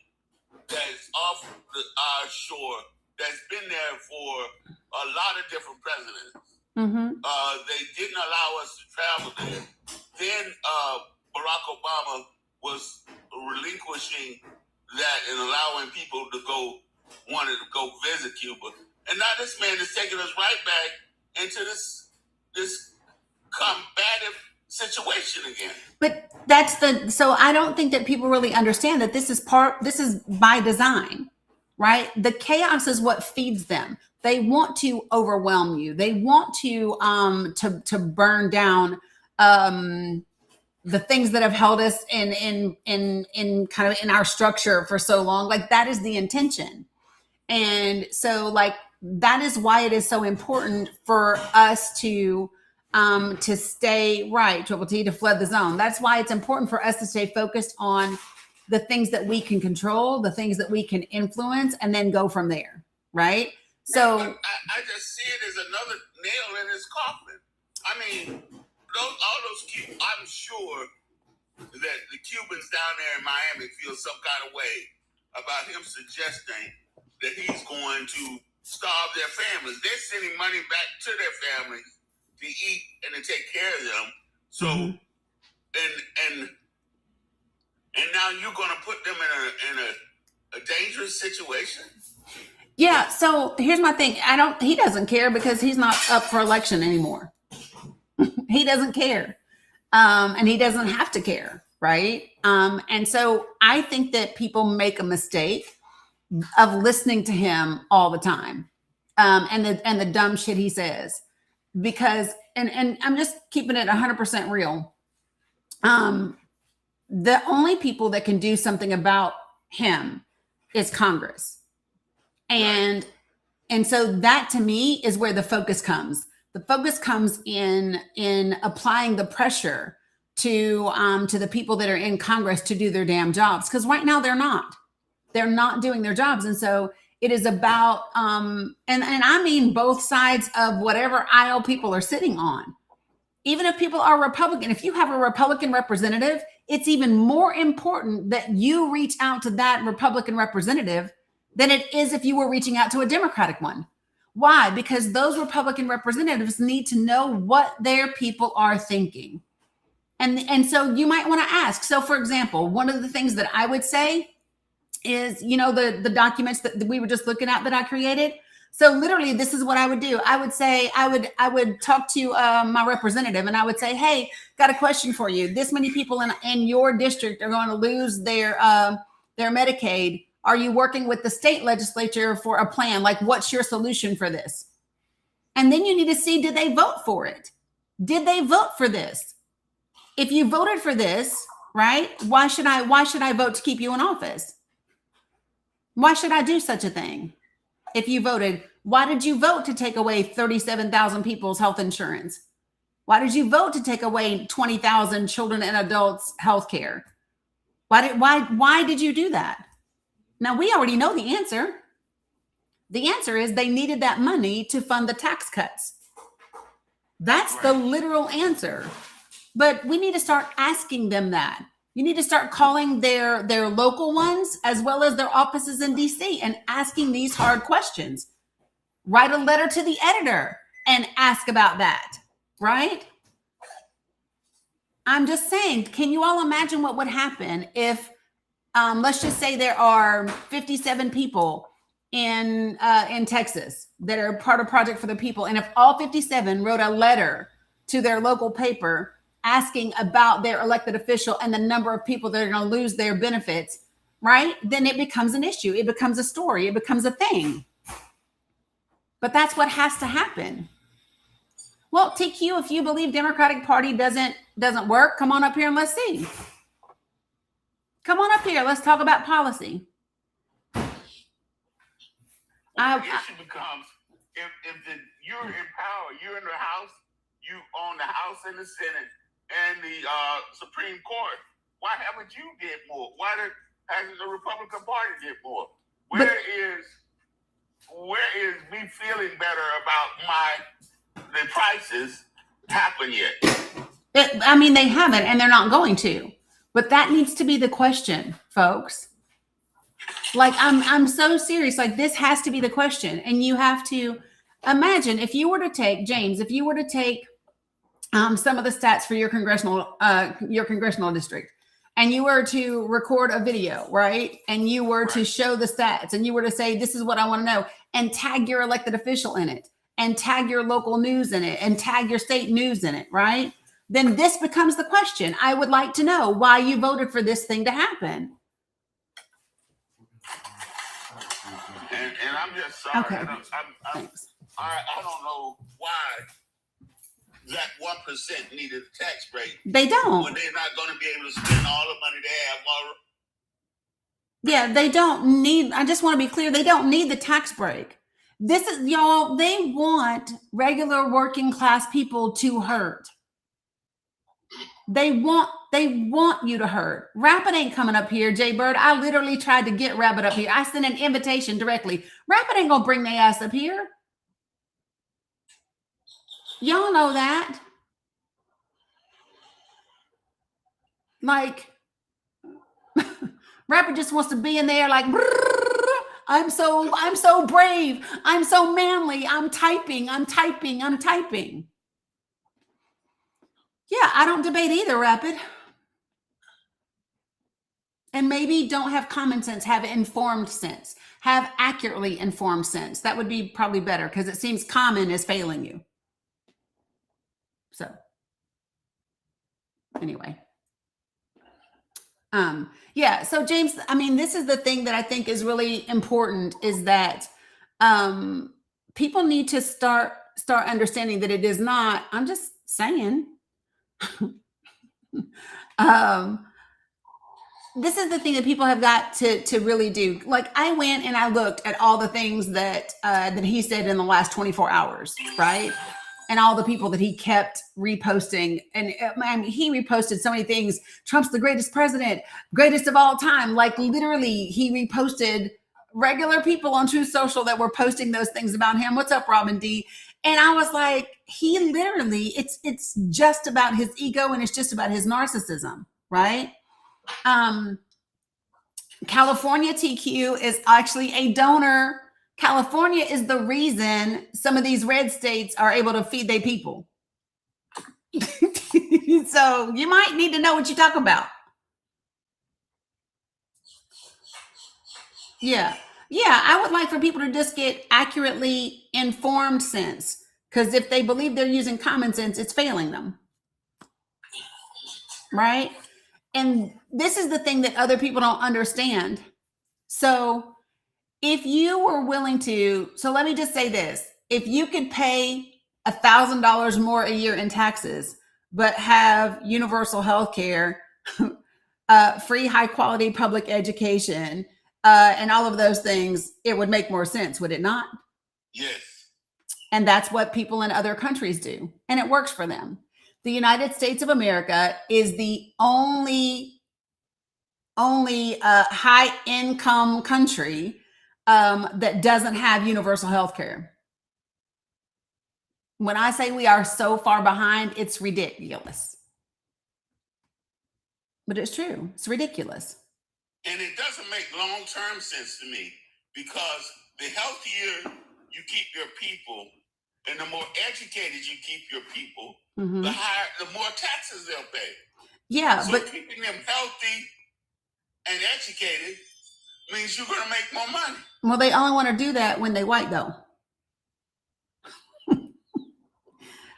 that's off our shore that's been there for a lot of different presidents. They didn't allow us to travel there. Then Barack Obama was relinquishing that and allowing people to wanted to go visit Cuba. And now this man is taking us right back into this combative situation again. But so I don't think that people really understand that this is by design, right? The chaos is what feeds them. They want to overwhelm you. They want to burn down the things that have held us in kind of in our structure for so long. Like, that is the intention. And so, like, that is why it is so important for us to stay right, Triple T, to flood the zone. That's why it's important for us to stay focused on the things that we can control, the things that we can influence, and then go from there, right? So I just see it as another nail in his coffin. I mean, all those Cubans, I'm sure that the Cubans down there in Miami feel some kind of way about him suggesting that he's going to starve their families. They're sending money back to their families to eat and to take care of them. So, and now you're going to put them in a dangerous situation. yeah. So here's my thing. He doesn't care because he's not up for election anymore. He doesn't care. And he doesn't have to care. Right. And so I think that people make a mistake of listening to him all the time. And the dumb shit he says, because, and I'm just keeping it 100% real. The only people that can do something about him is Congress. And so that, to me, is where the focus comes. The focus comes in applying the pressure to the people that are in Congress to do their damn jobs. Because right now they're not doing their jobs. And so it is about, and I mean both sides of whatever aisle people are sitting on. Even if people are Republican, if you have a Republican representative, it's even more important that you reach out to that Republican representative than it is if you were reaching out to a Democratic one. Why? Because those Republican representatives need to know what their people are thinking. And so you might want to ask. So, for example, one of the things that I would say is, the documents that we were just looking at that I created. So literally, this is what I would do. I would say, I would talk to my representative, and I would say, hey, got a question for you. This many people in your district are going to lose their Medicaid. Are you working with the state legislature for a plan? Like, what's your solution for this? And then you need to see, did they vote for it? Did they vote for this? If you voted for this, right? Why should I vote to keep you in office? Why should I do such a thing? If you voted, why did you vote to take away 37,000 people's health insurance? Why did you vote to take away 20,000 children and adults' health care? Why did you do that? Now, we already know the answer. The answer is they needed that money to fund the tax cuts. That's the literal answer. But we need to start asking them that. You need to start calling their local ones as well as their offices in DC and asking these hard questions. Write a letter to the editor and ask about that, right? I'm just saying, can you all imagine what would happen if, let's just say there are 57 people in Texas that are part of Project for the People, and if all 57 wrote a letter to their local paper asking about their elected official and the number of people that are going to lose their benefits, right? Then it becomes an issue. It becomes a story. It becomes a thing. But that's what has to happen. Well, TQ, if you believe Democratic Party doesn't work, come on up here and let's see. Come on up here. Let's talk about policy. The issue becomes if you're in power, you're in the House, you own the House and the Senate and the Supreme Court. Why haven't you get more? Why hasn't the Republican Party get more? Where is me feeling better about the prices happen yet? I mean, they haven't, and they're not going to. But that needs to be the question, folks. Like, I'm so serious. Like, this has to be the question. And you have to imagine if you were to take, James, if you were to take some of the stats for your congressional district, and you were to record a video, right? And you were to show the stats, and you were to say, this is what I want to know, and tag your elected official in it, and tag your local news in it, and tag your state news in it, right? Then this becomes the question. I would like to know why you voted for this thing to happen. And I'm just sorry. Okay. Thanks. I don't know why that 1% needed a tax break. They don't. When they're not going to be able to spend all the money they have. Yeah, they don't need, I just want to be clear, they don't need the tax break. This is, y'all, they want regular working class people to hurt. They want you to hurt. Rapid ain't coming up here, Jay Bird. I literally tried to get Rapid up here. I sent an invitation directly. Rapid ain't gonna bring their ass up here. Y'all know that. Like, Rapid just wants to be in there like, I'm so brave. I'm so manly. I'm typing. Yeah, I don't debate either, Rapid. And maybe don't have common sense, have informed sense, have accurately informed sense. That would be probably better because it seems common is failing you. So anyway. Yeah, so James, I mean, this is the thing that I think is really important is that people need to start understanding that it is not, I'm just saying, this is the thing that people have got to really do. Like, I went and I looked at all the things that he said in the last 24 hours, right? And all the people that he kept reposting. And I mean, he reposted so many things. Trump's the greatest president, greatest of all time. Like, literally, he reposted regular people on Truth Social that were posting those things about him. What's up, Robin D? And I was like, he literally, it's just about his ego and it's just about his narcissism, right? California TQ is actually a donor. California is the reason some of these red states are able to feed their people. So you might need to know what you talk about. Yeah. Yeah, I would like for people to just get accurately informed sense. Because if they believe they're using common sense, it's failing them. Right? And this is the thing that other people don't understand. So if you were willing to, so let me just say this. If you could pay $1,000 more a year in taxes, but have universal health care, free high quality public education, and all of those things, it would make more sense, would it not? Yes. And that's what people in other countries do. And it works for them. The United States of America is the only high income country that doesn't have universal health care. When I say we are so far behind, it's ridiculous. But it's true. It's ridiculous. And it doesn't make long-term sense to me, because the healthier you keep your people and the more educated you keep your people, the higher, the more taxes they'll pay. Yeah, So but keeping them healthy and educated means you're going to make more money. well, they only want to do that when they white, though.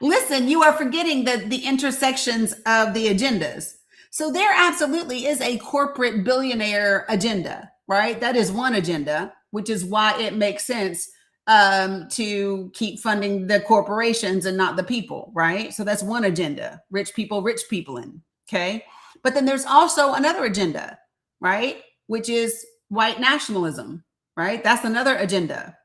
Listen, you are forgetting the intersections of the agendas. So there absolutely is a corporate billionaire agenda, right? That is one agenda, which is why it makes sense to keep funding the corporations and not the people, right? So that's one agenda, rich people in, okay? But then there's also another agenda, right? Which is white nationalism, right? That's another agenda,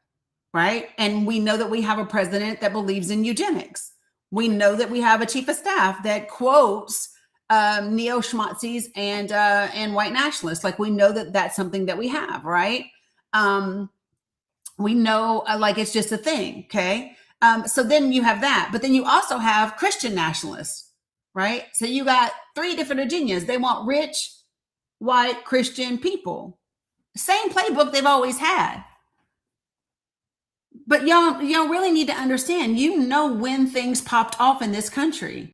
right? And we know that we have a president that believes in eugenics. We know that we have a chief of staff that quotes neo-Schmazis and white nationalists. Like, we know that that's something that we have, right? We know, like, it's just a thing, okay? So then you have that. But then you also have Christian nationalists, right? So you got three different agendas. They want rich, white, Christian people. Same playbook they've always had. But y'all really need to understand, when things popped off in this country.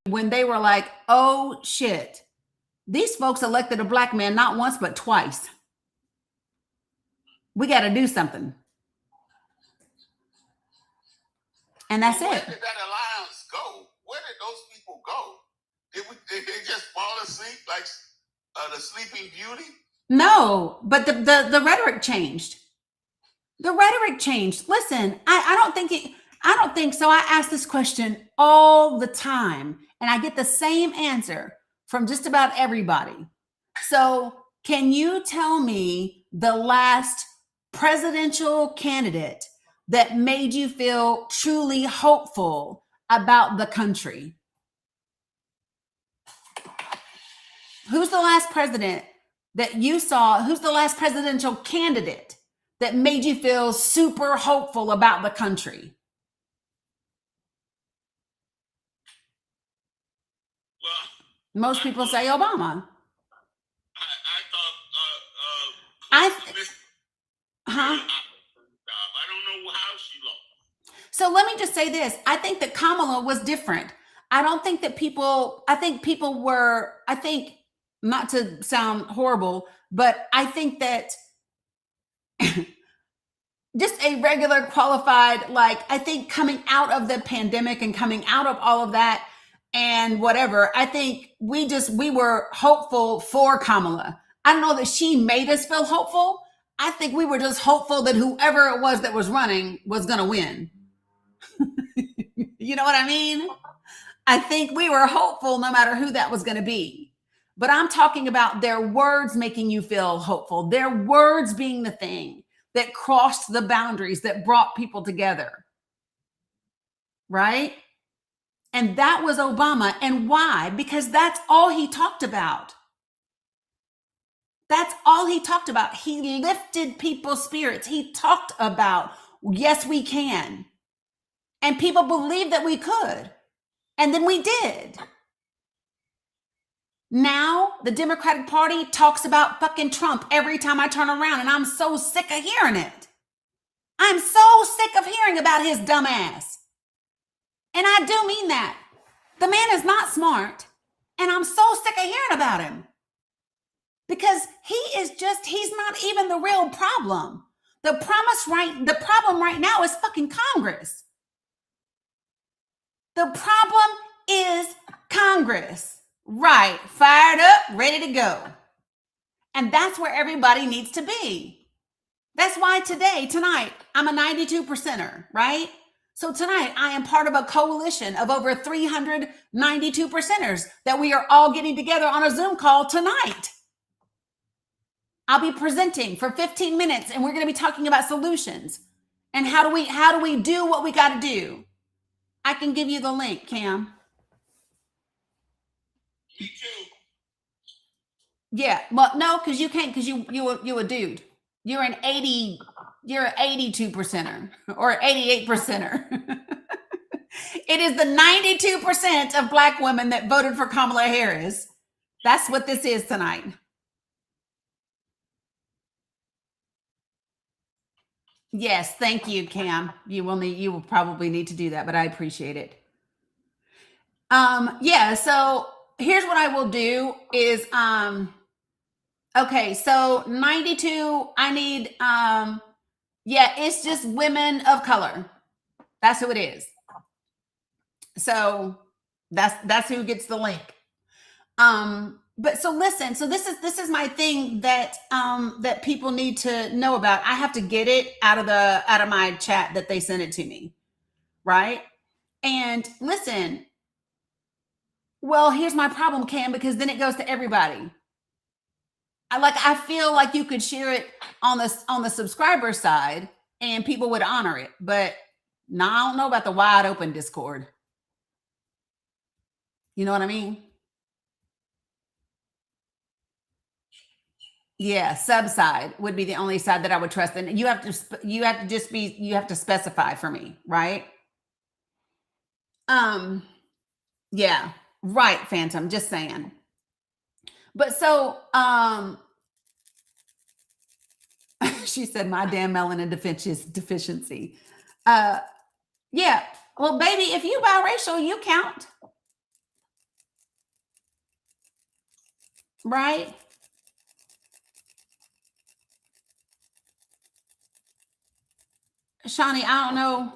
When they were like, oh shit, these folks elected a black man not once, but twice. We got to do something. And that's Where it. did that alliance go? Where did those people go? Did they just fall asleep like the Sleeping Beauty? No, but the rhetoric changed. The rhetoric changed. Listen, I don't think so. I ask this question all the time, and I get the same answer from just about everybody. So, can you tell me the last presidential candidate that made you feel truly hopeful about the country? Who's the last president that you saw? Who's the last presidential candidate that made you feel super hopeful about the country? Well, Most people say Obama. I Huh? I don't know how she lost. So let me just say this. I think that Kamala was different. I think not to sound horrible, but I think that just a regular qualified, like, I think coming out of the pandemic and coming out of all of that and whatever, I think we were hopeful for Kamala. I don't know that she made us feel hopeful. I think we were just hopeful that whoever it was that was running was going to win. You know what I mean? I think we were hopeful no matter who that was going to be. But I'm talking about their words making you feel hopeful. Their words being the thing that crossed the boundaries, that brought people together. Right? And that was Obama. And why? Because that's all he talked about. That's all he talked about. He lifted people's spirits. He talked about, yes, we can. And people believed that we could. And then we did. Now the Democratic Party talks about fucking Trump every time I turn around, and I'm so sick of hearing it. I'm so sick of hearing about his dumb ass. And I do mean that. The man is not smart, and I'm so sick of hearing about him. because he's not even the real problem. The problem right now is fucking Congress. The problem is Congress. Right. Fired up, ready to go. And that's where everybody needs to be. That's why tonight, I'm a 92%er, right? So tonight, I am part of a coalition of over 392%ers that we are all getting together on a Zoom call tonight. I'll be presenting for 15 minutes, and we're going to be talking about solutions and how do we do what we got to do. I can give you the link, Cam. Me too. Yeah, well, no, because you can't, because you a dude. You're an 82%er or 88%er. It is the 92% of Black women that voted for Kamala Harris. That's what this is tonight. Yes, thank you, Cam. You will probably need to do that, but I appreciate it. Yeah, so here's what I will do is okay, so 92, I need yeah, it's just women of color. That's who it is. So that's who gets the link. But so listen, so this is my thing that that people need to know about. I have to get it out of my chat that they sent it to me, right? And listen, well, here's my problem, Cam, because then it goes to everybody. I feel like you could share it on the subscriber side and people would honor it, but no, I don't know about the wide open Discord. You know what I mean? Yeah, sub side would be the only side that I would trust, and you have to specify for me, right? Yeah, right, Phantom. Just saying. But so, she said, "My damn melanin deficiency." Yeah. Well, baby, if you biracial, you count, right? Shawnee, I don't know.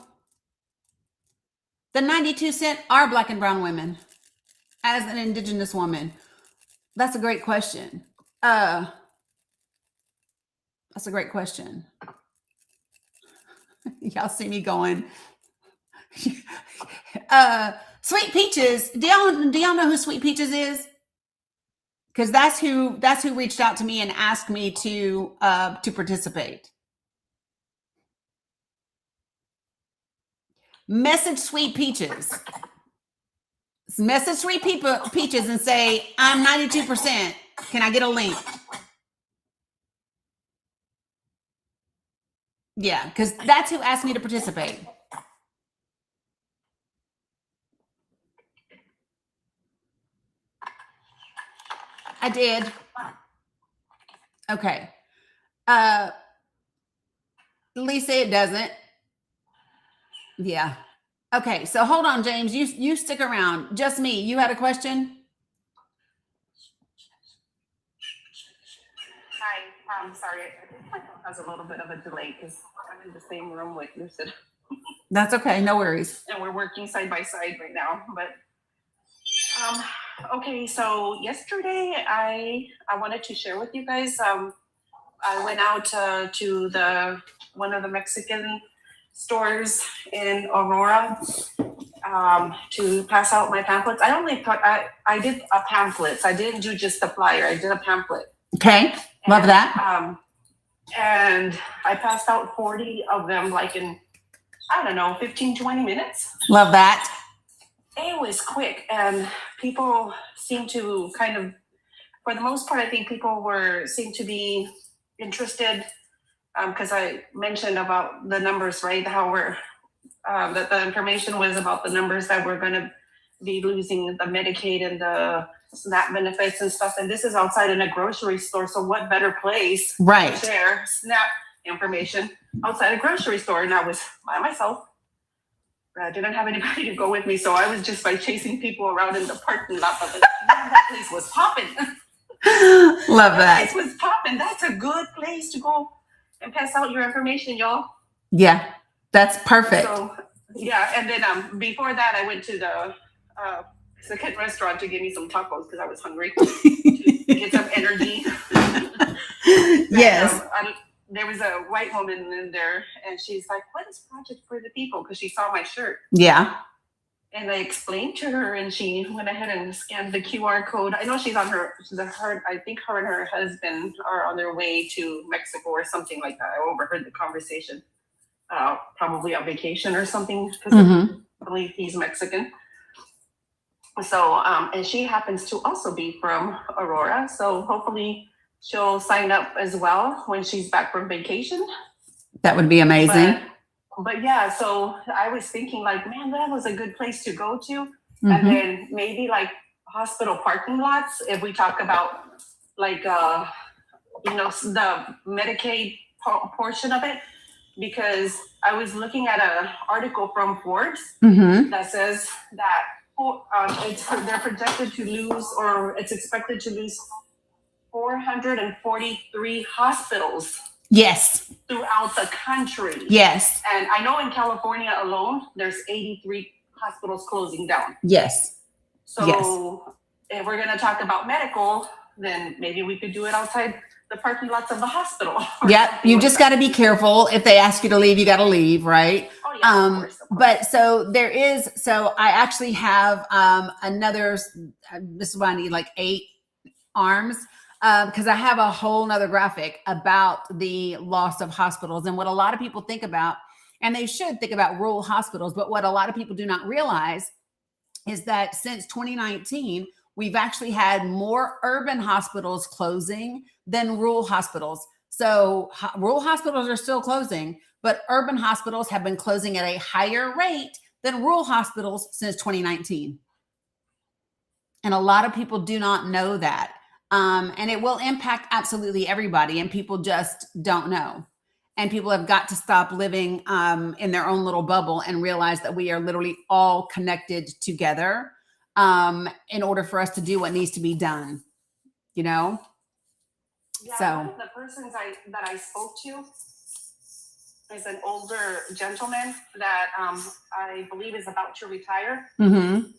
The 92% are Black and brown women. As an Indigenous woman, that's a great question. That's a great question. Y'all see me going. Sweet Peaches. Do y'all know who Sweet Peaches is? Because that's who reached out to me and asked me to participate. Message Sweet Peaches. Message Sweet Peaches and say, I'm 92%. Can I get a link? Yeah, because that's who asked me to participate. I did. Okay. Lisa, it doesn't. Yeah. Okay, so hold on, James. You stick around. Just me. You had a question? Hi. Sorry. I think my phone has a little bit of a delay because I'm in the same room with Lucid. That's okay. No worries. And we're working side by side right now. But okay, so yesterday I wanted to share with you guys. I went out to one of the Mexican stores in Aurora to pass out my pamphlets. I did a pamphlet. I didn't do just a flyer. I did a pamphlet. Okay, love that. And I passed out 40 of them like in, I don't know, 15, 20 minutes. Love that. It was quick, and people seem to kind of, for the most part, I think people seem to be interested because I mentioned about the numbers, right? How that the information was about the numbers that we're going to be losing the Medicaid and the SNAP benefits and stuff. And this is outside in a grocery store. So what better place to share SNAP information outside a grocery store? And I was by myself. I didn't have anybody to go with me. So I was just chasing people around in the parking lot. But that place was popping. Love That place that. was popping. That's a good place to go and pass out your information, y'all. Yeah, that's perfect. So yeah, and then before that, I went to the second restaurant to get me some tacos because I was hungry to get some energy. Yes. And, there was a white woman in there, and she's like, "What is Project for the People?" Because she saw my shirt. Yeah. And I explained to her, and she went ahead and scanned the QR code. I know she's on I think her and her husband are on their way to Mexico or something like that. I overheard the conversation. Probably on vacation or something, because I believe he's Mexican. So, and she happens to also be from Aurora. So hopefully she'll sign up as well when she's back from vacation. That would be amazing. But yeah, so I was thinking like, man, that was a good place to go to. And then maybe like hospital parking lots, if we talk about like, the Medicaid portion of it, because I was looking at an article from Forbes that says that they're projected to lose, or it's expected to lose 443 hospitals. Yes. Throughout the country. Yes. And I know in California alone, there's 83 hospitals closing down. Yes. So if we're going to talk about medical, then maybe we could do it outside the parking lots of the hospital. Yep. You just got to be careful. If they ask you to leave, you got to leave, right? Oh, yeah, of course. But so I actually have another, this is why I need like 8 arms, because I have a whole nother graphic about the loss of hospitals and what a lot of people think about, and they should think about rural hospitals. But what a lot of people do not realize is that since 2019, we've actually had more urban hospitals closing than rural hospitals. So rural hospitals are still closing, but urban hospitals have been closing at a higher rate than rural hospitals since 2019. And a lot of people do not know that. And it will impact absolutely everybody, and people just don't know. And people have got to stop living in their own little bubble and realize that we are literally all connected together in order for us to do what needs to be done, Yeah, so one of the persons that I spoke to is an older gentleman that I believe is about to retire. And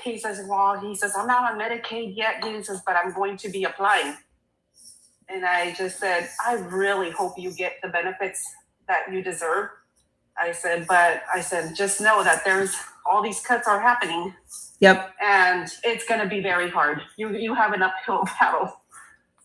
he says, I'm not on Medicaid yet. He says, but I'm going to be applying. And I just said, I really hope you get the benefits that you deserve. I said, just know that there's all these cuts are happening. Yep. And it's going to be very hard. You have an uphill battle.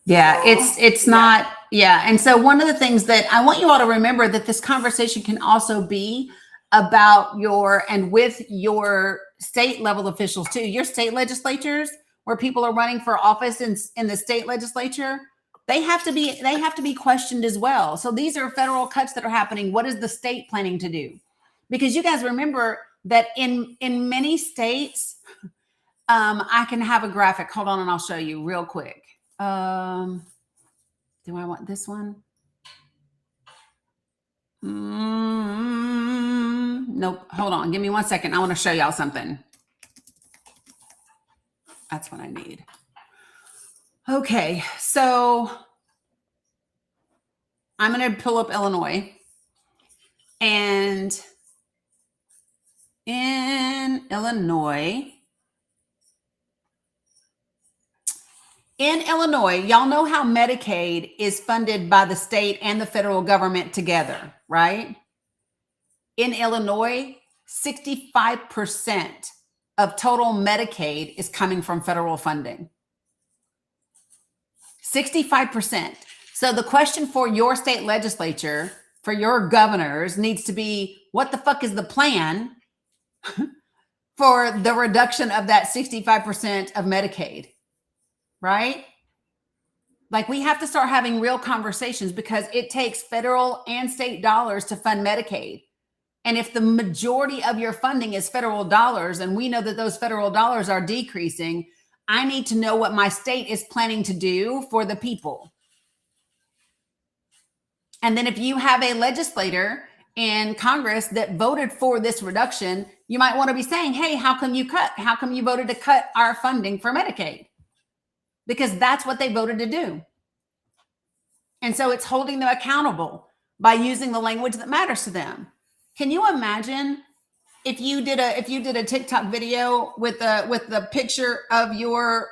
Yeah, it's not. Yeah. And so one of the things that I want you all to remember, that this conversation can also be about with your state level officials too. Your state legislatures, where people are running for office in the state legislature, they have to be questioned as well. So these are federal cuts that are happening. What is the state planning to do? Because you guys remember that in many states, I can have a graphic. Hold on, and I'll show you real quick. Do I want this one? Nope. Hold on. Give me 1 second. I want to show y'all something. That's what I need. Okay. So I'm going to pull up Illinois. And in Illinois, y'all know how Medicaid is funded by the state and the federal government together, right? In Illinois, 65% of total Medicaid is coming from federal funding. 65%. So the question for your state legislature, for your governors, needs to be, what the fuck is the plan for the reduction of that 65% of Medicaid? Right? Like, we have to start having real conversations, because it takes federal and state dollars to fund Medicaid. And if the majority of your funding is federal dollars, and we know that those federal dollars are decreasing, I need to know what my state is planning to do for the people. And then if you have a legislator in Congress that voted for this reduction, you might want to be saying, hey, how come you voted to cut our funding for Medicaid? because that's what they voted to do. And so it's holding them accountable by using the language that matters to them. Can you imagine if you did a TikTok video with the picture of your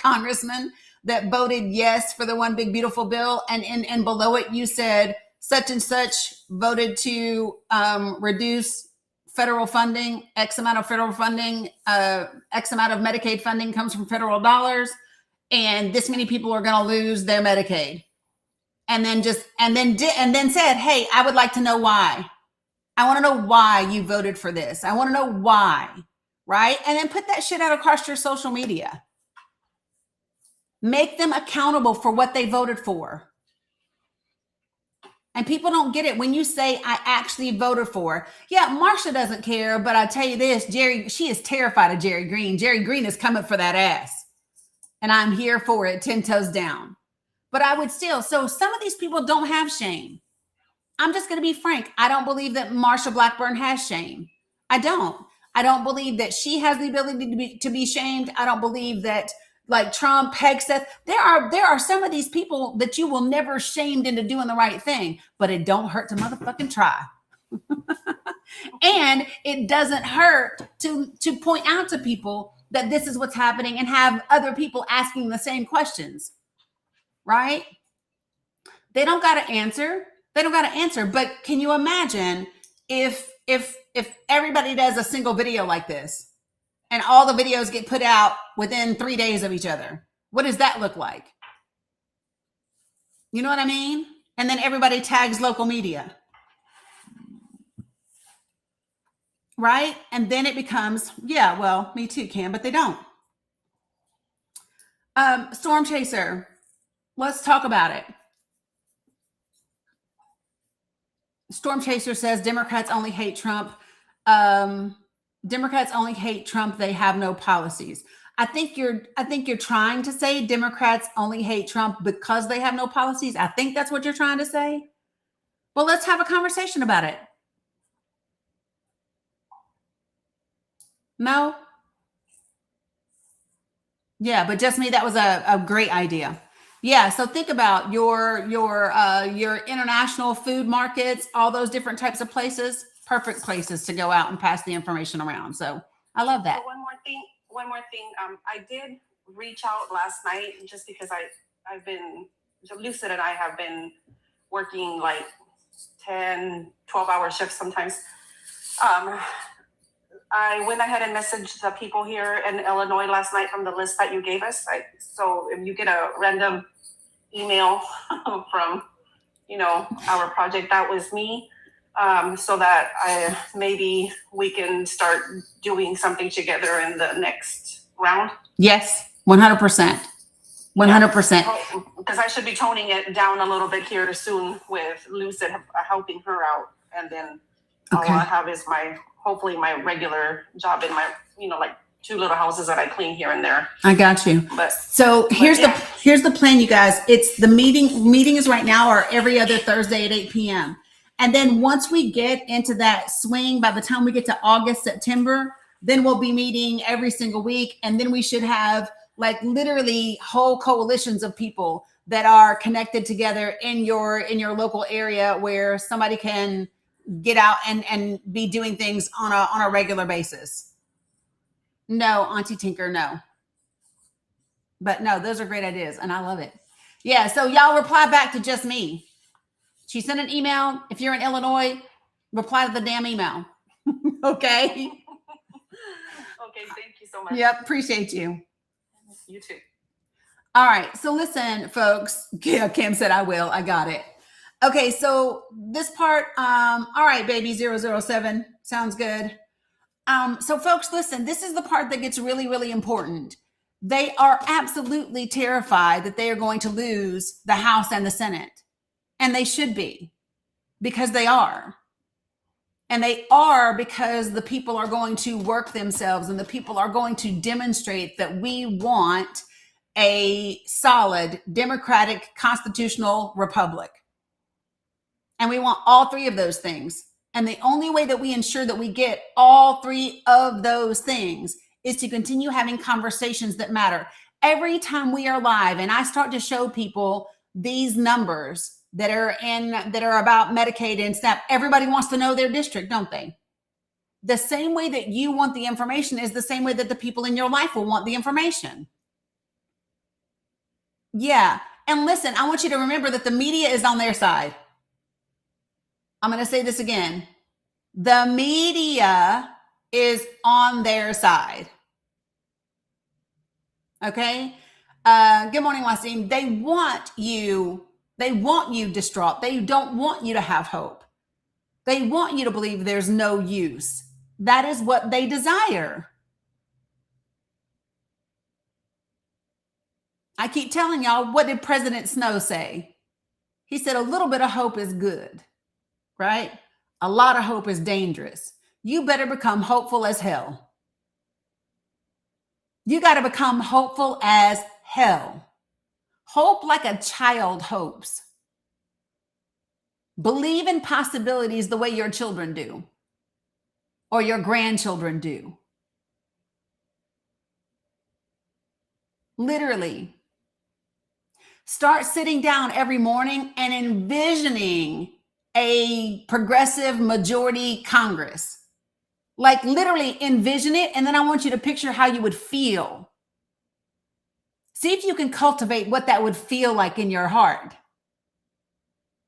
congressman that voted yes for the one big beautiful bill, and below it you said such and such voted to reduce federal funding, X amount of federal funding, X amount of Medicaid funding comes from federal dollars, and this many people are going to lose their Medicaid. And then said, hey, I would like to know why. I want to know why you voted for this. I want to know why, right? And then put that shit out across your social media. Make them accountable for what they voted for. And people don't get it when you say, I actually voted for. Yeah, Marsha doesn't care, but I tell you this, she is terrified of Jerry Green. Jerry Green is coming for that ass. And I'm here for it, 10 toes down. But I would still, so some of these people don't have shame. I'm just going to be frank. I don't believe that Marsha Blackburn has shame. I don't believe that she has the ability to be shamed. I don't believe that, like Trump, Hegseth, there are some of these people that you will never shamed into doing the right thing, but it don't hurt to motherfucking try. And it doesn't hurt to point out to people that this is what's happening and have other people asking the same questions. Right? They don't got to answer. But can you imagine if everybody does a single video like this and all the videos get put out within 3 days of each other? What does that look like? You know what I mean? And then everybody tags local media. Right? And then it becomes, yeah, well, me too, Cam, but they don't. Storm Chaser. Let's talk about it. Storm Chaser says Democrats only hate Trump. Democrats only hate Trump. They have no policies. I think you're trying to say Democrats only hate Trump because they have no policies. I think that's what you're trying to say. Well, let's have a conversation about it. No? Yeah, but just me, that was a great idea. Yeah, so think about your international food markets, all those different types of places, perfect places to go out and pass the information around. So I love that. So one more thing. I did reach out last night just because Lucid and I have been working like 10, 12-hour shifts sometimes. I went ahead and messaged the people here in Illinois last night from the list that you gave us. So if you get a random email from, our project, that was me. So that maybe we can start doing something together in the next round. Yes, 100%. 100%. Because I should be toning it down a little bit here soon with Lucid helping her out. And then all I have is hopefully my regular job in my, like 2 little houses that I clean here and there. I got you. Here's the plan, you guys. It's the meetings right now are every other Thursday at 8 p.m. And then once we get into that swing, by the time we get to August, September, then we'll be meeting every single week. And then we should have like literally whole coalitions of people that are connected together in your local area where somebody can get out and be doing things on a regular basis. No, Auntie Tinker, no. But no, those are great ideas and I love it. Yeah, so y'all reply back to just me. She sent an email. If you're in Illinois, reply to the damn email. Okay? Okay, thank you so much. Yep, appreciate you. You too. All right, so listen, folks. Yeah, Kim said I will. I got it. Okay, so this part, all right, baby 007, sounds good. So folks, listen, this is the part that gets really, really important. They are absolutely terrified that they are going to lose the House and the Senate. And they should be, because they are. And they are because the people are going to work themselves and the people are going to demonstrate that we want a solid, democratic, constitutional republic. And we want all 3 of those things. And the only way that we ensure that we get all 3 of those things is to continue having conversations that matter. Every time we are live and I start to show people these numbers that are about Medicaid and SNAP, everybody wants to know their district, don't they? The same way that you want the information is the same way that the people in your life will want the information. Yeah. And listen, I want you to remember that the media is on their side. I'm going to say this again. The media is on their side. Okay. Good morning, Wasim. They want you distraught. They don't want you to have hope. They want you to believe there's no use. That is what they desire. I keep telling y'all, what did President Snow say? He said a little bit of hope is good, right? A lot of hope is dangerous. You better become hopeful as hell. You got to become hopeful as hell. Hope like a child hopes. Believe in possibilities the way your children do or your grandchildren do. Literally. Start sitting down every morning and envisioning a progressive majority Congress. Like literally envision it, and then I want you to picture how you would feel. See if you can cultivate what that would feel like in your heart.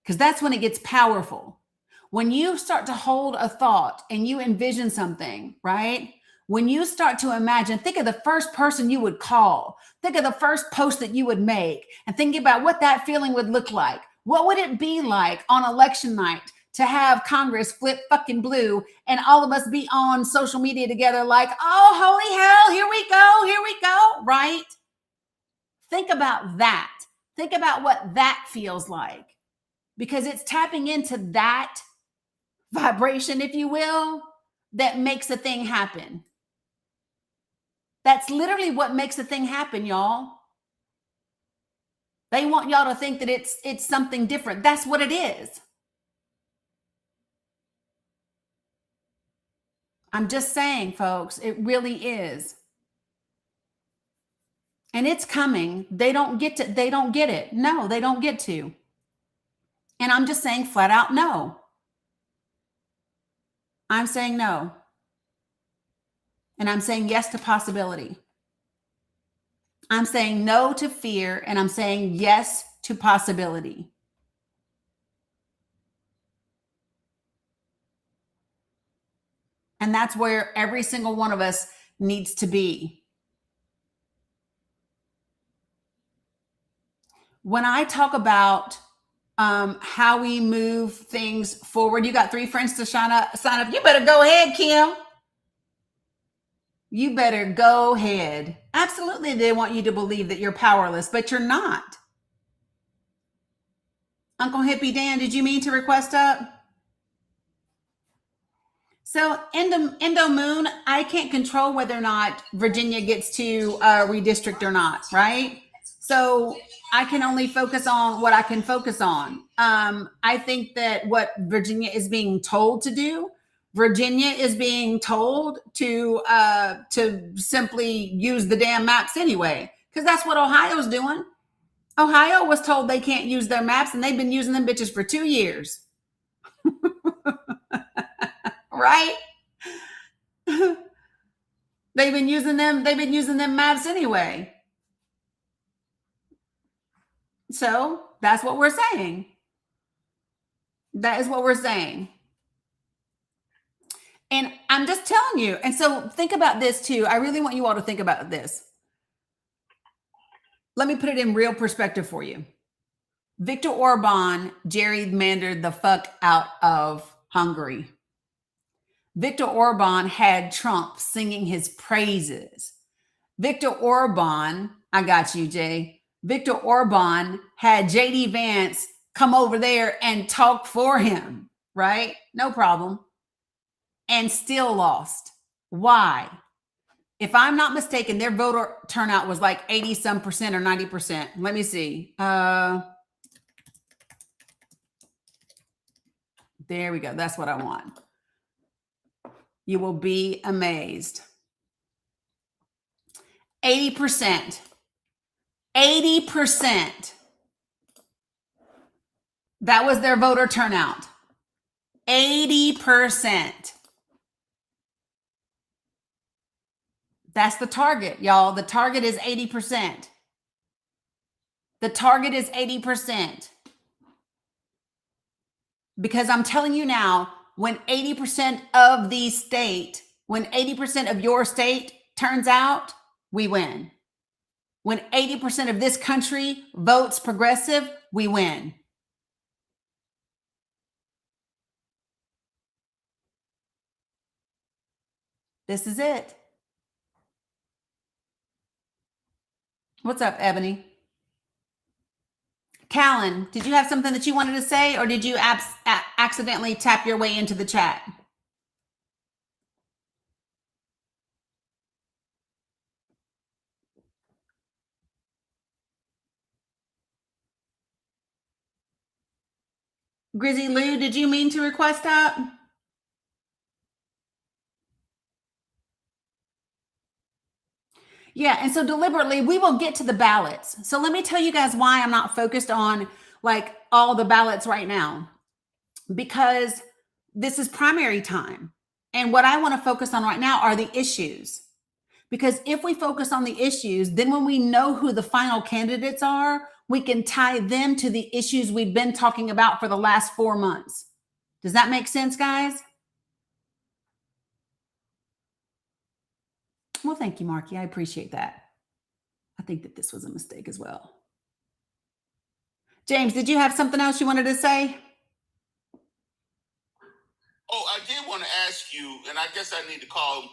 Because that's when it gets powerful. When you start to hold a thought and you envision something, right? When you start to imagine, think of the first person you would call. Think of the first post that you would make and think about what that feeling would look like. What would it be like on election night to have Congress flip fucking blue and all of us be on social media together like, oh, holy hell, here we go, right? Think about that. Think about what that feels like, because it's tapping into that vibration, if you will, that makes a thing happen. That's literally what makes a thing happen, y'all. They want y'all to think that it's something different. That's what it is. I'm just saying, folks, it really is. And it's coming. They don't get it. No, they don't get to. And I'm just saying flat out no. I'm saying no. And I'm saying yes to possibility. I'm saying no to fear, and I'm saying yes to possibility. And that's where every single one of us needs to be. When I talk about how we move things forward, you got 3 friends to sign up. You better go ahead, Kim. You better go ahead. Absolutely, they want you to believe that you're powerless, but you're not. Uncle Hippie Dan, did you mean to request up? So Endo Moon, I can't control whether or not Virginia gets to redistrict or not, right? So I can only focus on what I can focus on. I think that what Virginia is being told to do, Virginia is being told to simply use the damn maps anyway, because that's what Ohio's doing. Ohio was told they can't use their maps, and they've been using them bitches for 2 years. Right? They've been using them maps anyway. So that's what we're saying. That is what we're saying. And I'm just telling you. And so think about this too. I really want you all to think about this. Let me put it in real perspective for you. Viktor Orban gerrymandered the fuck out of Hungary. Viktor Orban had Trump singing his praises. Viktor Orban, I got you, Jay. Viktor Orban had JD Vance come over there and talk for him, right? No problem. And still lost. Why? If I'm not mistaken, their voter turnout was like 80-some% or 90%. Let me see. There we go. That's what I want. You will be amazed. 80%. 80%. That was their voter turnout. 80%. That's the target, y'all. The target is 80%. The target is 80%. Because I'm telling you now, when 80% of the state, when 80% of your state turns out, we win. When 80% of this country votes progressive, we win. This is it. What's up, Ebony? Callan, did you have something that you wanted to say, or did you accidentally tap your way into the chat? Grizzy Lou, did you mean to request that? Yeah, and so deliberately, we will get to the ballots. So let me tell you guys why I'm not focused on like all the ballots right now, because this is primary time. And what I want to focus on right now are the issues. Because if we focus on the issues, then when we know who the final candidates are, we can tie them to the issues we've been talking about for the last 4 months. Does that make sense, guys? Well, thank you, Marky. I appreciate that. I think that this was a mistake as well. James, did you have something else you wanted to say? Oh, I did want to ask you, and I guess I need to call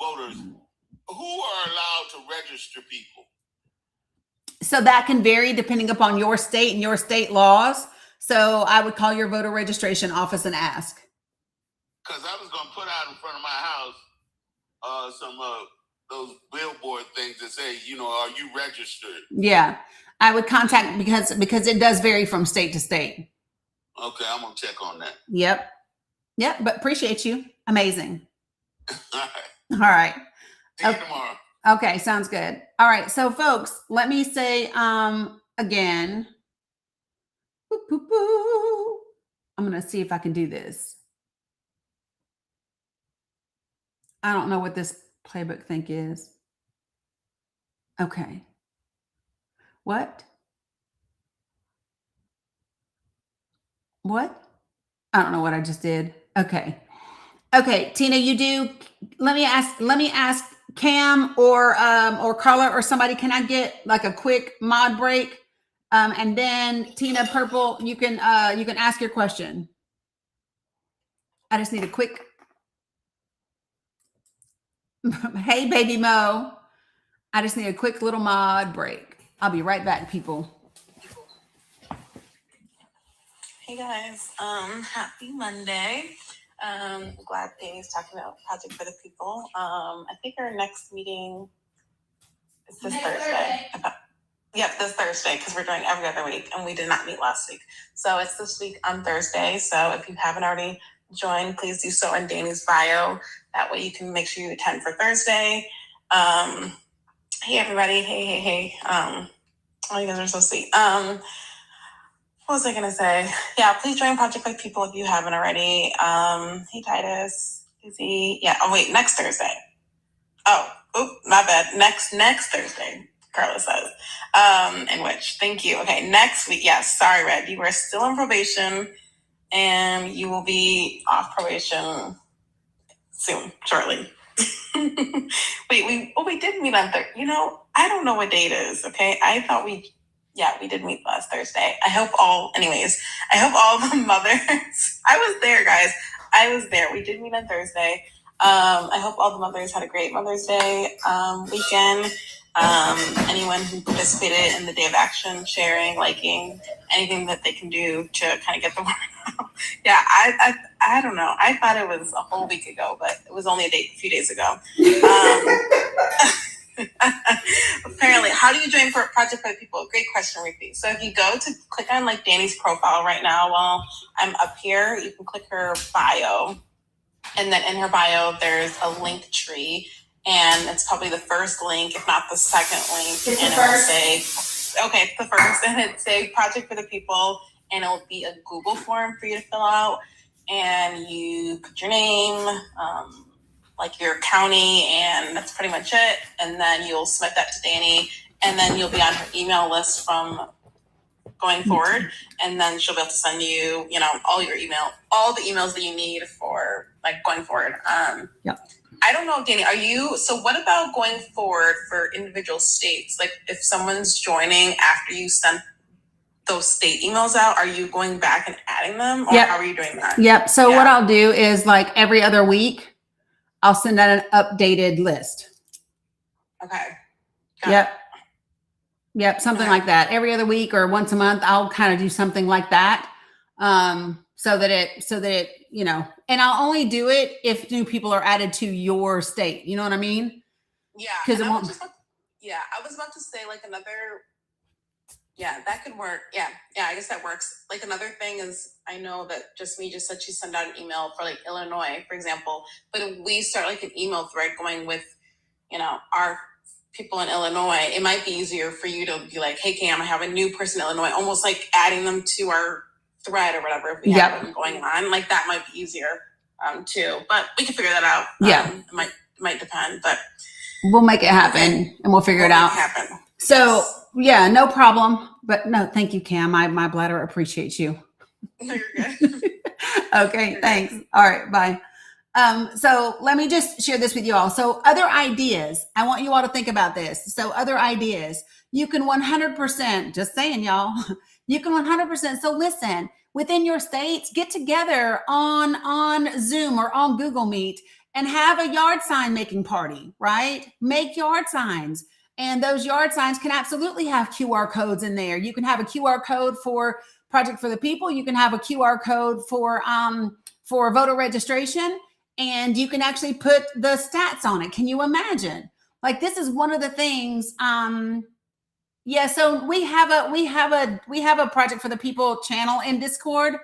voters, who are allowed to register people? So that can vary depending upon your state and your state laws. So I would call your voter registration office and ask. Because I was going to put out in front of my house some those billboard things that say, you know, are you registered? Yeah, I would contact because it does vary from state to state. Okay, I'm going to check on that. Yep. Yep, but appreciate you. Amazing. All right. All right. See you tomorrow. Okay, sounds good. All right, so folks, let me say again. Boop, boop, boop. I'm going to see if I can do this. I don't know what this playbook thing is. Okay. What? What? I don't know what I just did. Okay. Okay, Tina, you do. Let me ask Cam or Carla or somebody. Can I get like a quick mod break? And then Tina Purple, you can ask your question. I just need a quick. Hey, baby Mo. I just need a quick little mod break. I'll be right back, people. Hey guys, happy Monday. Glad Dani's talking about Project for the People. I think our next meeting is this Thursday. Yep, this Thursday, because we're doing every other week and we did not meet last week. So it's this week on Thursday. So if you haven't already joined, please do so in Dani's bio. That way you can make sure you attend for Thursday. Hey everybody, hey. Oh, you guys are so sweet. What was I gonna say? Yeah, please join Project Like People if you haven't already. Hey Titus, Izzy. Yeah. Oh wait, next Thursday. Oh, my bad. Next Thursday. Carla says. In which, thank you. Okay, next week. Yes. Sorry, Red. You are still on probation, and you will be off probation soon, shortly. Wait, we did meet on Thursday. You know, I don't know what date is. Okay, I thought we did meet last Thursday. I hope all the mothers, I was there, guys. I was there. We did meet on Thursday. I hope all the mothers had a great Mother's Day weekend. Anyone who participated in the Day of Action, sharing, liking, anything that they can do to kind of get the word out. Yeah, I don't know. I thought it was a whole week ago, but it was only a few days ago. Apparently, how do you join for Project for the People? Great question, Ruthie. So if you go to click on like Dani's profile right now while I'm up here, you can click her bio. And then in her bio, there's a link tree. And it's probably the first link, if not the second link. And it will say Okay, it's the first, and it's a project for the people, and it'll be a Google form for you to fill out, and you put your name, like your county, and that's pretty much it. And then you'll submit that to Dani, and then you'll be on her email list from going forward, and then she'll be able to send you, all the emails that you need for like going forward. Yep. I don't know, Dani, so what about going forward for individual states? Like if someone's joining after you sent those state emails out, are you going back and adding them, or Yep. how are you doing that? Yep. So what I'll do is like every other week, I'll send out an updated list. Okay. Yep. Yep. Something like that. Every other week or once a month, I'll kind of do something like that. So that it, and I'll only do it if new people are added to your state. You know what I mean? Yeah. Because it won't. I was about to say like another. Yeah, that could work. Yeah, I guess that works. Like another thing is, I know that just said she sent out an email for like Illinois, for example. But if we start like an email thread going with, our people in Illinois, it might be easier for you to be like, hey, Cam, I have a new person in Illinois, almost like adding them to our thread or whatever. If we have them going on, like that might be easier too. But we can figure that out. Yeah, it might depend, but we'll make it happen and we'll figure it out. So yeah, no problem. But no, thank you, Cam. My bladder appreciates you. No, you're good. Okay, thanks. All right, bye. So let me just share this with you all. So other ideas, I want you all to think about this. So other ideas, you can 100%, just saying y'all, you can 100%. So listen, within your states, get together on Zoom or on Google Meet and have a yard sign making party, right? Make yard signs. And those yard signs can absolutely have QR codes in there. You can have a QR code for Project for the People. You can have a QR code for voter registration. And you can actually put the stats on it. Can you imagine? Like this is one of the things. So we have a Project for the People channel in Discord.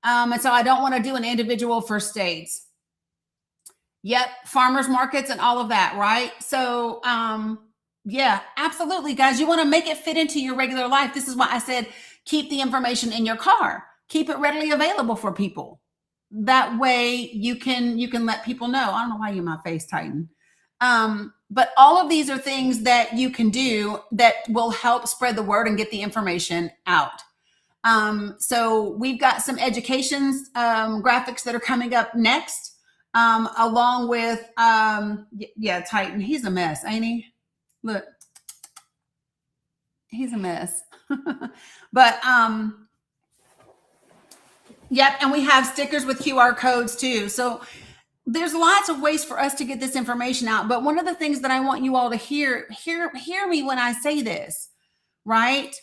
And so I don't want to do an individual for states. Yep, farmers markets and all of that, right? So yeah, absolutely, guys. You want to make it fit into your regular life. This is why I said keep the information in your car. Keep it readily available for people. That way you can let people know. I don't know why you my face tighten. But all of these are things that you can do that will help spread the word and get the information out. So we've got some education graphics that are coming up next, along with Titan. He's a mess, ain't he? Look, he's a mess. But yep, and we have stickers with QR codes too. So there's lots of ways for us to get this information out. But one of the things that I want you all to hear me when I say this, right?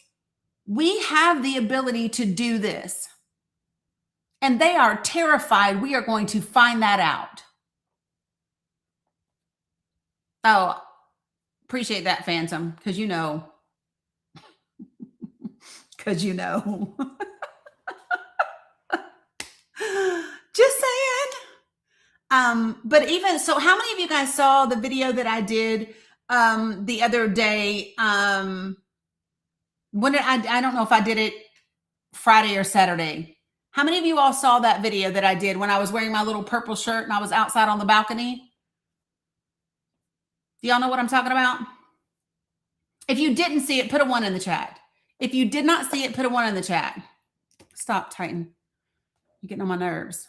We have the ability to do this. And they are terrified we are going to find that out. Oh, appreciate that, Phantom, because you know. Just saying. But even so, how many of you guys saw the video that I did the other day? When did I don't know if I did it Friday or Saturday. How many of you all saw that video that I did when I was wearing my little purple shirt and I was outside on the balcony? Do y'all know what I'm talking about? If you didn't see it, put a 1 in the chat. If you did not see it, put a 1 in the chat. Stop, Titan. You're getting on my nerves.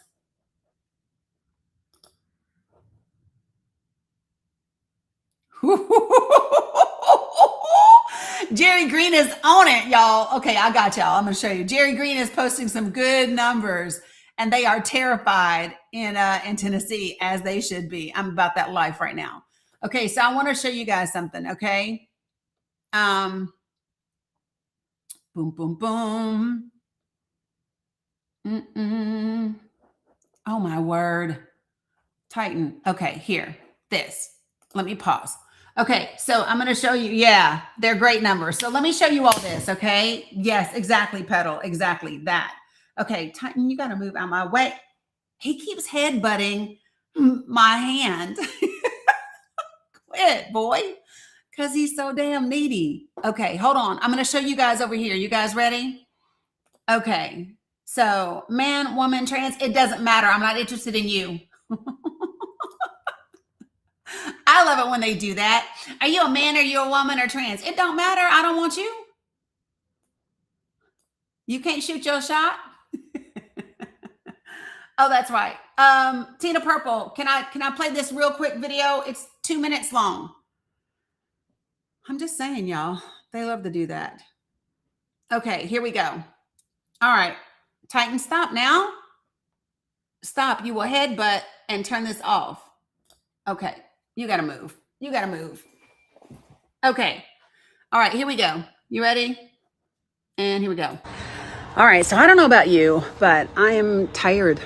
Jerry Green is on it, y'all. Okay, I got y'all. I'm going to show you. Jerry Green is posting some good numbers, and they are terrified in Tennessee, as they should be. I'm about that life right now. Okay, so I want to show you guys something, okay? Boom, boom, boom. Oh, my word. Titan. Okay, here. This. Let me pause. Okay, so I'm going to show you. Yeah, they're great numbers. So let me show you all this, okay? Yes, exactly, Pedal. Exactly that. Okay, Titan, you got to move out my way. He keeps headbutting my hand. Quit, boy. Because he's so damn needy. Okay, hold on. I'm going to show you guys over here. You guys ready? Okay. So man, woman, trans, it doesn't matter. I'm not interested in you. I love it when they do that. Are you a man? Are you a woman or trans? It don't matter. I don't want you. You can't shoot your shot. Oh, that's right. Tina Purple, can I play this real quick video? It's 2 minutes long. I'm just saying, y'all, they love to do that. Okay, here we go. All right, Titan, stop now. Stop. You will headbutt and turn this off. Okay, you got to move. You got to move. Okay. All right, here we go. You ready? And here we go. All right, so I don't know about you, but I am tired.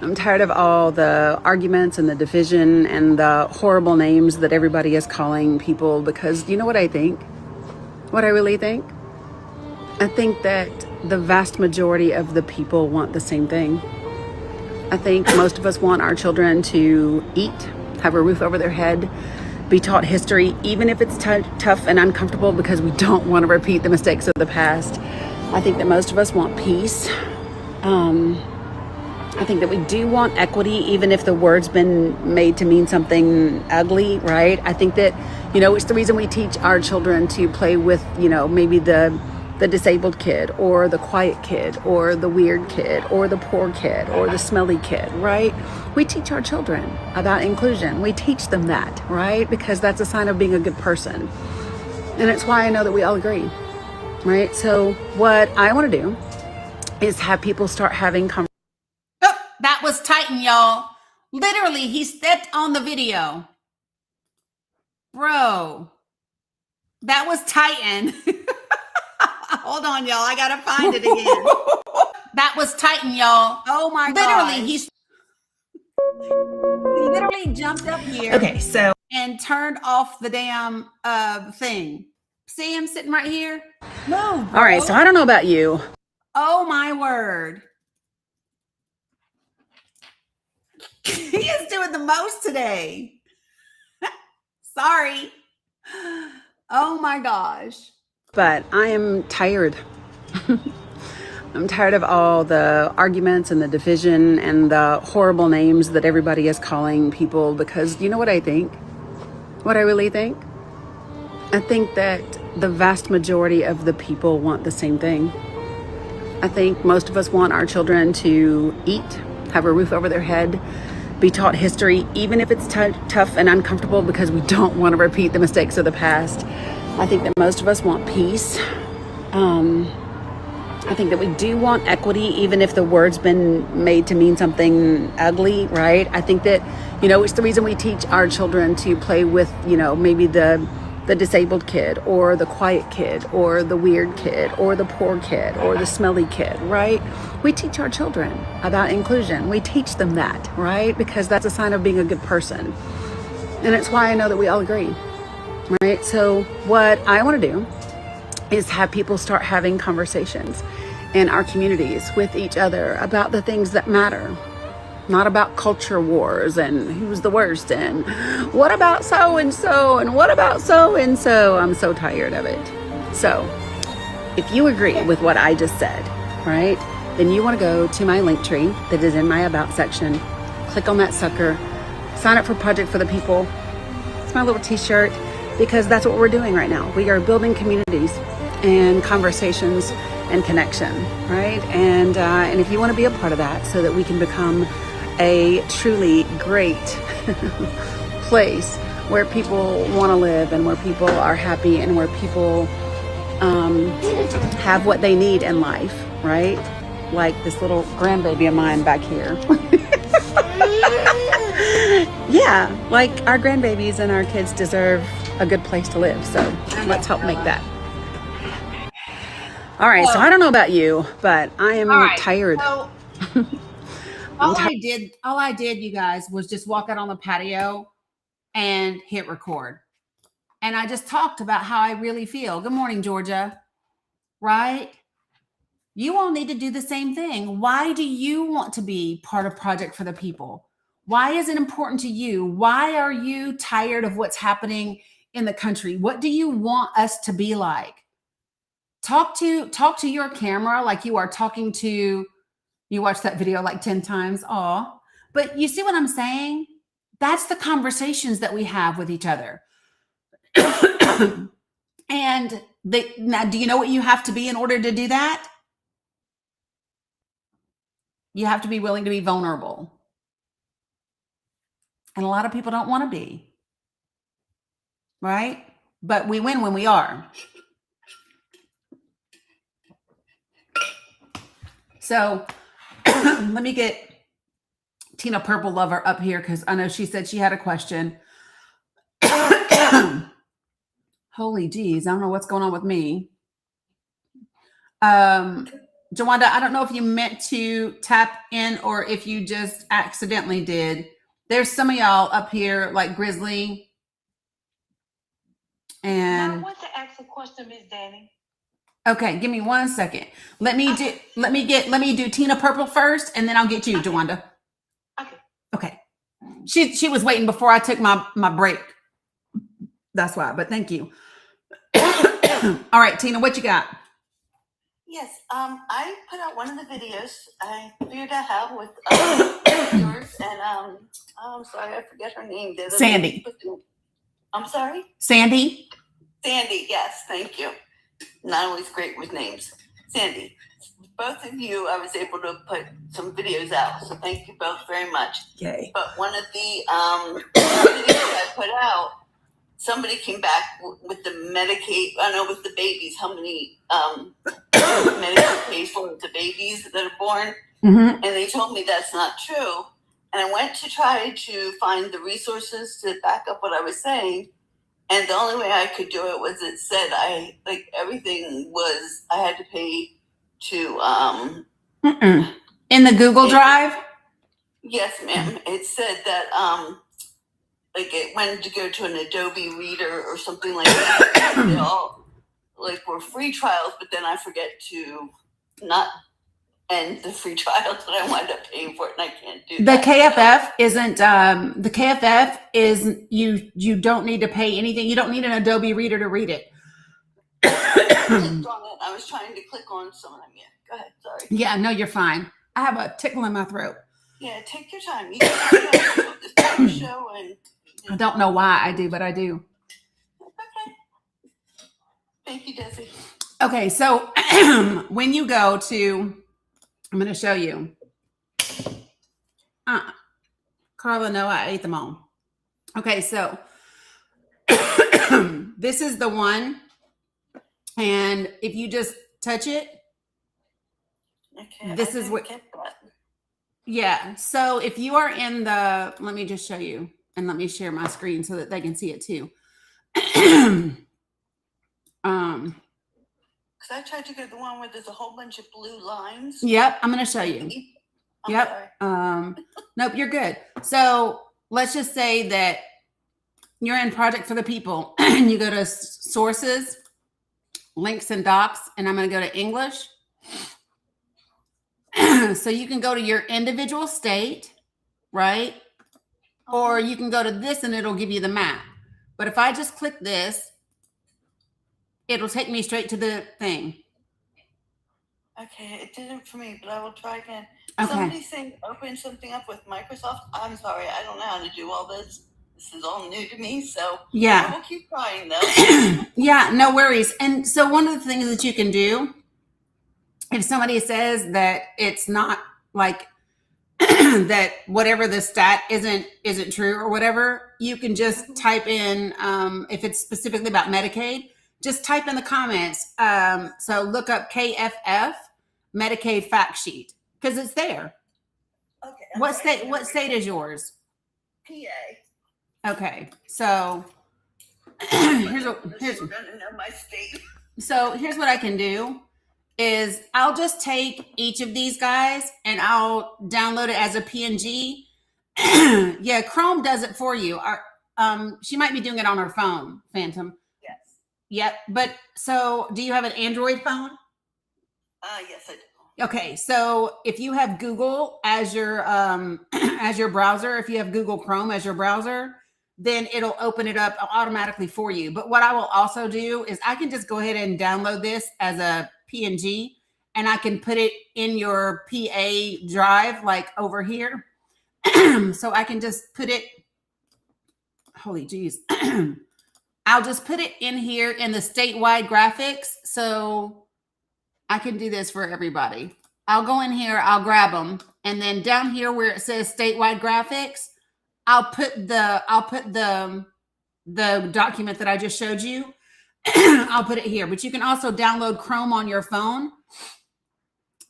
I'm tired of all the arguments and the division and the horrible names that everybody is calling people, because you know what I think? What I really think? I think that the vast majority of the people want the same thing. I think most of us want our children to eat, have a roof over their head, be taught history, even if it's tough and uncomfortable, because we don't want to repeat the mistakes of the past. I think that most of us want peace. I think that we do want equity, even if the word's been made to mean something ugly, right? I think that, it's the reason we teach our children to play with, maybe the disabled kid or the quiet kid or the weird kid or the poor kid or the smelly kid, right? We teach our children about inclusion. We teach them that, right? Because that's a sign of being a good person. And it's why I know that we all agree, right? So what I want to do is have people start having conversations. Oh, that was Titan, y'all. Literally, he stepped on the video. Bro, that was Titan. Hold on, y'all. I got to find it again. That was Titan, y'all. Oh my God. Literally, he literally jumped up here. Okay, so. And turned off the damn thing. See him sitting right here? No. All right, so I don't know about you. Oh my word. He is doing the most today. Sorry. Oh my gosh. But I am tired. I'm tired of all the arguments and the division and the horrible names that everybody is calling people, because you know what I think? What I really think? I think that the vast majority of the people want the same thing. I think most of us want our children to eat, have a roof over their head, be taught history, even if it's tough and uncomfortable, because we don't want to repeat the mistakes of the past. I think that most of us want peace. I think that we do want equity, even if the word's been made to mean something ugly, right? I think that, it's the reason we teach our children to play with, maybe the disabled kid or the quiet kid or the weird kid or the poor kid or the smelly kid, right? We teach our children about inclusion. We teach them that, right? Because that's a sign of being a good person. And it's why I know that we all agree, right? So what I want to do is have people start having conversations in our communities with each other about the things that matter. Not about culture wars and who's the worst and what about so-and-so and what about so-and-so. I'm so tired of it. So if you agree with what I just said, right, then you want to go to my link tree that is in my about section, click on that sucker, sign up for Project for the People. It's my little t-shirt, because that's what we're doing right now. We are building communities and conversations and connection, right? And if you want to be a part of that, so that we can become a truly great place where people want to live and where people are happy and where people have what they need in life, right? Like this little grandbaby of mine back here. Yeah, like our grandbabies and our kids deserve a good place to live. So let's help make that. All right, so I don't know about you, but I am tired. So, all I did, you guys, was just walk out on the patio and hit record. And I just talked about how I really feel. Good morning, Georgia. Right? You all need to do the same thing. Why do you want to be part of Project for the People? Why is it important to you? Why are you tired of what's happening in the country? What do you want us to be like? Talk to your camera like you are talking to, you watched that video like 10 times. Aw. But you see what I'm saying? That's the conversations that we have with each other. And now, do you know what you have to be in order to do that? You have to be willing to be vulnerable. And a lot of people don't want to be. Right? But we win when we are. So let me get Tina Purple Lover up here because I know she said she had a question. Holy geez, I don't know what's going on with me. Jawanda, I don't know if you meant to tap in or if you just accidentally did. There's some of y'all up here like Grizzly. And I want to ask a question, Miss Dani. Okay, give me 1 second. Let me do Tina Purple first, and then I'll get you, Jawanda. Okay. She was waiting before I took my break. That's why, but thank you. All right, Tina, what you got? Yes, I put out one of the videos I figured out how with yours and I'm sorry, I forget her name. Sandy. I'm sorry? Sandy? Sandy, yes, thank you. Not always great with names. Sandy, both of you, I was able to put some videos out, so thank you both very much. Okay. But one of the videos I put out, somebody came back with the Medicaid, I know with the babies, how many Medicaid pays for the babies that are born. Mm-hmm. And they told me that's not true. And I went to try to find the resources to back up what I was saying. And the only way I could do it was it said everything was, I had to pay to In the Google Drive? Yes, ma'am. It said that it went to go to an Adobe Reader or something like that. They all were free trials, but then I forget to not end the free trials and I wound up paying for it and I can't do The that. KFF isn't the KFF is you don't need to pay anything. You don't need an Adobe Reader to read it. I was trying to click on some of them. Yeah, go ahead. Sorry. Yeah, no, you're fine. I have a tickle in my throat. Yeah, take your time. You can this show and I don't know why I do, but I do. okay. Thank you, Desi. Okay, so when you go to, I'm going to show you. Carla, no, I ate them all. Okay, so this is the one. And if you just touch it, okay, this is what. Yeah. So if you are in the, let me just show you and let me share my screen so that they can see it too. Because I tried to go to the one where there's a whole bunch of blue lines. Yep, I'm going to show you. Yep. Nope, you're good. So let's just say that you're in Project for the People and you go to sources, links and docs, and I'm going to go to English. So you can go to your individual state, right? Or you can go to this and it'll give you the map. But if I just click this, it'll take me straight to the thing. Okay, it didn't for me, but I will try again. Okay. Somebody saying open something up with Microsoft. I'm sorry, I don't know how to do all this. This is all new to me, so yeah, I will keep trying though. Yeah, no worries. And so one of the things that you can do, if somebody says that it's not like that whatever the stat isn't true or whatever, you can just type in if it's specifically about Medicaid, just type in the comments. So look up KFF Medicaid fact sheet because it's there. Okay. What state is yours? PA. Okay, so here's gonna know my state. So here's what I can do is I'll just take each of these guys and I'll download it as a PNG. Yeah, Chrome does it for you. She might be doing it on her phone, Phantom. Yes. Yep. But so do you have an Android phone? Yes, I do. Okay, so if you have Google as your as your browser, if you have Google Chrome as your browser, then it'll open it up automatically for you. But what I will also do is I can just go ahead and download this as a PNG, and I can put it in your PA drive, like over here. So I can just put it, holy geez. I'll just put it in here in the statewide graphics. So I can do this for everybody. I'll go in here, I'll grab them, and then down here where it says statewide graphics, I'll put the document that I just showed you. I'll put it here, but you can also download Chrome on your phone,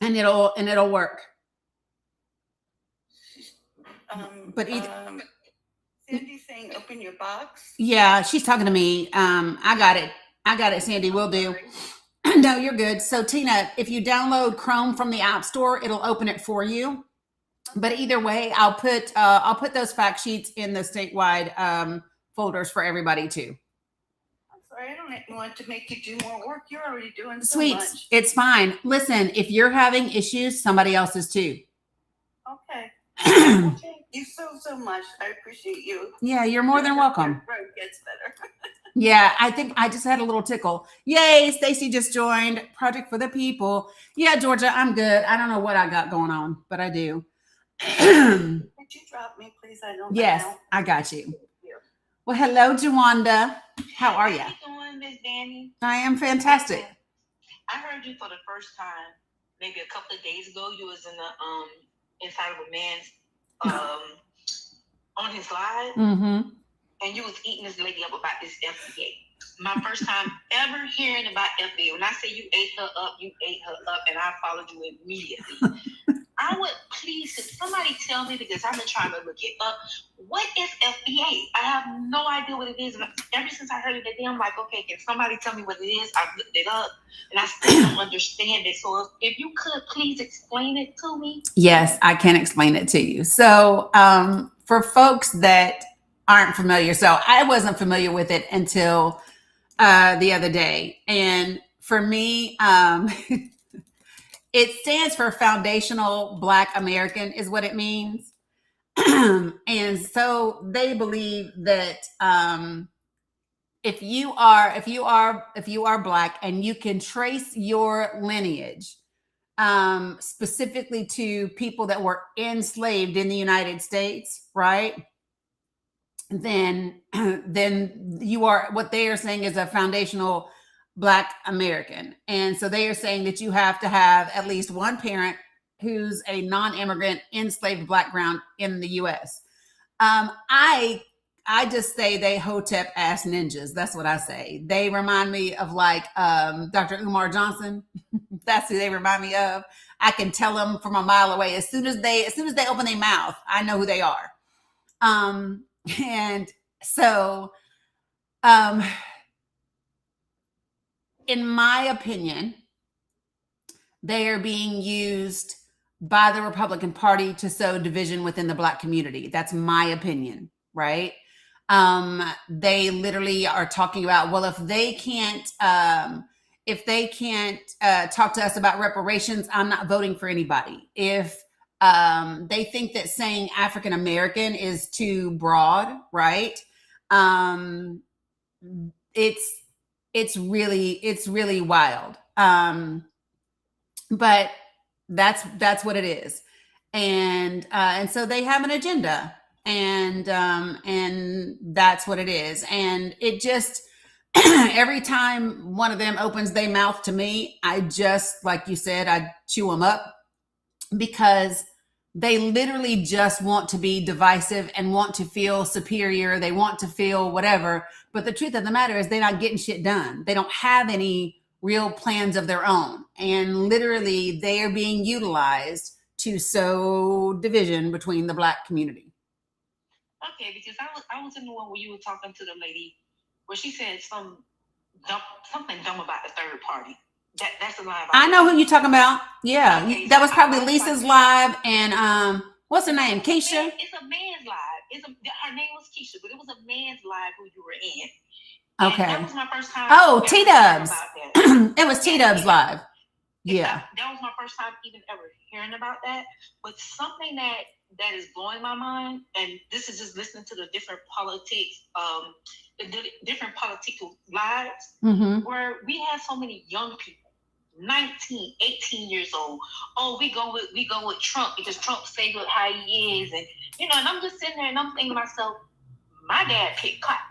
and it'll work. But either, Sandy's saying open your box. yeah, she's talking to me. I got it, Sandy. Will do. No, you're good. So Tina, if you download Chrome from the App Store, it'll open it for you. But either way, I'll put those fact sheets in the statewide folders for everybody too. I'm sorry, I don't want to make you do more work. You're already doing so Sweet, much. it's fine. Listen, if you're having issues, somebody else is too. Okay. Thank you so much. I appreciate you. Yeah, you're more than welcome. Your throat gets better. Yeah, I think I just had a little tickle. Yay, Stacy just joined. Project for the People. Yeah, Georgia, I'm good. I don't know what I got going on, but I do. Could you drop me, please? I don't know. Yes, I got you. Well, hello, Jawanda. How are you? How you doing, Miss Dani? I am fantastic. I heard you for the first time maybe a couple of days ago. You was in the inside of a man's on his live, and you was eating this lady up about this FDA. My first time ever hearing about FDA. When I say you ate her up, and I followed you immediately. I would please, could somebody tell me, because I've been trying to look it up, what is FDA? I have no idea what it is. And ever since I heard it today, I'm like, okay, can somebody tell me what it is? I've looked it up, and I still don't understand it. So if you could please explain it to me. Yes, I can explain it to you. So for folks that aren't familiar, so I wasn't familiar with it until the other day. And for me, it stands for Foundational Black American is what it means. And so they believe that if you are Black and you can trace your lineage specifically to people that were enslaved in the United States, right? Then you are, what they are saying is a foundational Black American. And so they are saying that you have to have at least one parent who's a non-immigrant enslaved Black ground in the US. I just say they hotep ass ninjas. That's what I say. They remind me of like Dr. Umar Johnson. That's who they remind me of. I can tell them from a mile away. As soon as they open their mouth, I know who they are. And so in my opinion, they are being used by the Republican Party to sow division within the Black community. That's my opinion, right? They literally are talking about, well, if they can't talk to us about reparations, I'm not voting for anybody. If they think that saying African American is too broad, right? It's really wild. But that's what it is. And so they have an agenda, and that's what it is. And it just, every time one of them opens their mouth to me, I just, like you said, I chew them up, because they literally just want to be divisive and want to feel superior. They want to feel whatever. But the truth of the matter is they're not getting shit done. They don't have any real plans of their own. And literally they are being utilized to sow division between the Black community. Okay, because I was in the one where you were talking to the lady where she said something dumb about the third party. That's a live. I know who you're talking about. Yeah, okay, that was probably Lisa's live, and what's her name? Keisha. It's a man's live. Her name was Keisha, but it was a man's live who you were in. And okay. That was my first time. Oh, T-Dubs. It was T-Dubs live. Yeah. That was my first time even ever hearing about that. But something that is blowing my mind, and this is just listening to the different politics, different political lives, where we have so many young people, 19, 18 years old. Oh, we go with Trump because Trump say look how he is, and and I'm just sitting there and I'm thinking to myself, my dad picked cotton.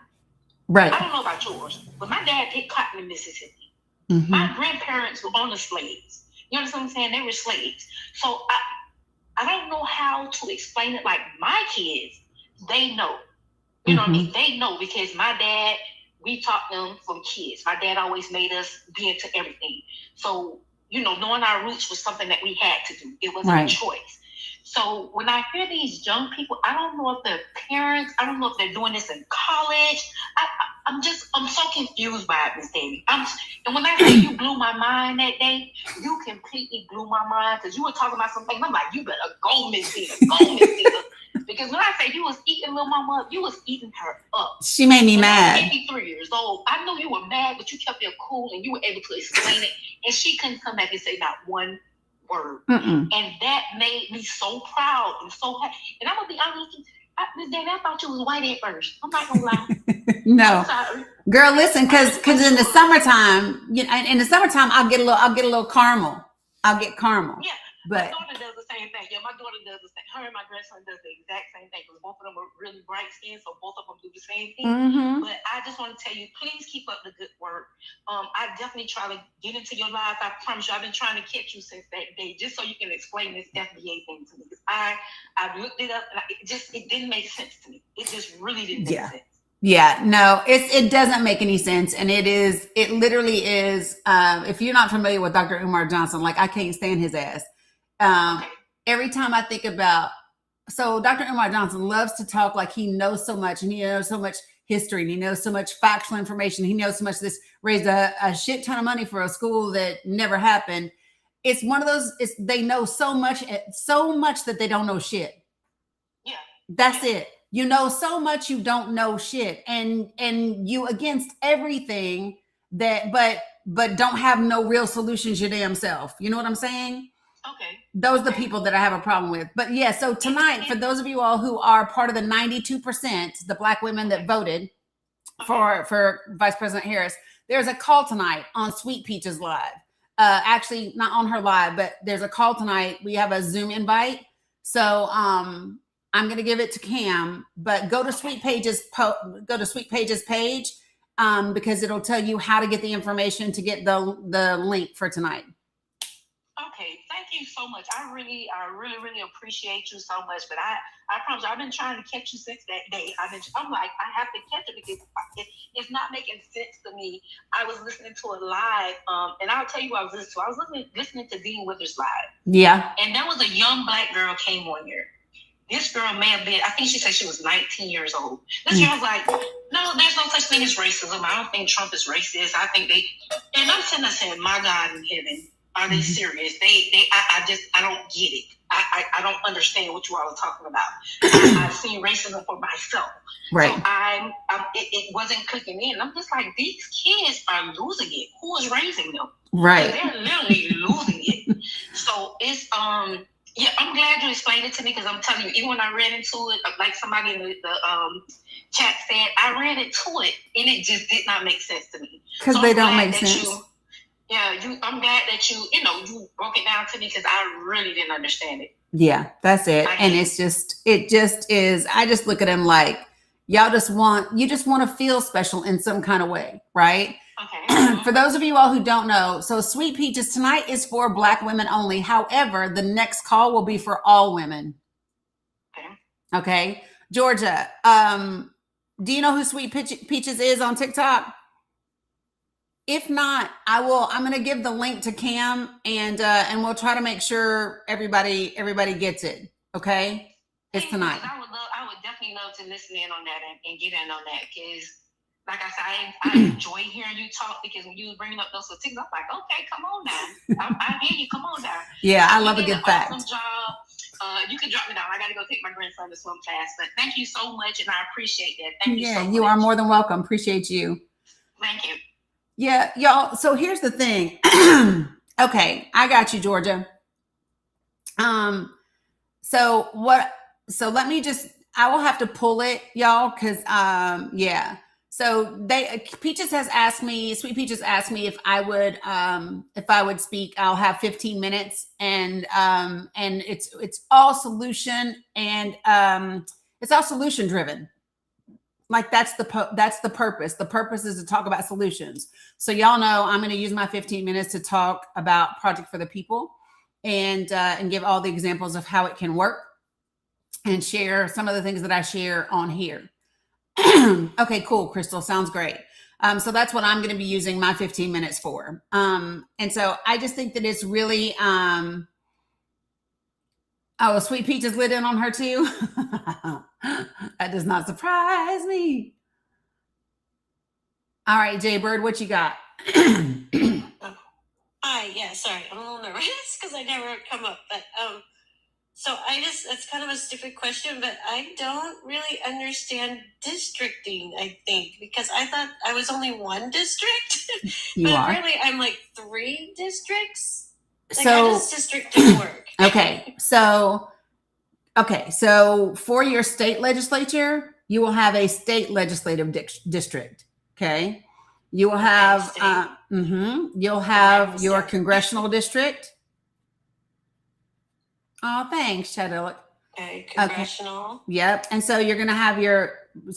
Right. I don't know about yours, but my dad picked cotton in Mississippi. My grandparents were on the slaves. You understand what I'm saying? They were slaves. So I don't know how to explain it. Like my kids, they know. You know what I mean? They know because my dad, we taught them from kids. My dad always made us be into everything. So, knowing our roots was something that we had to do. It wasn't a choice. So when I hear these young people, I don't know if they're parents. I don't know if they're doing this in college. I'm so confused by it, Miss Dani. And when I say you blew my mind that day, you completely blew my mind because you were talking about something. I'm like, you better go, Miss Dani, Because when I say you was eating little mama up, you was eating her up. She made me mad. 53 years old. I know you were mad, but you kept it cool and you were able to explain it. And she couldn't come back and say not one word. And that made me so proud and so happy. And I'm gonna be honest with you, Miss Dani, I thought you was white at first. I'm not gonna lie. No, I'm sorry. Girl, listen, because in the summertime, I'll get a little caramel. I'll get caramel. Yeah, but my daughter does the same thing. Yeah, my daughter does the same. Her and my grandson does the exact same thing because both of them are really bright skinned, so both of them do the same thing. But I just want to tell you, please keep up the good work. I definitely try to get into your life. I promise you, I've been trying to catch you since that day, just so you can explain this FBA thing to me. Because I've looked it up and it didn't make sense to me. It just really didn't make sense. Yeah, no, it doesn't make any sense. And it literally is, if you're not familiar with Dr. Umar Johnson, like I can't stand his ass. Every time I think about, so Dr. Umar Johnson loves to talk like he knows so much and he knows so much history and he knows so much factual information. He knows so much this raised a shit ton of money for a school that never happened. It's one of those, they know so much that they don't know shit. Yeah. That's it. You know so much you don't know shit, and you against everything that, but don't have no real solutions your damn self. You know what I'm saying? Okay. Those are the people that I have a problem with. But yeah, so tonight, for those of you all who are part of the 92%, the Black women that voted for Vice President Harris, there's a call tonight on Sweet Peaches Live. Actually, not on her live, but there's a call tonight. We have a Zoom invite. So I'm going to give it to Cam, but go to Sweet Pages page because it'll tell you how to get the information to get the link for tonight. Okay, thank you so much. I really appreciate you so much. But I promise you, I've been trying to catch you since that day. I'm like, I have to catch it because it's not making sense to me. I was listening to a live, and I'll tell you what I was listening to. I was listening to Dean Withers live. Yeah. And there was a young Black girl came on here. This girl may have been, I think she said she was 19 years old. This girl was like, no, there's no such thing as racism. I don't think Trump is racist. I think and I'm sitting there saying, my God in heaven, are they serious? I don't get it. I don't understand what you all are talking about. I've seen racism for myself. Right. So it wasn't clicking in. I'm just like, these kids are losing it. Who is raising them? Right. They're literally losing it. So it's, yeah, I'm glad you explained it to me because I'm telling you, even when I read into it, like somebody in the chat said, I read into it and it just did not make sense to me. Because they don't make sense. I'm glad that you broke it down to me because I really didn't understand it. Yeah, that's it. And it just is, I just look at them like, you just want to feel special in some kind of way, right? Okay. For those of you all who don't know, so Sweet Peaches tonight is for Black women only. However, the next call will be for all women. Okay. Georgia, do you know who Sweet Peaches is on TikTok? If not, I'm going to give the link to Cam and we'll try to make sure everybody gets it. Okay. It's tonight. I would definitely love to listen in on that and get in on that because like I said, I enjoy hearing you talk because when you were bringing up those statistics, I'm like, okay, come on now. I hear you. Come on now. Yeah, I love a good fact. Awesome job. You can drop me down. I got to go take my grandson to swim class. But thank you so much, and I appreciate that. Thank you so much. You are more than welcome. Appreciate you. Thank you. Yeah, y'all. So here's the thing. Okay, I got you, Georgia. So let me just, I will have to pull it, y'all, because yeah. So Peaches has asked me, Sweet Peaches asked me if I would speak. I'll have 15 minutes, and it's all solution, and it's all solution driven. Like that's the purpose. The purpose is to talk about solutions. So y'all know I'm going to use my 15 minutes to talk about Project for the People, and give all the examples of how it can work, and share some of the things that I share on here. Okay, cool, Crystal. Sounds great. So that's what I'm going to be using my 15 minutes for. And so I just think that it's really, Sweet Peach is lit in on her too. That does not surprise me. All right, Jay Bird, what you got? Hi, yeah, sorry, I'm a little nervous because I never come up, but so it's kind of a stupid question, but I don't really understand districting, I think, because I thought I was only one district, but apparently I'm like 3 districts. Like, how does districting work? Okay, so for your state legislature, you will have a state legislative district. Okay, you will have you'll have your congressional district. Oh, thanks, Chadwick. Okay, congressional. Okay. Yep. And so you're going to have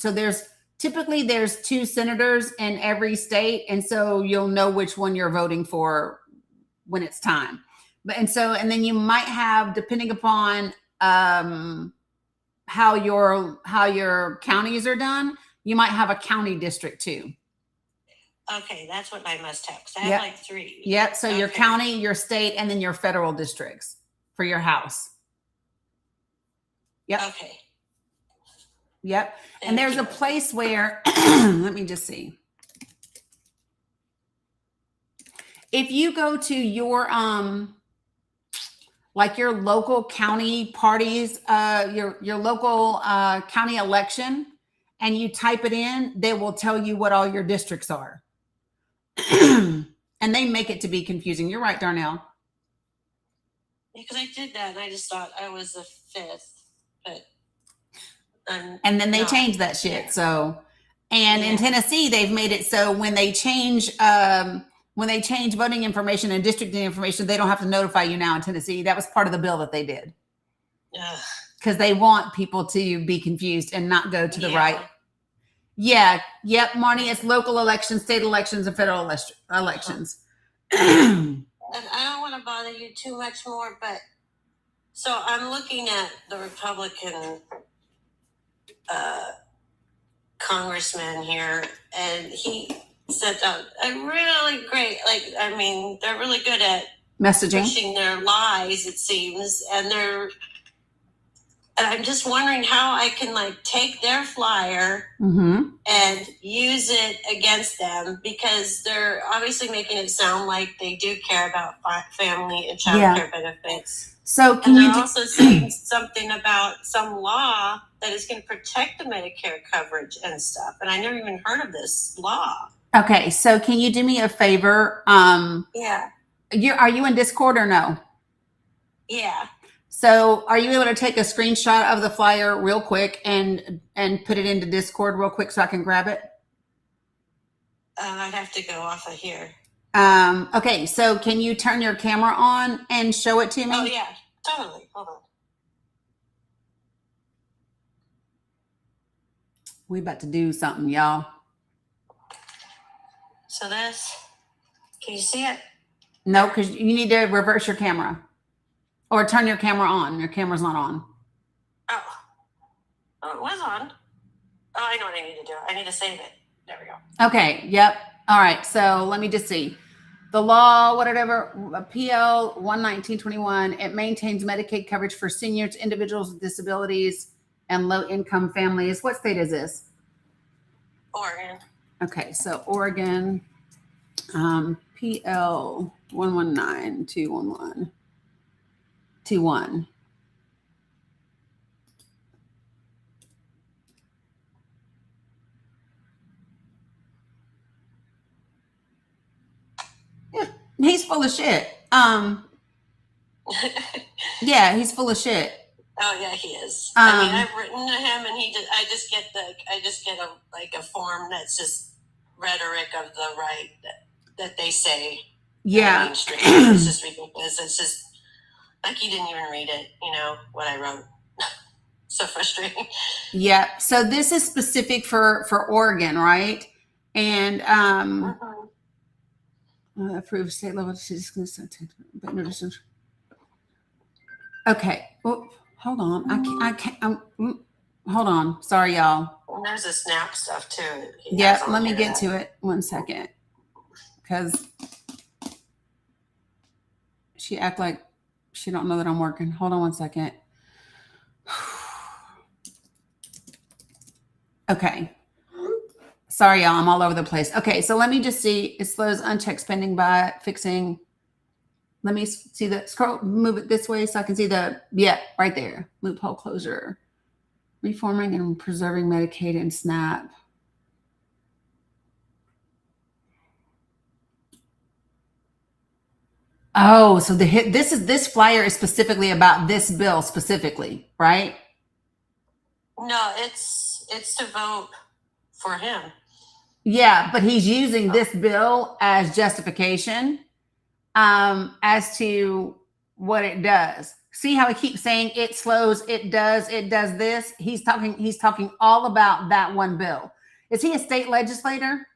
there's 2 senators in every state, and so you'll know which one you're voting for when it's time. And then you might have, depending upon how your counties are done, you might have a county district too. Okay, that's what I must have, because I have like 3. Yep. So your county, your state, and then your federal districts for your house. Yep. Okay. Yep. And there's a place where, let me just see. If you go to your like your local county parties, your local county election, and you type it in, they will tell you what all your districts are. And they make it to be confusing. You're right, Darnell. Because I did that and I just thought I was the 5th, but and then they changed that shit. So, and in Tennessee, they've made it so when they change voting information and districting information, they don't have to notify you now in Tennessee. That was part of the bill that they did. Because they want people to be confused and not go to the right. Yeah. Yep, Marnie, it's local elections, state elections, and federal elections. And I don't want to bother you too much more, but so I'm looking at the Republican congressman here, and he sent out a really great, they're really good at messaging, pushing their lies, it seems, and I'm just wondering how I can take their flyer and use it against them, because they're obviously making it sound like they do care about family and child care benefits. So they're also saying something about some law that is going to protect the Medicare coverage and stuff. And I never even heard of this law. Okay, so can you do me a favor? Yeah. Are you in Discord or no? Yeah. So are you able to take a screenshot of the flyer real quick and put it into Discord real quick so I can grab it? I'd have to go off of here. Okay, so can you turn your camera on and show it to me? Oh, yeah, totally. Hold on. We about to do something, y'all. So can you see it? No, because you need to reverse your camera. Or turn your camera on. Your camera's not on. Oh, it was on. Oh, I know what I need to do. I need to save it. There we go. Okay, yep. All right, so let me just see. The law, whatever, PL 11921, it maintains Medicaid coverage for seniors, individuals with disabilities, and low-income families. What state is this? Oregon. Okay, so Oregon, PL 1192121. Yeah, he's full of shit. Yeah, he's full of shit. Oh yeah, he is. I mean, I've written to him, and I just get a form that's just rhetoric of the right that they say. Yeah. Mainstream. It's just ridiculous. It's just like he didn't even read it. You know what I wrote. So frustrating. Yeah. So this is specific for Oregon, right? And approved state level. But notice. Okay. Oh, hold on. I can't. Hold on. Sorry, y'all. And there's the SNAP stuff too. Yeah. Let me get to it. 1 second. Because she act like she don't know that I'm working. Hold on 1 second. Okay. Sorry, y'all. I'm all over the place. Okay. So let me just see. It slows unchecked spending by fixing. Let me see the scroll, move it this way so I can see right there. Loophole closure. Reforming and preserving Medicaid and SNAP. Oh, so this flyer is specifically about this bill specifically, right? No, it's to vote for him. Yeah, but he's using this bill as justification as to what it does. See how he keeps saying it slows, it does this. He's talking all about that one bill. Is he a state legislator?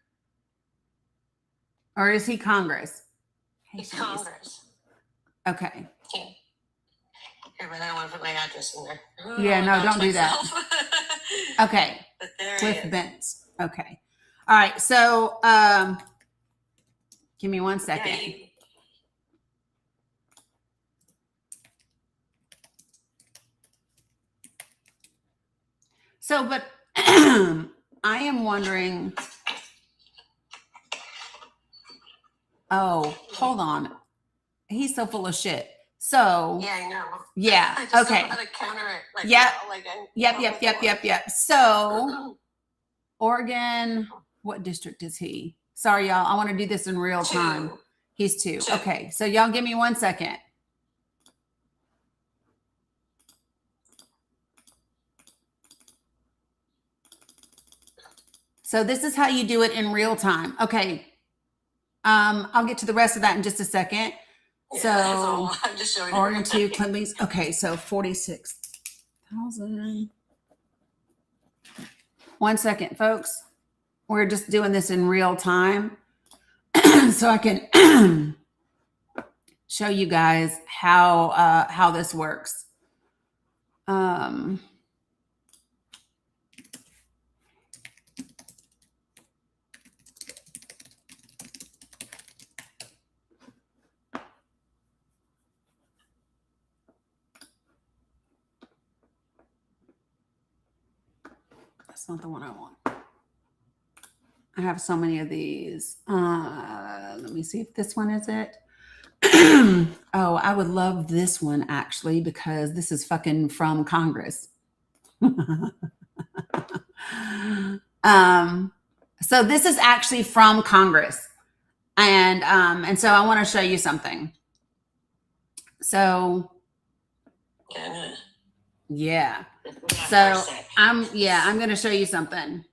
Or is he Congress? He's Congress. Okay. Yeah. Here, but I don't want to put my address in there. Yeah, no, don't do that. Okay. But there Cliff he is. Bentz. Okay. All right. So give me 1 second. Yeah, So, but I am wondering. Oh, hold on. He's so full of shit. So yeah, I know. Yeah. I just Okay. don't know how to counter it. Like, Yep. wow, like Yep. So Oregon, what district is he? Sorry, y'all. I want to do this in real time. He's 2. Okay. So y'all give me 1 second. So this is how you do it in real time. Okay. I'll get to the rest of that in just a second. Yeah, So I'm just showing Oregon 2, Clemens. Okay, so 46,000. 1 second, folks. We're just doing this in real time so I can show you guys how this works. That's not the one I want. I have so many of these. Let me see if this one is it. Oh, I would love this one actually, because this is fucking from Congress. So this is actually from Congress. And so I want to show you something. So yeah. So I'm going to show you something.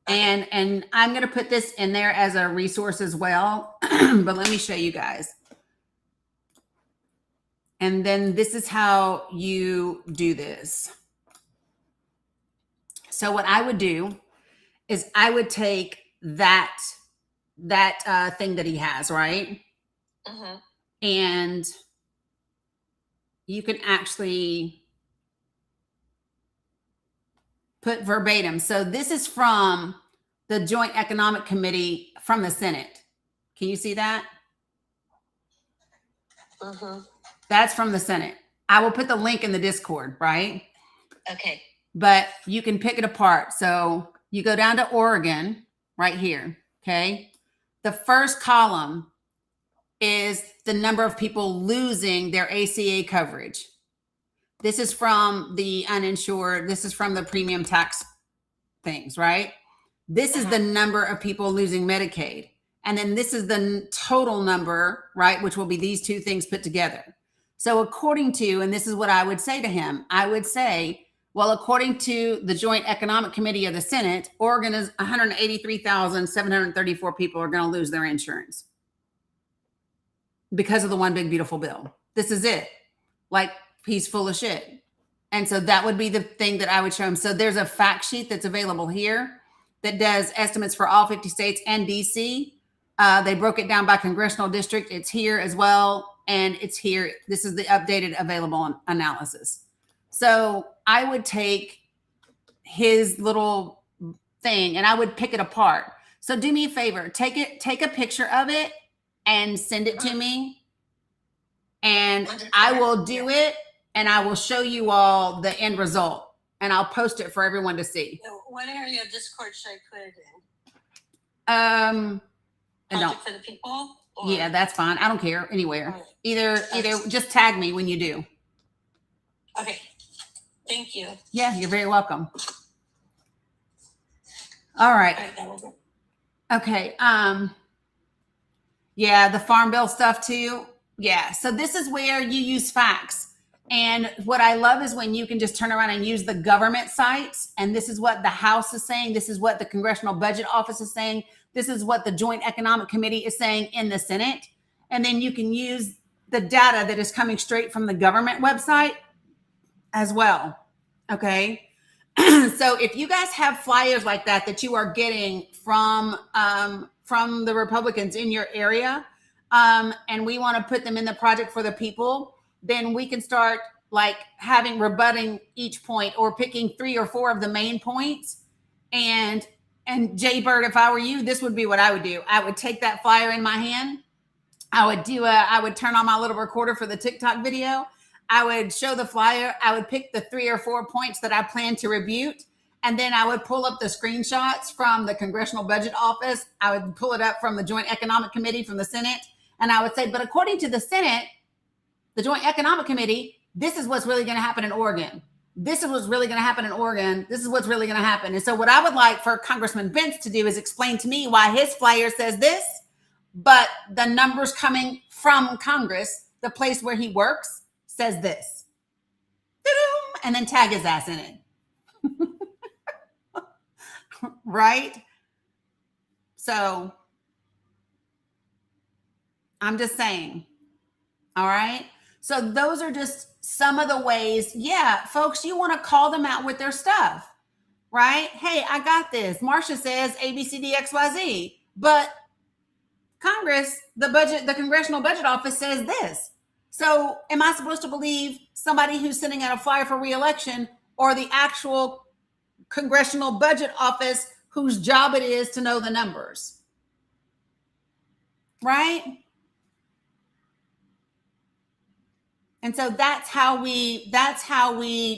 And I'm going to put this in there as a resource as well. But let me show you guys. And then this is how you do this. So what I would do is I would take that thing that he has, right? Mm-hmm. And you can actually put verbatim. So this is from the Joint Economic Committee from the Senate. Can you see that? Mm-hmm. That's from the Senate. I will put the link in the Discord, right? Okay. But you can pick it apart. So you go down to Oregon right here, okay? The first column is the number of people losing their ACA coverage. This is from the uninsured. This is from the premium tax things, right? This is the number of people losing Medicaid. And then this is the total number, right? Which will be these two things put together. So according to, and this is what I would say to him, I would say, well, according to the Joint Economic Committee of the Senate, Oregon is 183,734 people are going to lose their insurance because of the one big beautiful bill. This is it. Like, he's full of shit. And so that would be the thing that I would show him. So there's a fact sheet that's available here that does estimates for all 50 states and DC. They broke it down by congressional district. It's here as well. And it's here. This is the updated available analysis. So I would take his little thing and I would pick it apart. So do me a favor, take a picture of it and send it to me. And I will do it and I will show you all the end result and I'll post it for everyone to see. What area of Discord should I put it in? Project for the people? Or? Yeah, that's fine. I don't care anywhere. Right. Either just tag me when you do. Okay. Thank you. Yeah, you're very welcome. All right. Okay. Yeah, the Farm Bill stuff too. Yeah. So this is where you use facts. And what I love is when you can just turn around and use the government sites. And this is what the House is saying. This is what the Congressional Budget Office is saying. This is what the Joint Economic Committee is saying in the Senate. And then you can use the data that is coming straight from the government website as well. Okay. So if you guys have flyers like that you are getting from the Republicans in your area, and we want to put them in the Project for the People, then we can start like rebutting each point or picking 3 or 4 of the main points. And Jay Bird, if I were you, this would be what I would do. I would take that flyer in my hand. I would turn on my little recorder for the TikTok video. I would show the flyer. I would pick the 3 or 4 points that I plan to rebut. And then I would pull up the screenshots from the Congressional Budget Office. I would pull it up from the Joint Economic Committee from the Senate. And I would say, but according to the Senate, the Joint Economic Committee, this is what's really going to happen in Oregon. This is what's really going to happen in Oregon. This is what's really going to happen. And so what I would like for Congressman Bentz to do is explain to me why his flyer says this, but the numbers coming from Congress, the place where he works, says this. And then tag his ass in it. Right? So I'm just saying. All right. So those are just some of the ways. Yeah, folks, you want to call them out with their stuff, right? Hey, I got this. Marcia says ABCDXYZ, but Congress, the Congressional Budget Office says this. So am I supposed to believe somebody who's sitting at a flyer for re-election or the actual Congressional Budget Office whose job it is to know the numbers? Right? And so that's how we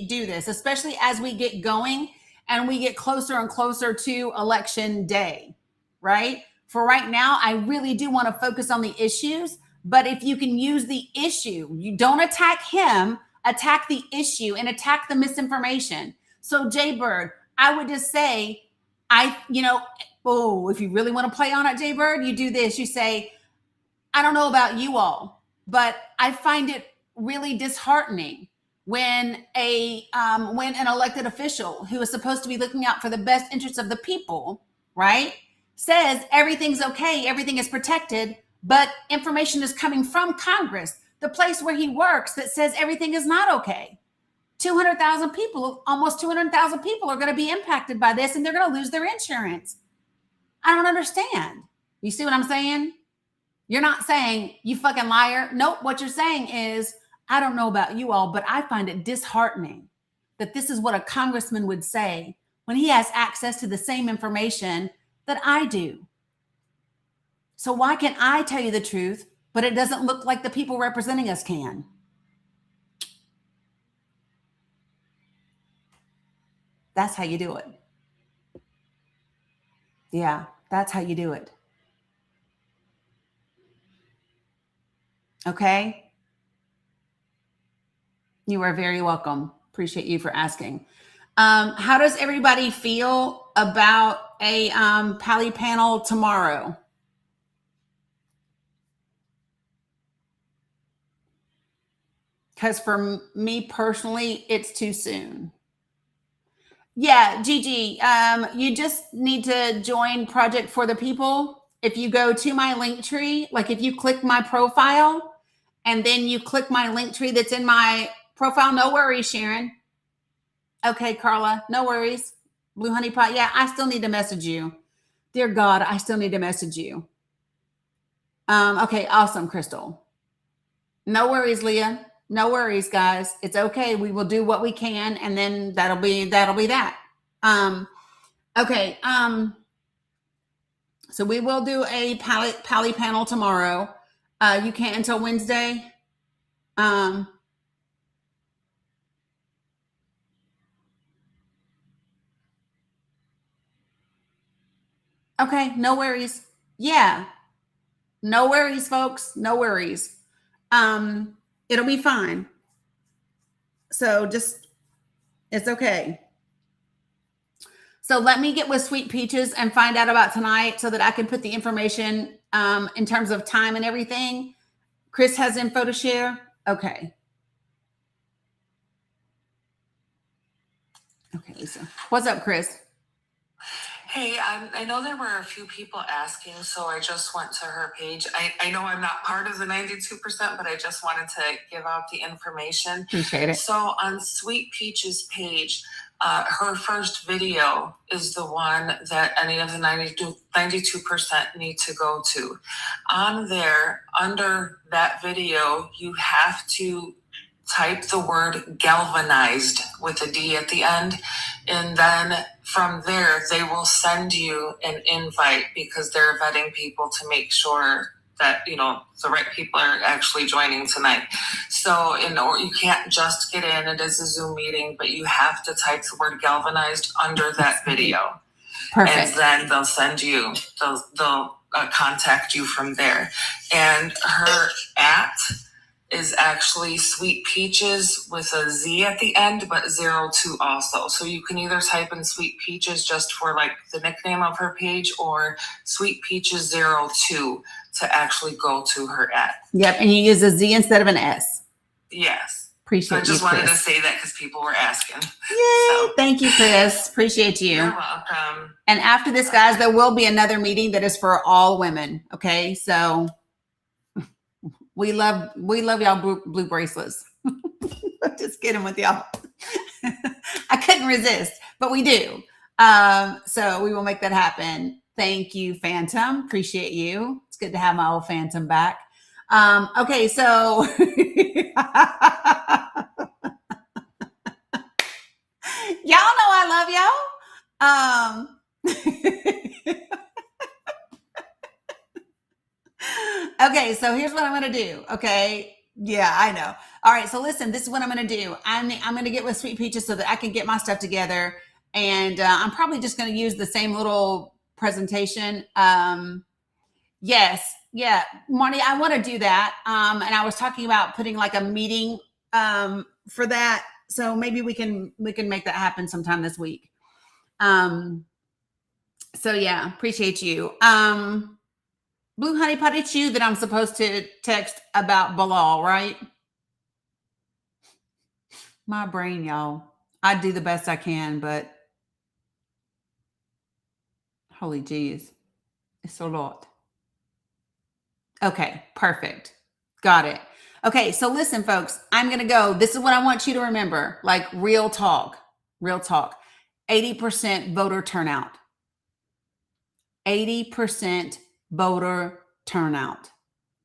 do this, especially as we get going and we get closer and closer to election day, right? For right now, I really do want to focus on the issues, but if you can use the if you don't attack him, attack the issue and attack the misinformation. So Jay Bird, I would just say, if you really want to play on it, Jay Bird, you do this. You say, I don't know about you all, but I find it really disheartening when an elected official who is supposed to be looking out for the best interests of the people, right, says everything's okay, everything is protected, but information is coming from Congress, the place where he works, that says everything is not okay. 200,000 people, almost 200,000 people are going to be impacted by this, and they're going to lose their insurance. I don't understand. You see what I'm saying? You're not saying, you fucking liar. Nope. What you're saying is, I don't know about you all, but I find it disheartening that this is what a congressman would say when he has access to the same information that I do. So why can't I tell you the truth, but it doesn't look like the people representing us can? That's how you do it. Yeah, that's how you do it. Okay? You are very welcome. Appreciate you for asking. How does everybody feel about a Pally panel tomorrow? Because for me personally, it's too soon. Yeah, Gigi, you just need to join Project for the People. If you go to my link tree, like if you click my profile and then you click my link tree that's in my profile, no worries, Sharon. Okay, Carla, no worries. Blue Honey Pot, yeah, I still need to message you. Dear God, I still need to message you. Okay, awesome, Crystal. No worries, Leah. No worries, guys. It's okay. We will do what we can, and then that'll be that. Okay. So we will do a Pally panel tomorrow. You can't until Wednesday. Okay, no worries. Yeah. No worries, folks. No worries. It'll be fine. So just, it's okay. So let me get with Sweet Peaches and find out about tonight so that I can put the information in terms of time and everything. Chris has info to share. Okay. Okay, Lisa. What's up, Chris? Hey, I know there were a few people asking, so I just went to her page. I know I'm not part of the 92%, but I just wanted to give out the information. Appreciate it. So on Sweet Peach's page, her first video is the one that any of the 92% need to go to. On there, under that video, you have to type the word galvanized with a D at the end. And then from there, they will send you an invite because they're vetting people to make sure that, you know, the right people are actually joining tonight. So you can't just get in. It is a Zoom meeting, but you have to type the word galvanized under that video. Perfect. And then they'll send you, they'll contact you from there. And her is actually Sweet Peaches with a Z at the end, but 02 also. So you can either type in Sweet Peaches just for like the nickname of her page, or Sweet Peaches 02 to actually go to her at. Yep, and you use a Z instead of an S. Yes. Appreciate you, I just wanted Chris. to say that because people were asking. Yay! So, thank you, Chris. Appreciate you. You're welcome. And after this, guys, there will be another meeting that is for all women. Okay, so we love y'all blue bracelets. Just kidding with y'all. I couldn't resist, but we do. So we will make that happen. Thank you, Phantom. Appreciate you. It's good to have my old Phantom back. Okay, so y'all know I love y'all. Okay, so here's what I'm going to do. Okay. Yeah, I know. All right. So listen, this is what I'm going to do. I'm going to get with Sweet Peaches so that I can get my stuff together. And I'm probably just going to use the same little presentation. Yes. Yeah. Marty, I want to do that. And I was talking about putting like a meeting for that. So maybe we can make that happen sometime this week. So yeah, appreciate you. Blue Honey Pot, it's you that I'm supposed to text about Bilal, right? My brain, y'all. I do the best I can, but holy jeez, it's a lot. Okay, perfect. Got it. Okay, so listen, folks, I'm going to go. This is what I want you to remember, like real talk, 80% voter turnout. 80% voter turnout.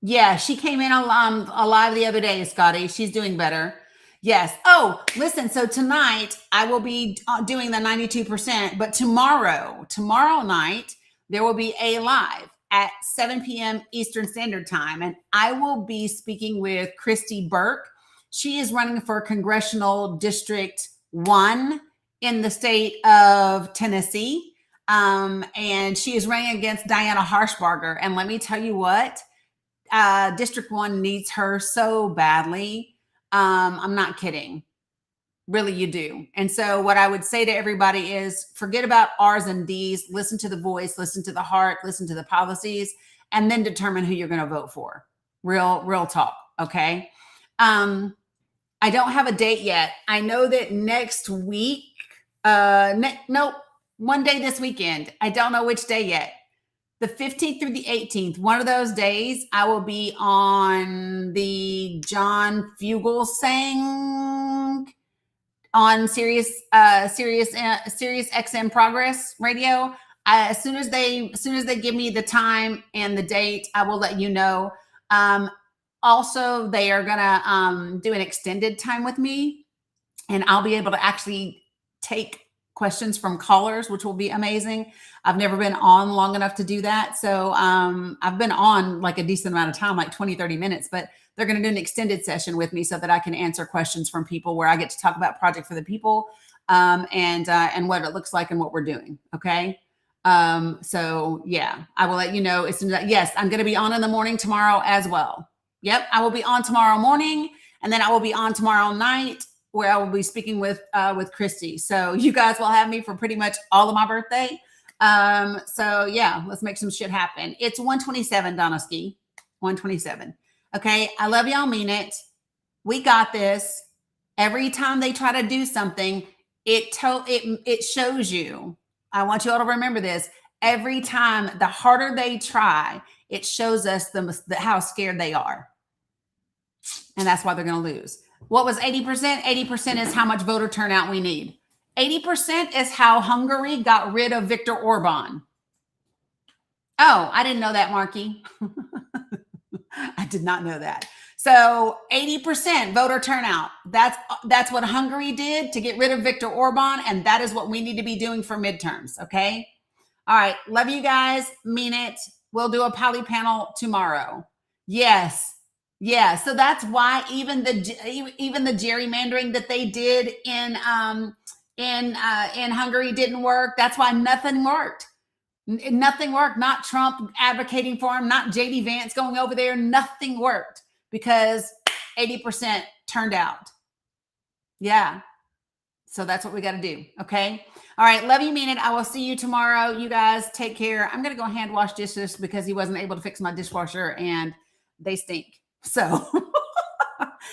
Yeah, she came in alive the other day, Scotty. She's doing better. Yes. Oh, listen. So tonight I will be doing the 92%, but tomorrow night, there will be a live at 7 p.m. Eastern Standard Time. And I will be speaking with Christy Burke. She is running for Congressional District 1 in the state of Tennessee. And she is running against Diana Harshbarger. And let me tell you what, District 1 needs her so badly. I'm not kidding. Really, you do. And so what I would say to everybody is forget about R's and D's, listen to the voice, listen to the heart, listen to the policies, and then determine who you're going to vote for. Real talk. Okay. I don't have a date yet. I know that next week, one day this weekend. I don't know which day yet. The 15th through the 18th, one of those days, I will be on the John Fugelsang on Sirius XM Progress Radio. As soon as they give me the time and the date, I will let you know. Also, they are gonna do an extended time with me, and I'll be able to actually take questions from callers, which will be amazing. I've never been on long enough to do that. So I've been on like a decent amount of time, like 20, 30 minutes, but they're going to do an extended session with me so that I can answer questions from people where I get to talk about Project for the People and what it looks like and what we're doing. Okay. So yeah, I will let you know as soon as yes, I'm going to be on in the morning tomorrow as well. Yep. I will be on tomorrow morning, and then I will be on tomorrow night, where I will be speaking with Christy. So you guys will have me for pretty much all of my birthday. So yeah, let's make some shit happen. It's 127, Donoski. 127. Okay. I love y'all, mean it. We got this. Every time they try to do something, it shows you. I want you all to remember this. Every time, the harder they try, it shows us how scared they are. And that's why they're going to lose. What was 80%? 80% is how much voter turnout we need. 80% is how Hungary got rid of Viktor Orban. Oh, I didn't know that, Marky. I did not know that. So 80% voter turnout. That's what Hungary did to get rid of Viktor Orban, and that is what we need to be doing for midterms, okay? All right, love you guys, mean it. We'll do a poly panel tomorrow. Yes. Yeah, so that's why even the gerrymandering that they did in Hungary didn't work. That's why nothing worked. Nothing worked. Not Trump advocating for him, not JD Vance going over there. Nothing worked because 80% turned out. Yeah. So that's what we got to do. Okay. All right. Love you, mean it. I will see you tomorrow. You guys take care. I'm going to go hand wash dishes because he wasn't able to fix my dishwasher and they stink. So